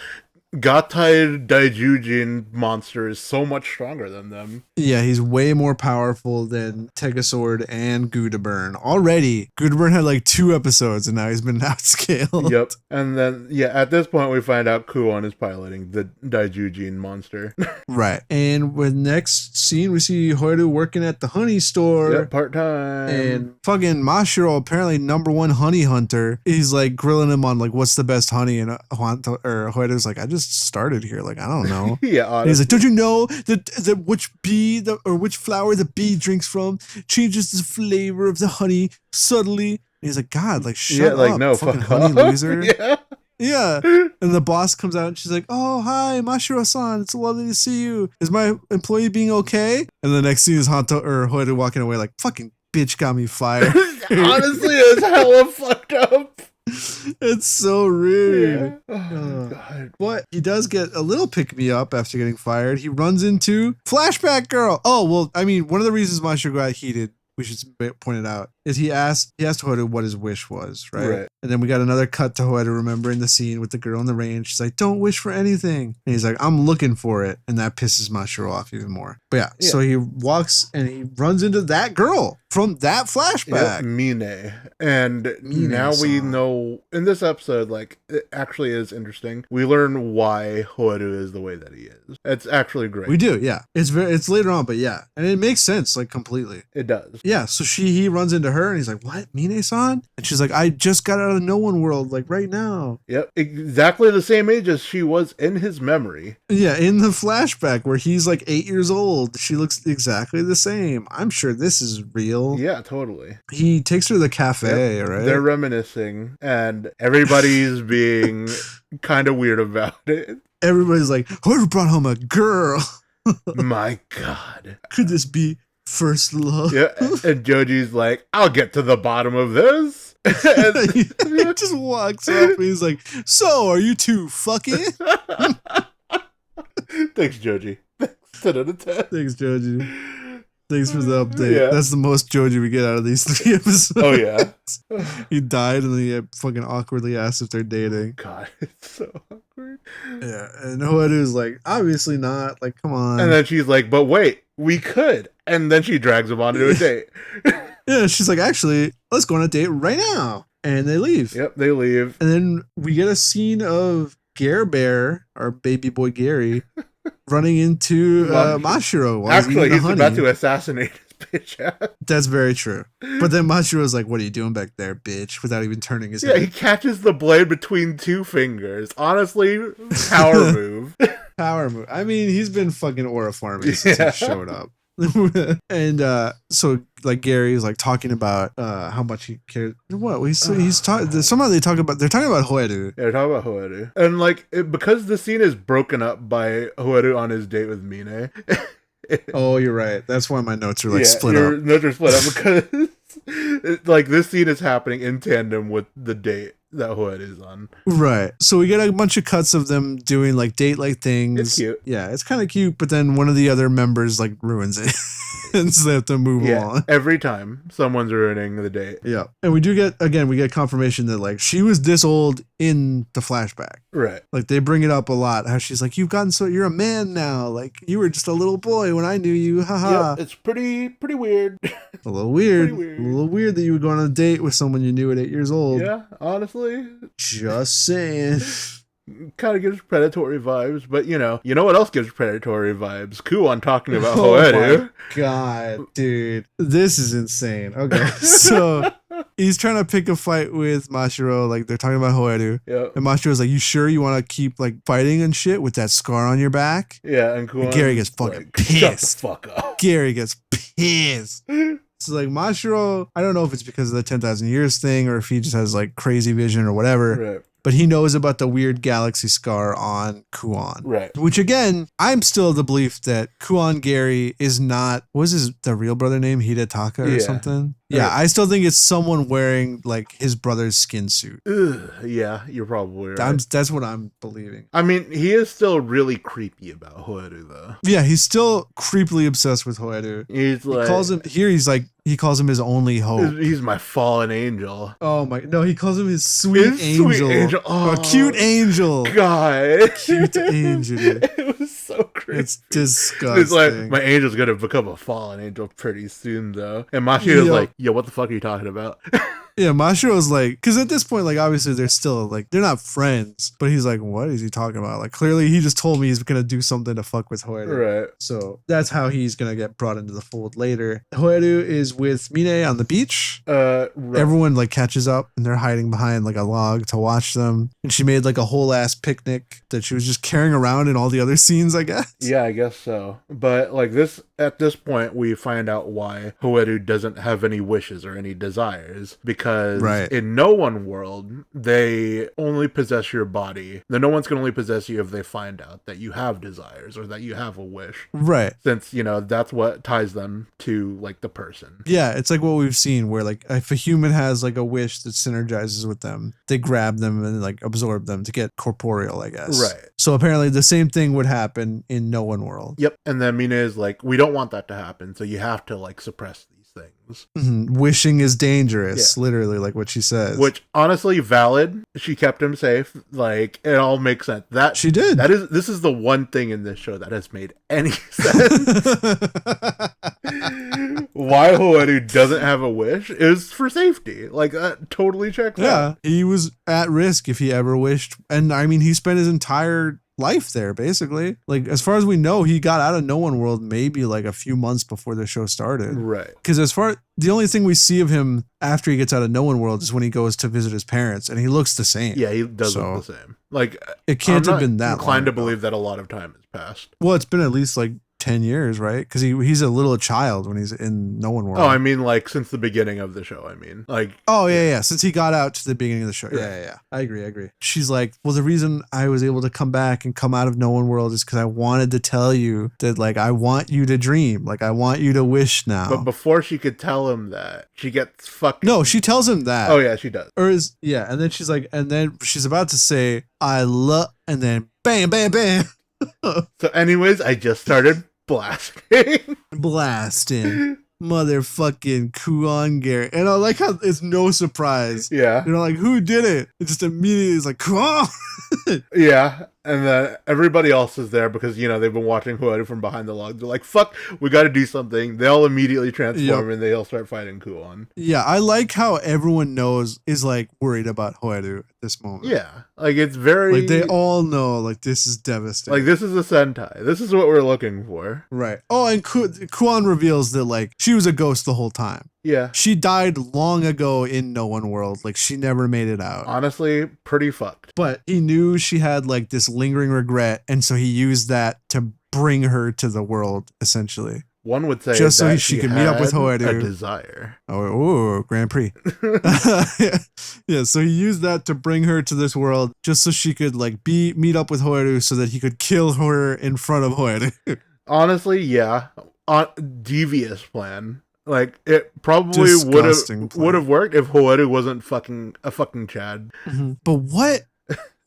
Gatai Daijujin monster is so much stronger than them. Yeah, he's way more powerful than Tegasword and Gyarus. Already, Gyarus had like 2 episodes and now he's been outscaled. Yep. And then, yeah, at this point we find out Kuon is piloting the Daijujin monster. Right. And with next scene, we see Hoiru working at the honey store. Yep, part-time. And fucking Mashiro, apparently #1 honey hunter, he's like grilling him on like, what's the best honey? And Hoiru's like, I just started here, like I don't know. Yeah, he's like, don't you know that which bee or which flower the bee drinks from changes the flavor of the honey subtly? And he's like, God, like shut up, like no, fucking fuck honey off. loser. Yeah. And the boss comes out and she's like, oh, hi, Mashiro-san. It's lovely to see you. Is my employee being okay? And the next scene is Hoiru walking away like, fucking bitch got me fired. Honestly, it's hella fucked up. It's so rude. Yeah. Oh, God. But he does get a little pick-me-up after getting fired. He runs into Flashback Girl. Oh, well, I mean, one of the reasons Maestro got heated, we should point it out, is he asked Hotaru what his wish was, right? And then we got another cut to Hotaru remembering the scene with the girl in the rain. She's like, don't wish for anything. And he's like, I'm looking for it. And that pisses Maestro off even more. But yeah, so he walks and he runs into that girl from that flashback. Mine. And now we know, in this episode, like, it actually is interesting. We learn why Hotaru is the way that he is. It's actually great. We do, yeah. It's later on, but yeah. And it makes sense, like, completely. It does. Yeah, so he runs into her and he's like, what, Mine-san? And she's like, I just got out of the no one world, like, right now. Yep, exactly the same age as she was in his memory. Yeah, in the flashback where he's like 8 years old, she looks exactly the same. I'm sure this is real. Yeah, totally. He takes her to the cafe, right? They're reminiscing, and everybody's being kind of weird about it. Everybody's like, whoever brought home a girl? My God. Could this be first love? Yeah, and Joji's like, I'll get to the bottom of this. And he just walks up and he's like, so are you two fucking? Thanks, Joji. 10 out of 10. Thanks, Joji. Thanks for the update. Yeah. That's the most Joji we get out of these 3 episodes. Oh, yeah. He died and then he fucking awkwardly asked if they're dating. God, it's so awkward. Yeah, and Hotaru's like, obviously not. Like, come on. And then she's like, but wait, we could. And then she drags him onto a date. Yeah, she's like, actually, let's go on a date right now. And they leave. Yep, they leave. And then we get a scene of Gare Bear, our baby boy Gary, running into Mashiro. Actually, he's about to assassinate his bitch ass. That's very true. But then Mashiro's like, what are you doing back there, bitch? Without even turning his head. Yeah, he catches the blade between 2 fingers. Honestly, power move. Power move. I mean, he's been fucking aura farming since he showed up. And so like Gary's like talking about how much he cares. What he's talking. Somehow they're talking about Hotaru. Yeah, they're talking about Hotaru, and like because the scene is broken up by Hotaru on his date with Mine. Oh, you're right. That's why my notes are like split up. Your notes are split up because like this scene is happening in tandem with the date that Hood is on. Right. So we get a bunch of cuts of them doing like date-like things. It's cute. Yeah, it's kind of cute, but then one of the other members like ruins it. And so they have to move on. Every time someone's ruining the date. Yeah. And we get confirmation that like she was this old in the flashback. Right. Like they bring it up a lot. How she's like, you're a man now. Like you were just a little boy when I knew you. Haha. Yep, it's pretty weird. A little weird. A little weird that you would go on a date with someone you knew at 8 years old. Yeah, honestly. Just saying. Kind of gives predatory vibes, but you know what else gives predatory vibes? Kuon talking about Hoeru. Oh my god, dude. This is insane. Okay, so he's trying to pick a fight with Mashiro, like they're talking about Hoeru. Yep. And Mashiro's like, you sure you want to keep like fighting and shit with that scar on your back? Yeah, and Kuon, Gary gets fucking pissed. Shut the fuck up. Gary gets pissed. So like Mashiro, I don't know if it's because of the 10,000 years thing or if he just has like crazy vision or whatever. Right. But he knows about the weird galaxy scar on Kuon. Right. Which again, I'm still of the belief that Kuon Gary is not, what was the real brother name? Hidetaka or something? Yeah, I still think it's someone wearing like his brother's skin suit. Ugh, yeah, you're probably right. That's what I'm believing. I mean, he is still really creepy about Hoeru though. Yeah, he's still creepily obsessed with Hoeru. He's like, he calls him his only hope. He's my fallen angel. Oh my, no, he calls him his sweet angel. Oh, a cute angel. God. Cute angel. It was so creepy. It's disgusting. It's like, my angel's gonna become a fallen angel pretty soon though. And Mashiro's like, yo, what the fuck are you talking about? Yeah, Mashiro's like, because at this point, like, obviously they're still, like, they're not friends. But he's like, what is he talking about? Like, clearly he just told me he's going to do something to fuck with Hoeru. Right. So that's how he's going to get brought into the fold later. Hoeru is with Mine on the beach. Right. Everyone, like, catches up and they're hiding behind, like, a log to watch them. And she made, like, a whole ass picnic that she was just carrying around in all the other scenes, I guess. Yeah, I guess so. But, like, at this point, we find out why Hoeru doesn't have any wishes or any desires. Because because in No One World, they only possess your body. The No One's can only possess you if they find out that you have desires or that you have a wish. Right. Since, that's what ties them to, like, the person. Yeah, it's like what we've seen where, like, if a human has, like, a wish that synergizes with them, they grab them and, like, absorb them to get corporeal, I guess. Right. So apparently the same thing would happen in No One World. Yep. And then Mina is like, we don't want that to happen, so you have to, like, suppress these things. Mm-hmm. Wishing is dangerous, literally, like what she says. Which, honestly, valid. She kept him safe. Like, it all makes sense. That she did. This is the one thing in this show that has made any sense. Why Hoeru doesn't have a wish is for safety. Like, that totally checks out. Yeah, he was at risk if he ever wished. And, I mean, he spent his entire life there, basically. Like, as far as we know, he got out of No One World maybe like a few months before the show started. Right. Because the only thing we see of him after he gets out of No One World is when he goes to visit his parents, and he looks the same. Yeah, he does look the same. Like, it can't have been that long. I'm inclined to believe that a lot of time has passed. Well, it's been at least like 10 years, right? Because he's a little child when he's in No One World. Oh, I mean, like, since the beginning of the show, I mean. Like. Oh, yeah. Since he got out to the beginning of the show. Yeah. I agree. She's like, well, the reason I was able to come back and come out of No One World is because I wanted to tell you that, like, I want you to dream. Like, I want you to wish now. But before she could tell him that, she gets fucking. No, she tells him that. Oh, yeah, she does. And then she's like, and then she's about to say, I love, and then bam, bam, bam. So anyways, I just started blasting motherfucking Kuon Garrett, and I like how it's no surprise. Yeah, like, who did it? It just immediately is like, Kuon. Yeah, and then everybody else is there because they've been watching Hoeru from behind the log. They're like, fuck, we got to do something. They all immediately transform and they all start fighting Kuon. Yeah, I like how everyone is like worried about Hoeru at this moment. Yeah, like, it's very like, they all know, like, this is devastating. Like, this is a Sentai. This is what we're looking for. Right. Oh, and Kuon reveals that, like, she was a ghost the whole time. Yeah. She died long ago in No One World. Like, she never made it out. Honestly, pretty fucked. But he knew she had, like, this lingering regret, and so he used that to bring her to the world, essentially. One would say just so she could meet up with Hoeru. A desire. Oh, Grand Prix. Yeah, so he used that to bring her to this world just so she could, like, meet up with Hoeru so that he could kill her in front of Hoeru. Honestly, yeah. Devious plan. Like, it probably would have worked if Hoeru wasn't a fucking Chad. Mm-hmm. But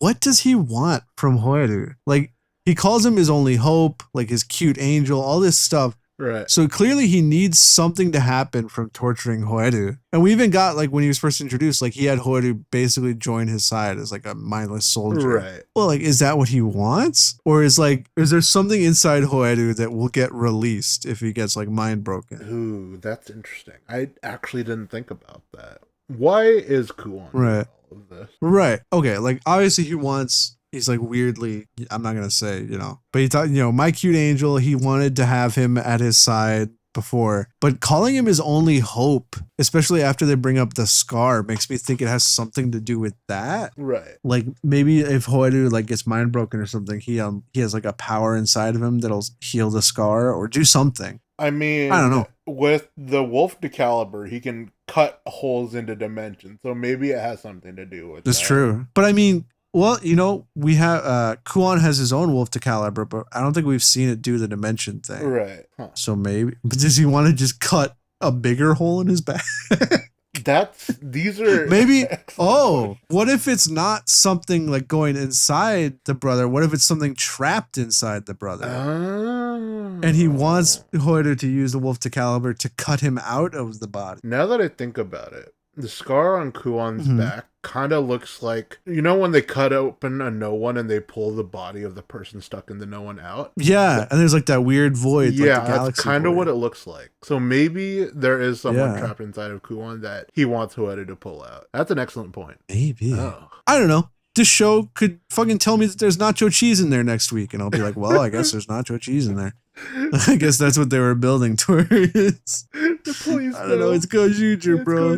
what does he want from Hoeru? Like, he calls him his only hope, like his cute angel, all this stuff. Right. So clearly he needs something to happen from torturing Hoeru. And we even got, like, when he was first introduced, like, he had Hoeru basically join his side as, like, a mindless soldier. Right. Well, like, is that what he wants? Or is there something inside Hoeru that will get released if he gets, like, mind broken? Ooh, that's interesting. I actually didn't think about that. Why is Kuon right. all of this? Right. Okay, like, obviously he's like weirdly, I'm not going to say, but he thought, my cute angel, he wanted to have him at his side before, but calling him his only hope, especially after they bring up the scar, makes me think it has something to do with that. Right. Like, maybe if Hoeru, like, gets mind broken or something, he has, like, a power inside of him that'll heal the scar or do something. I mean, I don't know. With the Wolf Decaliber, he can cut holes into dimensions, so maybe it has something to do with That's true. But I mean, well, we have Kuon has his own Wolf Decaliber, but I don't think we've seen it do the dimension thing. Right. Huh. So maybe, but does he want to just cut a bigger hole in his back? These are maybe. Oh, what if it's not something like going inside the brother? What if it's something trapped inside the brother? And he wants Hoeru to use the Wolf Decaliber to cut him out of the body. Now that I think about it, the scar on Kuon's back kind of looks like, when they cut open a No One and they pull the body of the person stuck in the No One out? Yeah, and there's like that weird void. Yeah, like the galaxy that's kind of void. what it looks like. So maybe there is someone trapped inside of Kuon that he wants Hoeru to pull out. That's an excellent point. Maybe. Oh. I don't know. This show could fucking tell me that there's nacho cheese in there next week, and I'll be like, well, I guess there's nacho cheese in there. I guess that's what they were building towards. I don't know. It's Gozyuger, bro.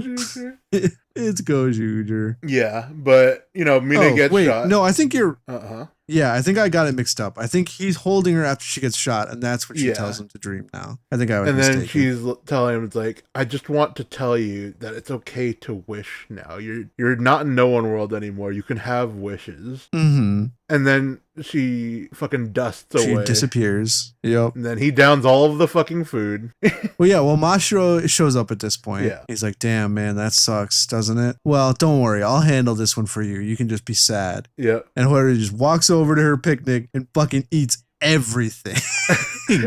It's Gozyuger. Yeah, but, Mina gets shot. No, I think you're... Uh-huh. Yeah, I think I got it mixed up. I think he's holding her after she gets shot, and that's what she tells him to dream now. I think I was mistaken. Then she's telling him, it's like, I just want to tell you that it's okay to wish now. You're not in no one world anymore. You can have wishes. Mm-hmm. And then she fucking dusts away. She disappears. Yep. And then he downs all of the fucking food. Well, Mashiro shows up at this point. Yeah. He's like, damn, man, that sucks, doesn't it? Well, don't worry. I'll handle this one for you. You can just be sad. Yeah. And Hotaru just walks over to her picnic and fucking eats everything.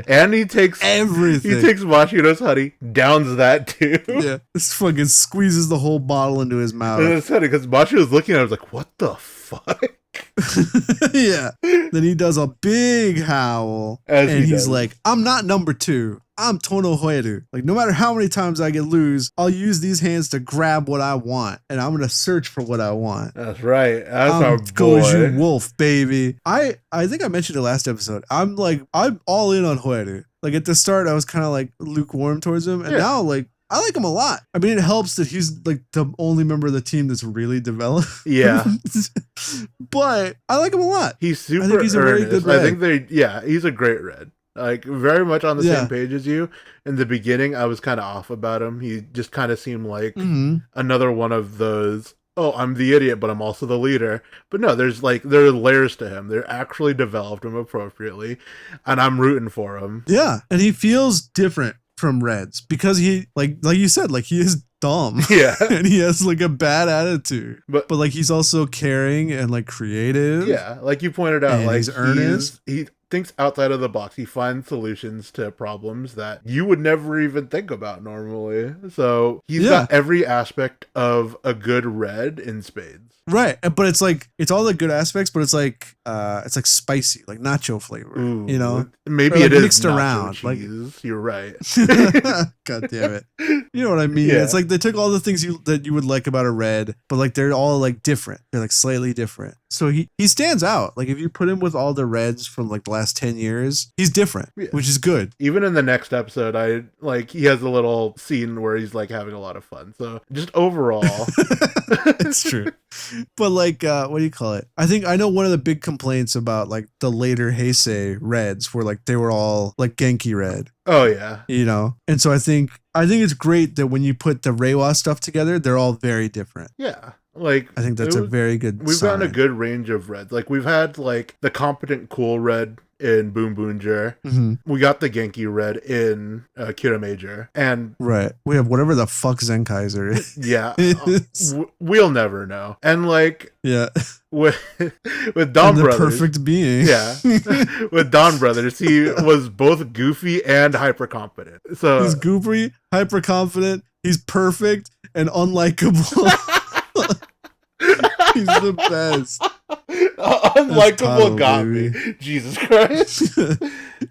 And he takes everything. He takes Mashiro's honey, downs that too. Yeah. This fucking squeezes the whole bottle into his mouth. And it's funny because Mashiro's looking at him like, what the fuck? Yeah. Then he does a big howl. And he's like, I'm not number 2. I'm Tono Hoeru. Like, no matter how many times I get lose, I'll use these hands to grab what I want. And I'm going to search for what I want. That's right. That's our boy. Goju Wolf, baby. I think I mentioned it last episode. I'm all in on Hoeru. Like, at the start, I was kind of like lukewarm towards him. And now, like, I like him a lot. I mean, it helps that he's like the only member of the team that's really developed. Yeah. But I like him a lot. He's super I think he's a very good red. I think he's a great red. Like, very much on the same page as you. In the beginning, I was kind of off about him. He just kind of seemed like another one of those, oh, I'm the idiot, but I'm also the leader. But no, there are layers to him. They're actually developed him appropriately. And I'm rooting for him. Yeah. And he feels different from Reds because he, like you said, like he is dumb. Yeah. And he has like a bad attitude. But like he's also caring and like creative. Yeah. Like you pointed out, like he's earnest. He thinks outside of the box. He finds solutions to problems that you would never even think about normally. So he's got every aspect of a good red in spades. Right. But it's like, it's all the good aspects, but it's like spicy, like nacho flavor. Ooh, maybe like it is mixed around. Cheese. Like, you're right. God damn it. You know what I mean? Yeah. It's like they took all the things that you would like about a red, but like they're all like different. They're like slightly different. So he stands out. Like if you put him with all the reds from like the last 10 years, he's different, which is good. Even in the next episode, he has a little scene where he's like having a lot of fun. So just overall. It's true. But like, what do you call it? I know one of the big complaints about like the later Heisei reds were like they were all like Genki red. Oh yeah. And so I think it's great that when you put the Reiwa stuff together, they're all very different. Yeah. Like I think that's a very good We've sign. gotten a good range of reds. Like we've had like the competent cool red in Boom Boonjer. Mm-hmm. We got the Genki red in Kira Major. And right. We have whatever the fuck Zenkaiser is. Yeah. We'll never know. And like with Dawn the Brothers. Perfect being. Yeah. With Dawn Brothers, he was both goofy and hyper competent. So he's goofy, hyper confident, he's perfect, and unlikable. He's the best. Unlikable got me. Jesus Christ.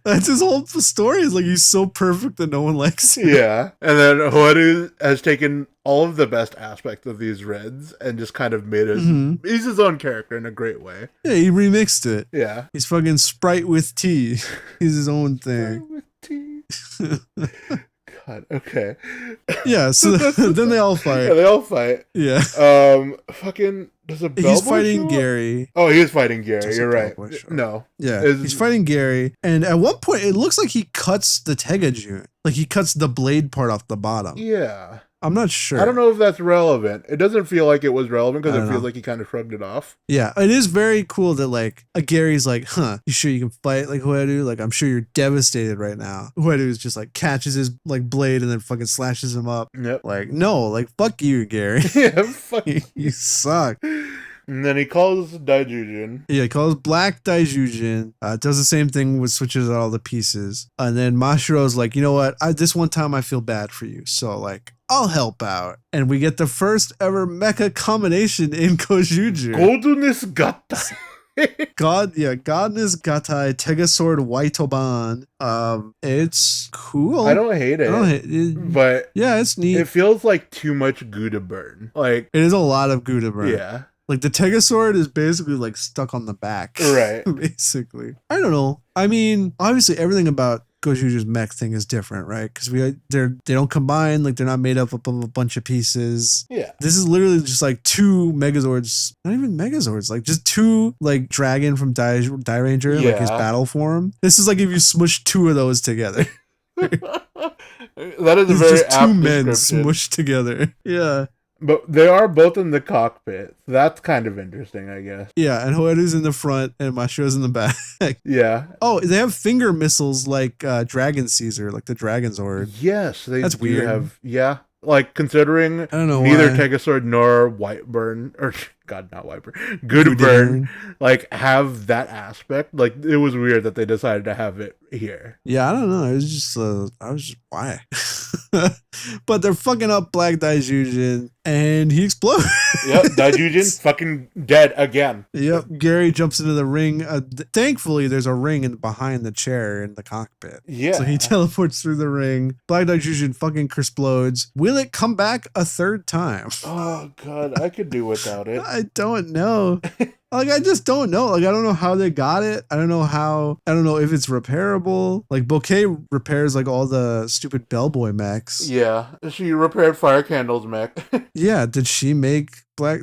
That's his whole story. Is like he's so perfect that no one likes him. Yeah. And then Hoaru has taken all of the best aspects of these reds and just kind of made he's his own character in a great way. Yeah, he remixed it. Yeah. He's fucking Sprite with tea. He's his own thing. Sprite with tea. God, okay. Yeah, so then they all fight. Yeah, they all fight. Yeah. Fucking does a He's fighting Gary. Oh, he is fighting Gary. You're right. No. Yeah. He's fighting Gary. And at one point it looks like he cuts the Tegajun. Like he cuts the blade part off the bottom. Yeah. I'm not sure. I don't know if that's relevant. It doesn't feel like it was relevant because it feels like he kind of shrugged it off. Yeah, it is very cool that like Gary's like, huh, you sure you can fight like Hoeru? Like, I'm sure you're devastated right now. Hoeru is just like catches his like blade and then fucking slashes him up. Yep. Like, no, like fuck you, Gary. Yeah, fuck you suck. And then he calls Daijujin. Yeah, he calls Black Daijujin. Does the same thing with switches out all the pieces. And then Mashiro's like, you know what? this one time I feel bad for you. So like, I'll help out. And we get the first ever mecha combination in Gozyuger. Goldness Gatai. Godness Gatai Tegasword Waitoban. It's cool. I don't hate it. But yeah, it's neat. It feels like too much goo to burn. Like it is a lot of goo to burn. Yeah. Like the Tegasword is basically like stuck on the back. Right. Basically. I don't know. I mean, obviously everything about Gozyuger's mech thing is different, right? Because they don't combine, like they're not made up of a bunch of pieces. Yeah. This is literally just like two Megazords, not even Megazords, like just two like Dragon from Die Ranger, like his battle form. This is like if you smush two of those together. That is a very just two apt men description. smushed together. Yeah. But they are both in the cockpit. That's kind of interesting, I guess. Yeah, and Hoedo's in the front and Mashiro's in the back. Yeah. Oh, they have finger missiles like Dragon Caesar, like the Dragon Zord. Yes, That's do weird. have. Yeah. Like, considering I don't know neither why. Tegasword nor Whiteburn, or God, not Whiteburn, Goodburn, like, have that aspect. Like, it was weird that they decided to have it here. Yeah, I don't know. It was just, why? But they're fucking up Black Daijujin, and he explodes. Yep, Daijujin fucking dead again. Yep, Gary jumps into the ring. Thankfully, there's a ring behind the chair in the cockpit. Yeah. So he teleports through the ring. Black Daijujin fucking explodes. Will it come back a third time? Oh, God, I could do without it. I don't know. Like, I just don't know. Like, I don't know how they got it. I don't know if it's repairable. Like, Bouquet repairs, like, all the stupid bellboy mechs. Yeah, she repaired Fire Candle's mech. Yeah, did she repair Black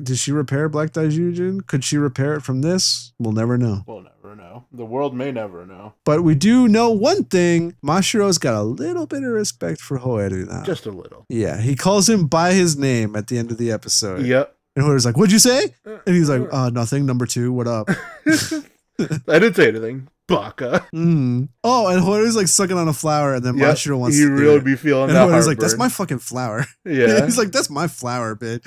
Daijujin? Could she repair it from this? We'll never know. We'll never know. The world may never know. But we do know one thing. Mashiro's got a little bit of respect for Hoedo now. Just a little. Yeah, he calls him by his name at the end of the episode. Yep. And Hoedo's like, what'd you say? And he's like, nothing, number 2, what up? I didn't say anything. Baka. Oh, and Hoedo's like sucking on a flower, and then Mashiro wants to really be feeling and that Hoedo's heartburn. like, that's my fucking flower. Yeah. He's like, that's my flower, bitch.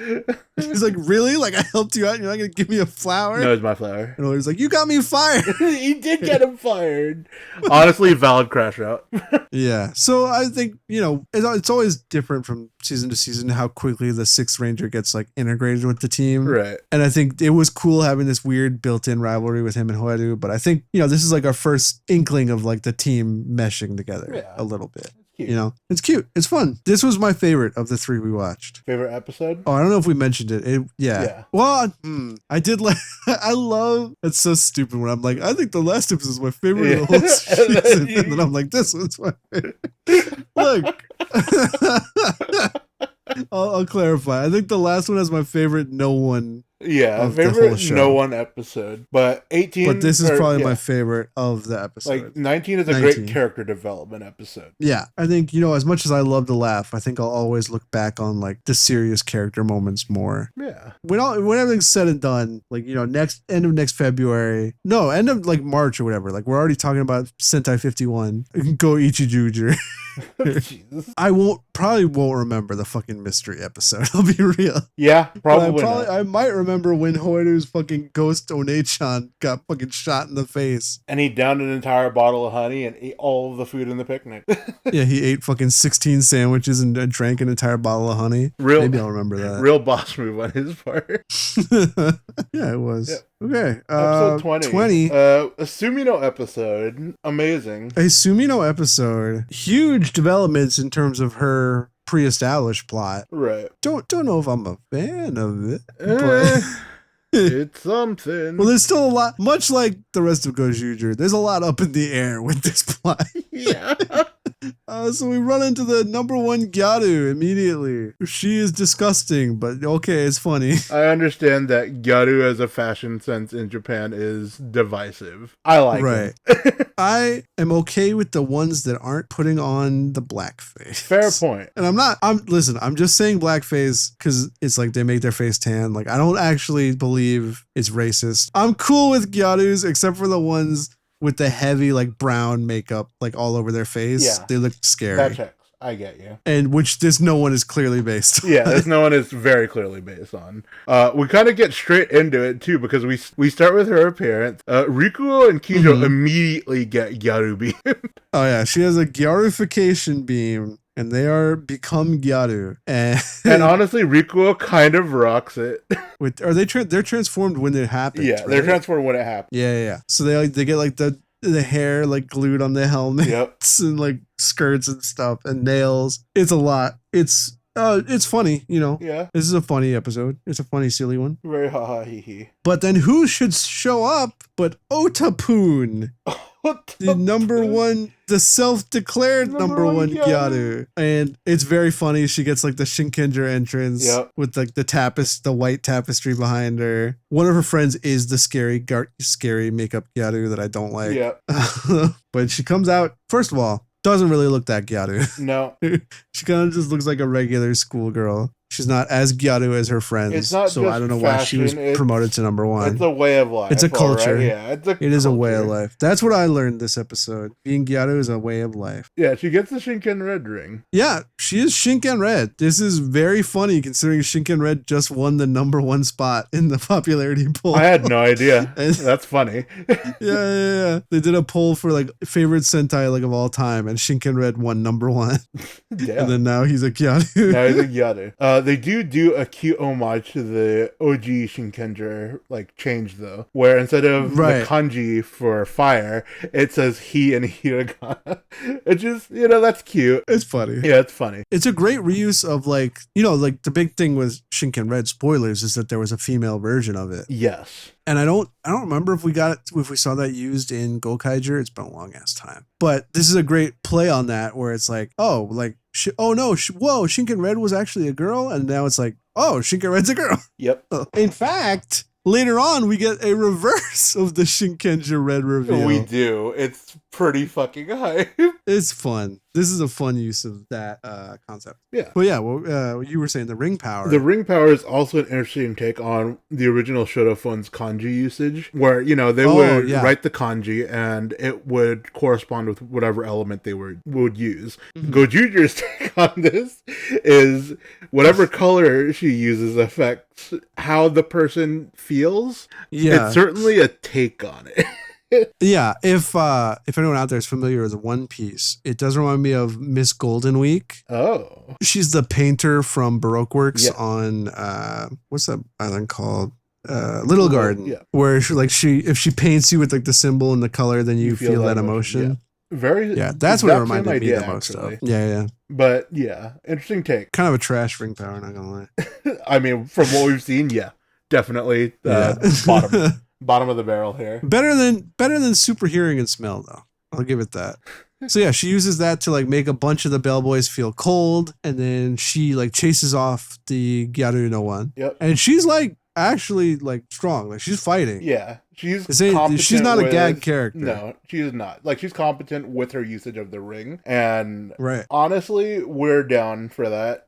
He's like, really? Like, I helped you out and you're not going to give me a flower? No, it's my flower. And Hoedo's like, you got me fired. He did get him fired. Honestly, valid crash out. Yeah. So I think, it's always different from season to season how quickly the 6th Ranger gets like integrated with the team. Right. And I think it was cool having this weird built-in rivalry with him and Hoedo, but I think, this is like our first inkling of like the team meshing together a little bit. Cute. It's cute. It's fun. This was my favorite of the 3 we watched. Favorite episode? Oh, I don't know if we mentioned it. Yeah. Well, I did like, I love, it's so stupid when I'm like, I think the last episode is my favorite of the whole season. And then I'm like, this one's my favorite. Look. I'll clarify. I think the last one is my favorite no one. Yeah, favorite no one episode. But 18. But this is probably my favorite of the episode. Like 19 is a great character development episode. Yeah. I think, as much as I love to laugh, I think I'll always look back on like the serious character moments more. Yeah. When everything's said and done, like, end of next February. No, end of like March or whatever. Like we're already talking about Sentai 51. Go Ichijuger. Jesus. I probably won't remember the fucking mystery episode. I'll be real. Yeah, probably. I might remember when Hoedo's fucking ghost One-chan got fucking shot in the face. And he downed an entire bottle of honey and ate all of the food in the picnic. Yeah, he ate fucking 16 sandwiches and drank an entire bottle of honey. Maybe I'll remember that. Real boss move on his part. Yeah, it was. Yep. Okay. Episode 20. A Sumino episode. Amazing. A Sumino episode. Huge developments in terms of her pre-established plot. Right. Don't know if I'm a fan of it. But it's something. Well, there's still a lot, much like the rest of Gozyuger, there's a lot up in the air with this plot. Yeah. So we run into the number 1 Gyaru immediately. She is disgusting, but okay, it's funny. I understand that Gyaru as a fashion sense in Japan is divisive. I like it. I am okay with the ones that aren't putting on the blackface. Fair point. And I'm just saying blackface because it's like they make their face tan. Like, I don't actually believe it's racist. I'm cool with Gyarus except for the ones with the heavy like brown makeup like all over their face. Yeah. They look scary. That checks. I get you. And which this no one is clearly based on. Yeah, this no one is very clearly based on. We kind of get straight into it too because we start with her appearance. Rikuo and Kijo immediately get Gyaru beam. Oh yeah, she has a Gyarification beam. And they are become Gyaru. And honestly, Rikuo kind of rocks it. They're transformed when it happens. Yeah, right? they're transformed when it happens. Yeah. So they get like the hair like glued on the helmets. Yep. And like skirts and stuff and nails. It's a lot. It's funny, Yeah. This is a funny episode. It's a funny, silly one. Very ha ha hee hee. But then who should show up but Otapun? The self-declared number one gyaru. And it's very funny. She gets like the Shinkenger entrance with like the white tapestry behind her. One of her friends is the scary makeup gyaru that I don't like. Yeah. But she comes out, first of all, doesn't really look that gyaru. No. She kind of just looks like a regular schoolgirl. She's not as gyaru as her friends. It's not so I don't know why she was promoted to number one. It's a way of life. It's a culture. Right? Yeah, it is a way of life. That's what I learned this episode. Being gyaru is a way of life. Yeah, she gets the Shinken Red ring. Yeah, she is Shinken Red. This is very funny considering Shinken Red just won the number one spot in the popularity poll. I had no idea. That's funny. Yeah. They did a poll for like favorite Sentai like of all time, and Shinken Red won number one. Yeah. And then now he's a gyaru. Now he's a gyaru. They do a cute homage to the OG Shinkenger like change though, where instead of the kanji for fire, it says he and hiragana. It's just, that's cute. It's funny. Yeah, it's funny. It's a great reuse of like, like the big thing with Shinken Red, spoilers, is that there was a female version of it. Yes. And I don't remember if we saw that used in Gokaiger. It's been a long ass time. But this is a great play on that, where it's like, whoa, Shinken Red was actually a girl, and now it's like, oh, Shinken Red's a girl. Yep. In fact, later on, we get a reverse of the Shinkenger Red reveal. We do. It's pretty fucking hype. It's fun. This is a fun use of that concept. Yeah. But yeah, you were saying the ring power. The ring power is also an interesting take on the original Shotofun's kanji usage, where, they would write the kanji and it would correspond with whatever element they would use. Mm-hmm. Gozyuger's take on this is whatever color she uses affects how the person feels. Yeah. It's certainly a take on it. Yeah, if anyone out there is familiar with One Piece, it does remind me of Miss Golden Week. Oh. She's the painter from Baroque Works on what's that island called? Little Garden. Yeah. Where if she paints you with like the symbol and the color, then you feel that emotion. Yeah. That's what it reminded me the most of. Yeah. But yeah, interesting take. Kind of a trash ring power, not gonna lie. I mean, from what we've seen, definitely bottom of the barrel here. Better than super hearing and smell, though. I'll give it that. So yeah, she uses that to like make a bunch of the bellboys feel cold, and then she like chases off the Gyaru no one. Yep. And she's like actually like strong, like she's fighting. Yeah, she's not a gag character. No, she is not. Like she's competent with her usage of the ring, and honestly, we're down for that.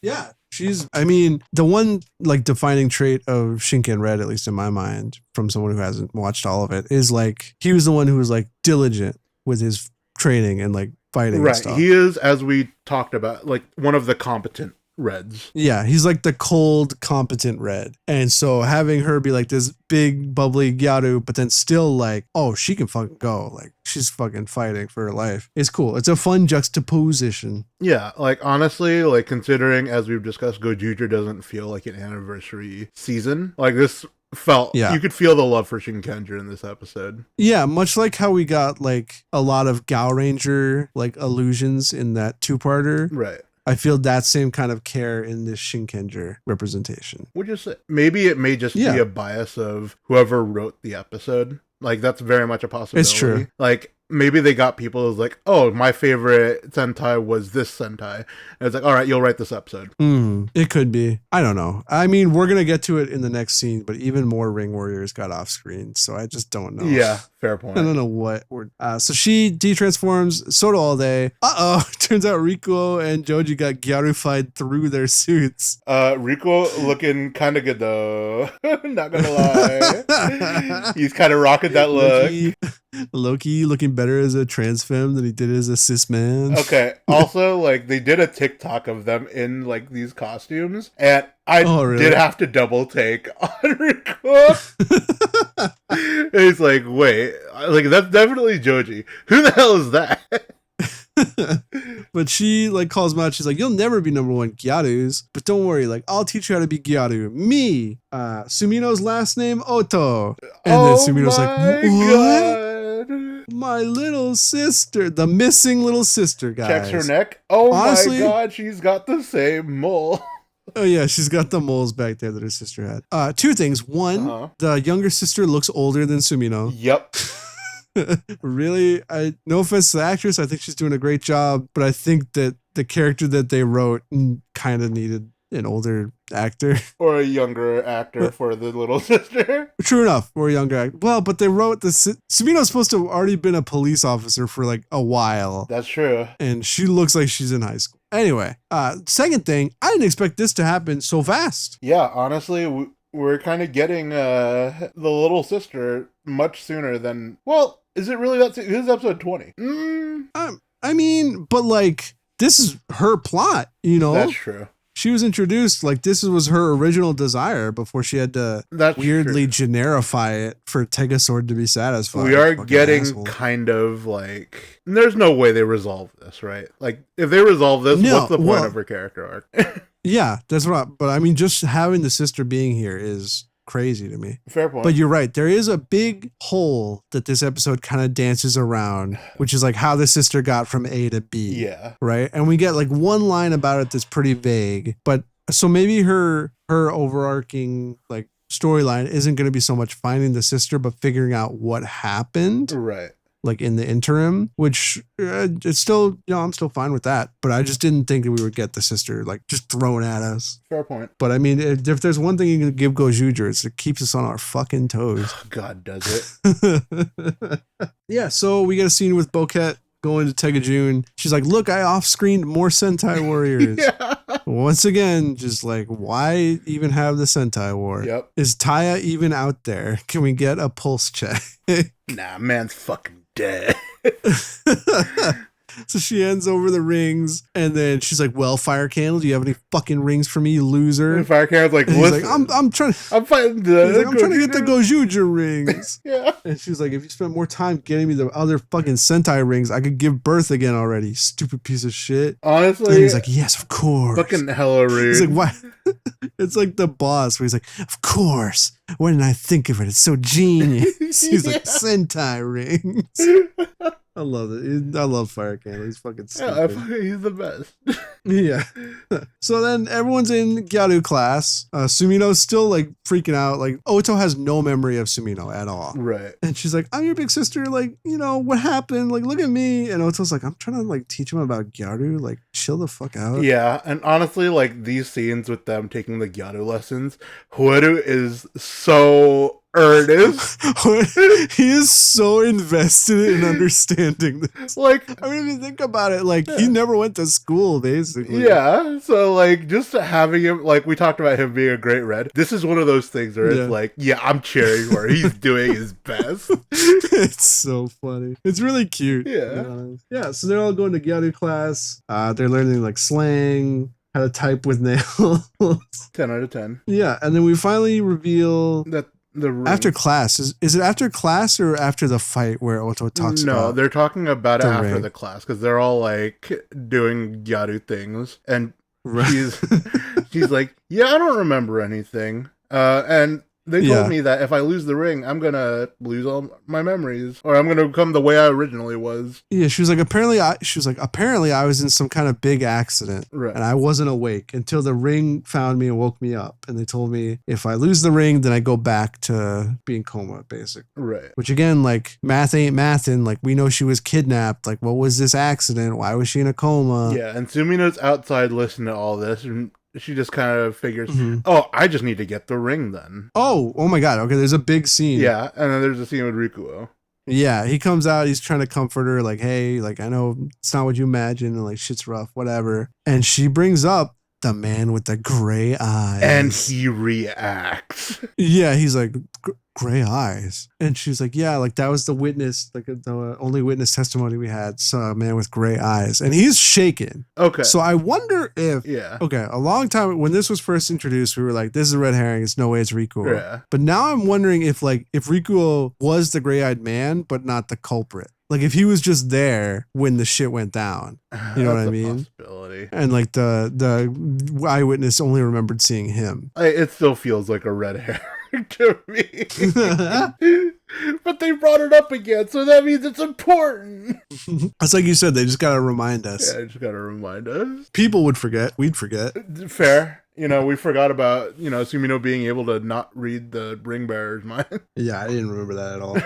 Yeah. The one like defining trait of Shinken Red, at least in my mind, from someone who hasn't watched all of it, is like he was the one who was like diligent with his training and like fighting. Right. And stuff. He is, as we talked about, like one of the competent Reds. Yeah, he's like the cold, competent Red. And so having her be like this big, bubbly Gyaru, but then still like, oh, she can fucking go. Like, she's fucking fighting for her life. It's cool. It's a fun juxtaposition. Yeah, like, honestly, like, considering, as we've discussed, Gozyuger doesn't feel like an anniversary season. Like, this felt, you could feel the love for Shinkenger in this episode. Yeah, much like how we got, like, a lot of Gao Ranger, like, allusions in that two-parter. Right. I feel that same kind of care in this Shinkenger representation. Maybe it may just be a bias of whoever wrote the episode. Like, that's very much a possibility. It's true. Like, maybe they got people who's like, oh, my favorite Sentai was this Sentai. And it's like, all right, you'll write this episode. It could be. I don't know. I mean, we're going to get to it in the next scene, but even more Ring Warriors got off screen. So I just don't know. Yeah, fair point. I don't know what. So she de-transforms, so do all day. Turns out Riko and Joji got Gyarufied through their suits. Riko looking kind of good, though. Not going to lie. He's kind of rocking that look. Loki looking better as a trans femme than he did as a cis man. Okay. Also, like, they did a TikTok of them in, like, these costumes, and I did have to double take on Rico. It's like, wait, like, that's definitely Joji. Who the hell is that? But she like calls him out. She's like, you'll never be number one Gyarus, but don't worry, like I'll teach you how to be Gyaru. Me, Sumino's last name Oto. And then Sumino's like, what? God. My little sister, the missing little sister, guys. Checks her neck. Oh, honestly, my God, she's got the same mole. Oh yeah, she's got the moles back there that her sister had. Two things. One, the younger sister looks older than Sumino. Yep. Really, no offense to the actress, I think she's doing a great job, but I think that the character that they wrote kind of needed an older actor. Or a younger actor for the little sister. True enough, or a younger actor. Well, but they wrote Sumino's supposed to have already been a police officer for like a while. That's true. And she looks like she's in high school. Anyway, second thing, I didn't expect this to happen so fast. Yeah, honestly, we're kind of getting the little sister much sooner than... Well, is it really that soon? This is episode 20. I mean, but like, this is her plot, you know? That's true. She was introduced, like, this was her original desire before she had to weirdly generify it for Tegasword to be satisfied. We are getting kind of like... There's no way they resolve this, right? Like, if they resolve this, what's the point of her character arc? Yeah, that's right. But I mean, just having the sister being here is crazy to me. Fair point. But you're right. There is a big hole that this episode kind of dances around, which is like how the sister got from A to B. Yeah. Right. And we get like one line about it that's pretty vague. But so maybe her overarching like storyline isn't going to be so much finding the sister, but figuring out what happened. Right. Like in the interim, which it's still, I'm still fine with that. But I just didn't think that we would get the sister like just thrown at us. Fair point. But I mean, if there's one thing you can give Gozyuger, it's it keeps us on our fucking toes. God does it. Yeah, so we get a scene with Boquette going to Tegajun. She's like, look, I off-screened more Sentai warriors. Yeah. Once again, just like, why even have the Sentai war? Yep. Is Taya even out there? Can we get a pulse check? Nah, man's fucking dead. So she hands over the rings, and then she's like, well, Fire Candle, do you have any fucking rings for me, you loser? And Fire Candle's like, listen. Like, I'm trying I'm fighting the I'm trying to get the Gozyuger rings. Yeah. And she's like, if you spent more time getting me the other fucking Sentai rings, I could give birth again already, stupid piece of shit. Honestly. And he's like, yes, of course. Fucking hella rude. He's like, why? It's like the boss where he's like, of course. When did I think of it? It's so genius. He's like, Sentai rings. I love it. I love Fire Candle. He's fucking stupid. Yeah, he's the best. Yeah. So then everyone's in Gyaru class. Sumino's still like freaking out. Like Oto has no memory of Sumino at all. Right. And she's like, I'm your big sister. Like, what happened? Like, look at me. And Oto's like, I'm trying to like teach him about Gyaru. Like, chill the fuck out. Yeah. And honestly, like these scenes with them taking the Gyaru lessons, Hueru is so earnest. He is so invested in understanding this. Like, I mean, if you think about it, like he never went to school, basically. Yeah. So like just having him, like we talked about him being a great red. This is one of those things where it's like, yeah, I'm cheering for him. He's doing his best. It's so funny. It's really cute. Yeah. Yeah. So they're all going to Gyaru class. They're learning like slang, how to type with nails. 10 out of 10. Yeah. And then we finally reveal that the ring. After class. Is it after class or after the fight where Oto talks about? No, they're talking about it after ring. the class because they're all like doing Gyaru things. And right. she's like, yeah, I don't remember anything. And they told me that if I lose the ring, I'm going to lose all my memories, or I'm going to become the way I originally was. Yeah, she was like, apparently I was in some kind of big accident, right. And I wasn't awake until the ring found me and woke me up. And they told me if I lose the ring, then I go back to being coma, basically. Right. Which again, like math ain't mathin'. Like we know she was kidnapped. Like what was this accident? Why was she in a coma? Yeah, and Sumino's outside listening to all this, and she just kind of figures, oh, I just need to get the ring then. Oh my God. Okay, there's a big scene. Yeah, and then there's a scene with Rikuo. Yeah, he comes out, he's trying to comfort her, like, hey, like, I know it's not what you imagine, and like, shit's rough, whatever. And she brings up the man with the gray eyes. And he reacts. Yeah, he's like, gray eyes. And she's like, yeah, like that was the witness, like the only witness testimony we had, saw a man with gray eyes. And he's shaken. Okay. So I wonder if, yeah. Okay, a long time, when this was first introduced, we were like, this is a red herring, it's no way it's Rikuo. Yeah. But now I'm wondering if Rikuo was the gray-eyed man, but not the culprit. Like if he was just there when the shit went down, you know what I mean? Possibility. And like the eyewitness only remembered seeing him. It still feels like a red herring to me. But they brought it up again, so that means it's important. It's like you said, they just gotta remind us. Yeah, they just gotta remind us. People would forget. We'd forget. Fair. We forgot about, Sumino being able to not read the ring bearer's mind. Yeah, I didn't remember that at all.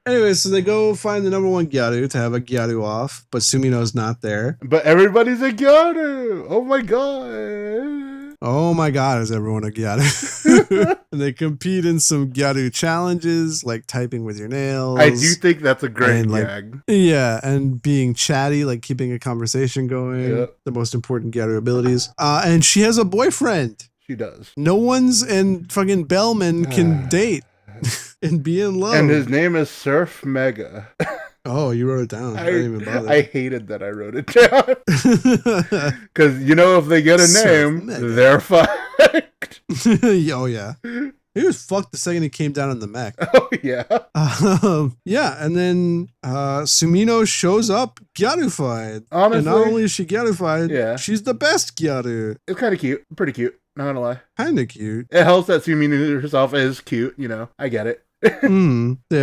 Anyway, so they go find the number one gyaru to have a gyaru off, but Sumino's not there. But everybody's a gyaru. Oh my god. Oh my god, is everyone a gyaru? And they compete in some gyaru challenges, like typing with your nails. I do think that's a great gag. Yeah, and being chatty, like keeping a conversation going. Yep. The most important gyaru abilities. And she has a boyfriend. She does. No one's and fucking Bellman can date and be in love. And his name is Surf Mega. Oh, you wrote it down. I didn't even bother. I hated that I wrote it down. Because, if they get a name, they're fucked. Oh, yeah. He was fucked the second he came down on the mech. Oh, yeah. Yeah, and then Sumino shows up gyarufied. Honestly. And not only is she gyarufied, she's the best gyaru. It's kind of cute. Pretty cute. Not gonna lie. Kind of cute. It helps that Sumino herself is cute, I get it. They have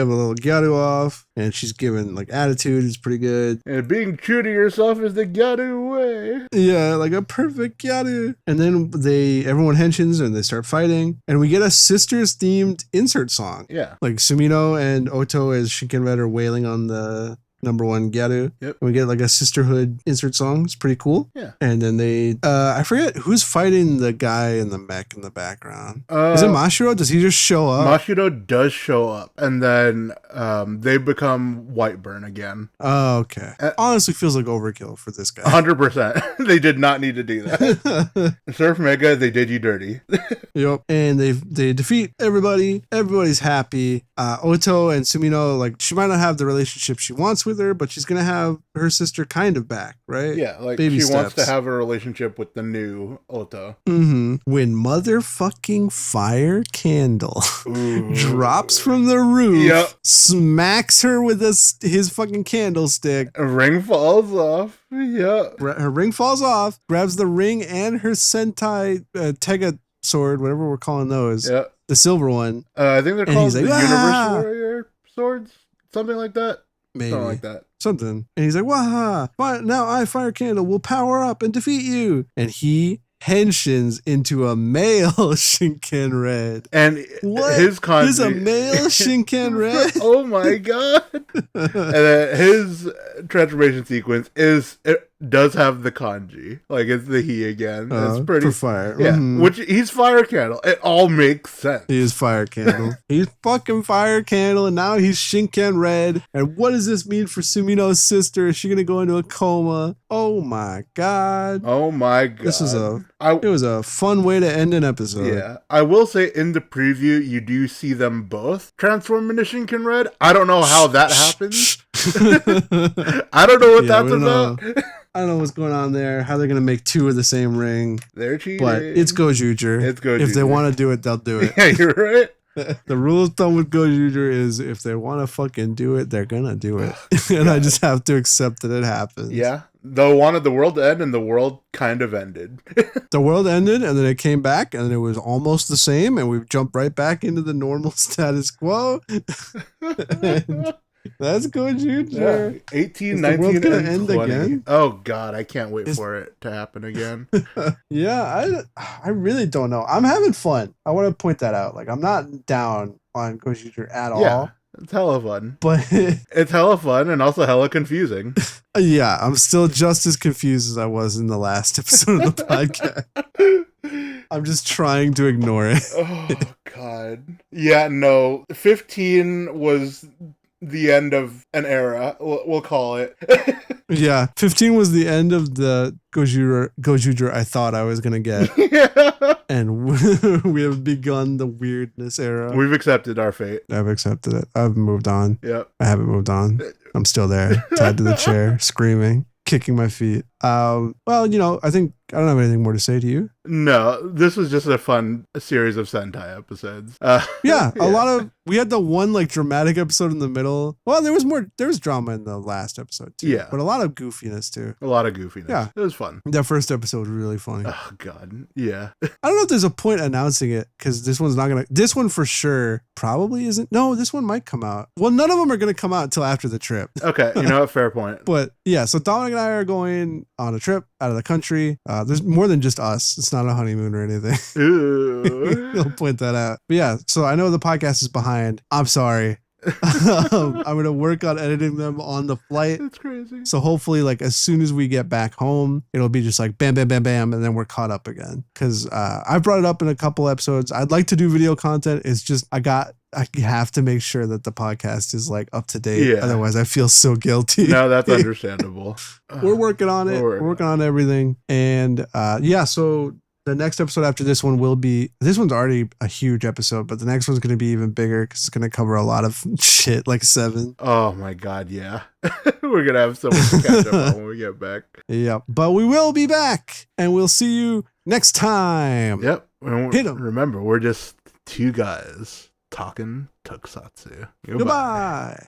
a little gyaru off, and she's given like attitude. It's pretty good. And being true to yourself is the gyaru way. Yeah, like a perfect gyaru. And then everyone henshins and they start fighting, and we get a sisters themed insert song. Yeah, like Sumino and Oto as Shinken are wailing on the number one gyaru. Yep. And we get like a sisterhood insert song. It's pretty cool. Yeah. And then they I forget who's fighting the guy in the mech in the background. Is it Mashiro? Does he just show up? Mashiro does show up, and then they become Whiteburn again. Oh, okay. Honestly feels like overkill for this guy. 100%. They did not need to do that. Surf Mega, they did you dirty. Yep. And they defeat everybody. Everybody's happy. Oto and Sumino, like, she might not have the relationship she wants with her, but she's gonna have her sister kind of back, right? Yeah, like Baby she steps. wants to have a relationship with the new Oto. When motherfucking Fire Candle drops from the roof, smacks her with his fucking candlestick. A ring falls off. Yeah. Her ring falls off, grabs the ring and her Sentai Tega sword, whatever we're calling those. Yeah. The silver one. I think they're called the Universe Warrior swords. Something like that. Maybe. Something like that. Something. And he's like, "Waha! Now I, Fire Candle, will power up and defeat you." And he henshins into a male Shinken Red. And his kanji is a male Shinken Red. Oh my god! And his transformation sequence does have the kanji, like it's the he again. It's pretty for fire. Yeah, which he's Fire Candle. It all makes sense. He is Fire Candle. He's fucking Fire Candle, and now he's Shinken Red. And what does this mean for Sumino's sister? Is she gonna go into a coma? Oh my god! Oh my god! This is it was a fun way to end an episode. Yeah, I will say in the preview you do see them both transform into Shinken Red. I don't know how that happens. I don't know what that's about. I don't know what's going on there, how they're going to make two of the same ring. They're cheating. But it's Gozyuger. It's Gozyuger. If they want to do it, they'll do it. Yeah, you're right. The rule of thumb with Gozyuger is if they want to fucking do it, they're going to do it. And I just have to accept that it happens. Yeah. They wanted the world to end, and the world kind of ended. The world ended, and then it came back, and it was almost the same, and we've jumped right back into the normal status quo. That's Gozyuger. Yeah. 18, 19, and 20. Again? Oh, God. I can't wait for it to happen again. Yeah, I really don't know. I'm having fun. I want to point that out. Like, I'm not down on Gozyuger at all. It's hella fun. But it's hella fun and also hella confusing. Yeah, I'm still just as confused as I was in the last episode of the podcast. I'm just trying to ignore it. Oh, God. Yeah, no. 15 was the end of an era, we'll call it. Yeah, 15 was the end of the Gozyuger I thought I was going to get. Yeah. And we have begun the weirdness era. We've accepted our fate. I've accepted it. I've moved on. Yep. I haven't moved on. I'm still there, tied to the chair, screaming, kicking my feet. Well, I think I don't have anything more to say to you. No, this was just a fun series of Sentai episodes. Yeah, a lot of, we had the one like dramatic episode in the middle. Well, there was drama in the last episode too. Yeah. But a lot of goofiness too. A lot of goofiness. Yeah. It was fun. That first episode was really funny. Oh, God. Yeah. I don't know if there's a point announcing it because this one for sure probably isn't. No, this one might come out. Well, none of them are going to come out until after the trip. Okay. You know what? Fair point. But yeah, so Dominic and I are going on a trip out of the country. There's more than just us. It's not a honeymoon or anything. Ooh. I'll point that out. But yeah, so I know the podcast is behind. I'm sorry. I'm going to work on editing them on the flight. It's crazy. So hopefully, like, as soon as we get back home, it'll be just like bam, bam, bam, bam, and then we're caught up again. Because I brought it up in a couple episodes. I'd like to do video content. It's just I have to make sure that the podcast is like up to date. Yeah. Otherwise, I feel so guilty. No, that's understandable. We're working on it. We're working on everything. And so the next episode after this one will be, this one's already a huge episode, but the next one's going to be even bigger because it's going to cover a lot of shit, like 7. Oh my God, yeah. We're going to have so much to catch up on when we get back. Yep. But we will be back, and we'll see you next time. Yep. Hit 'em. Remember, we're just 2 guys talking Tokusatsu. Goodbye.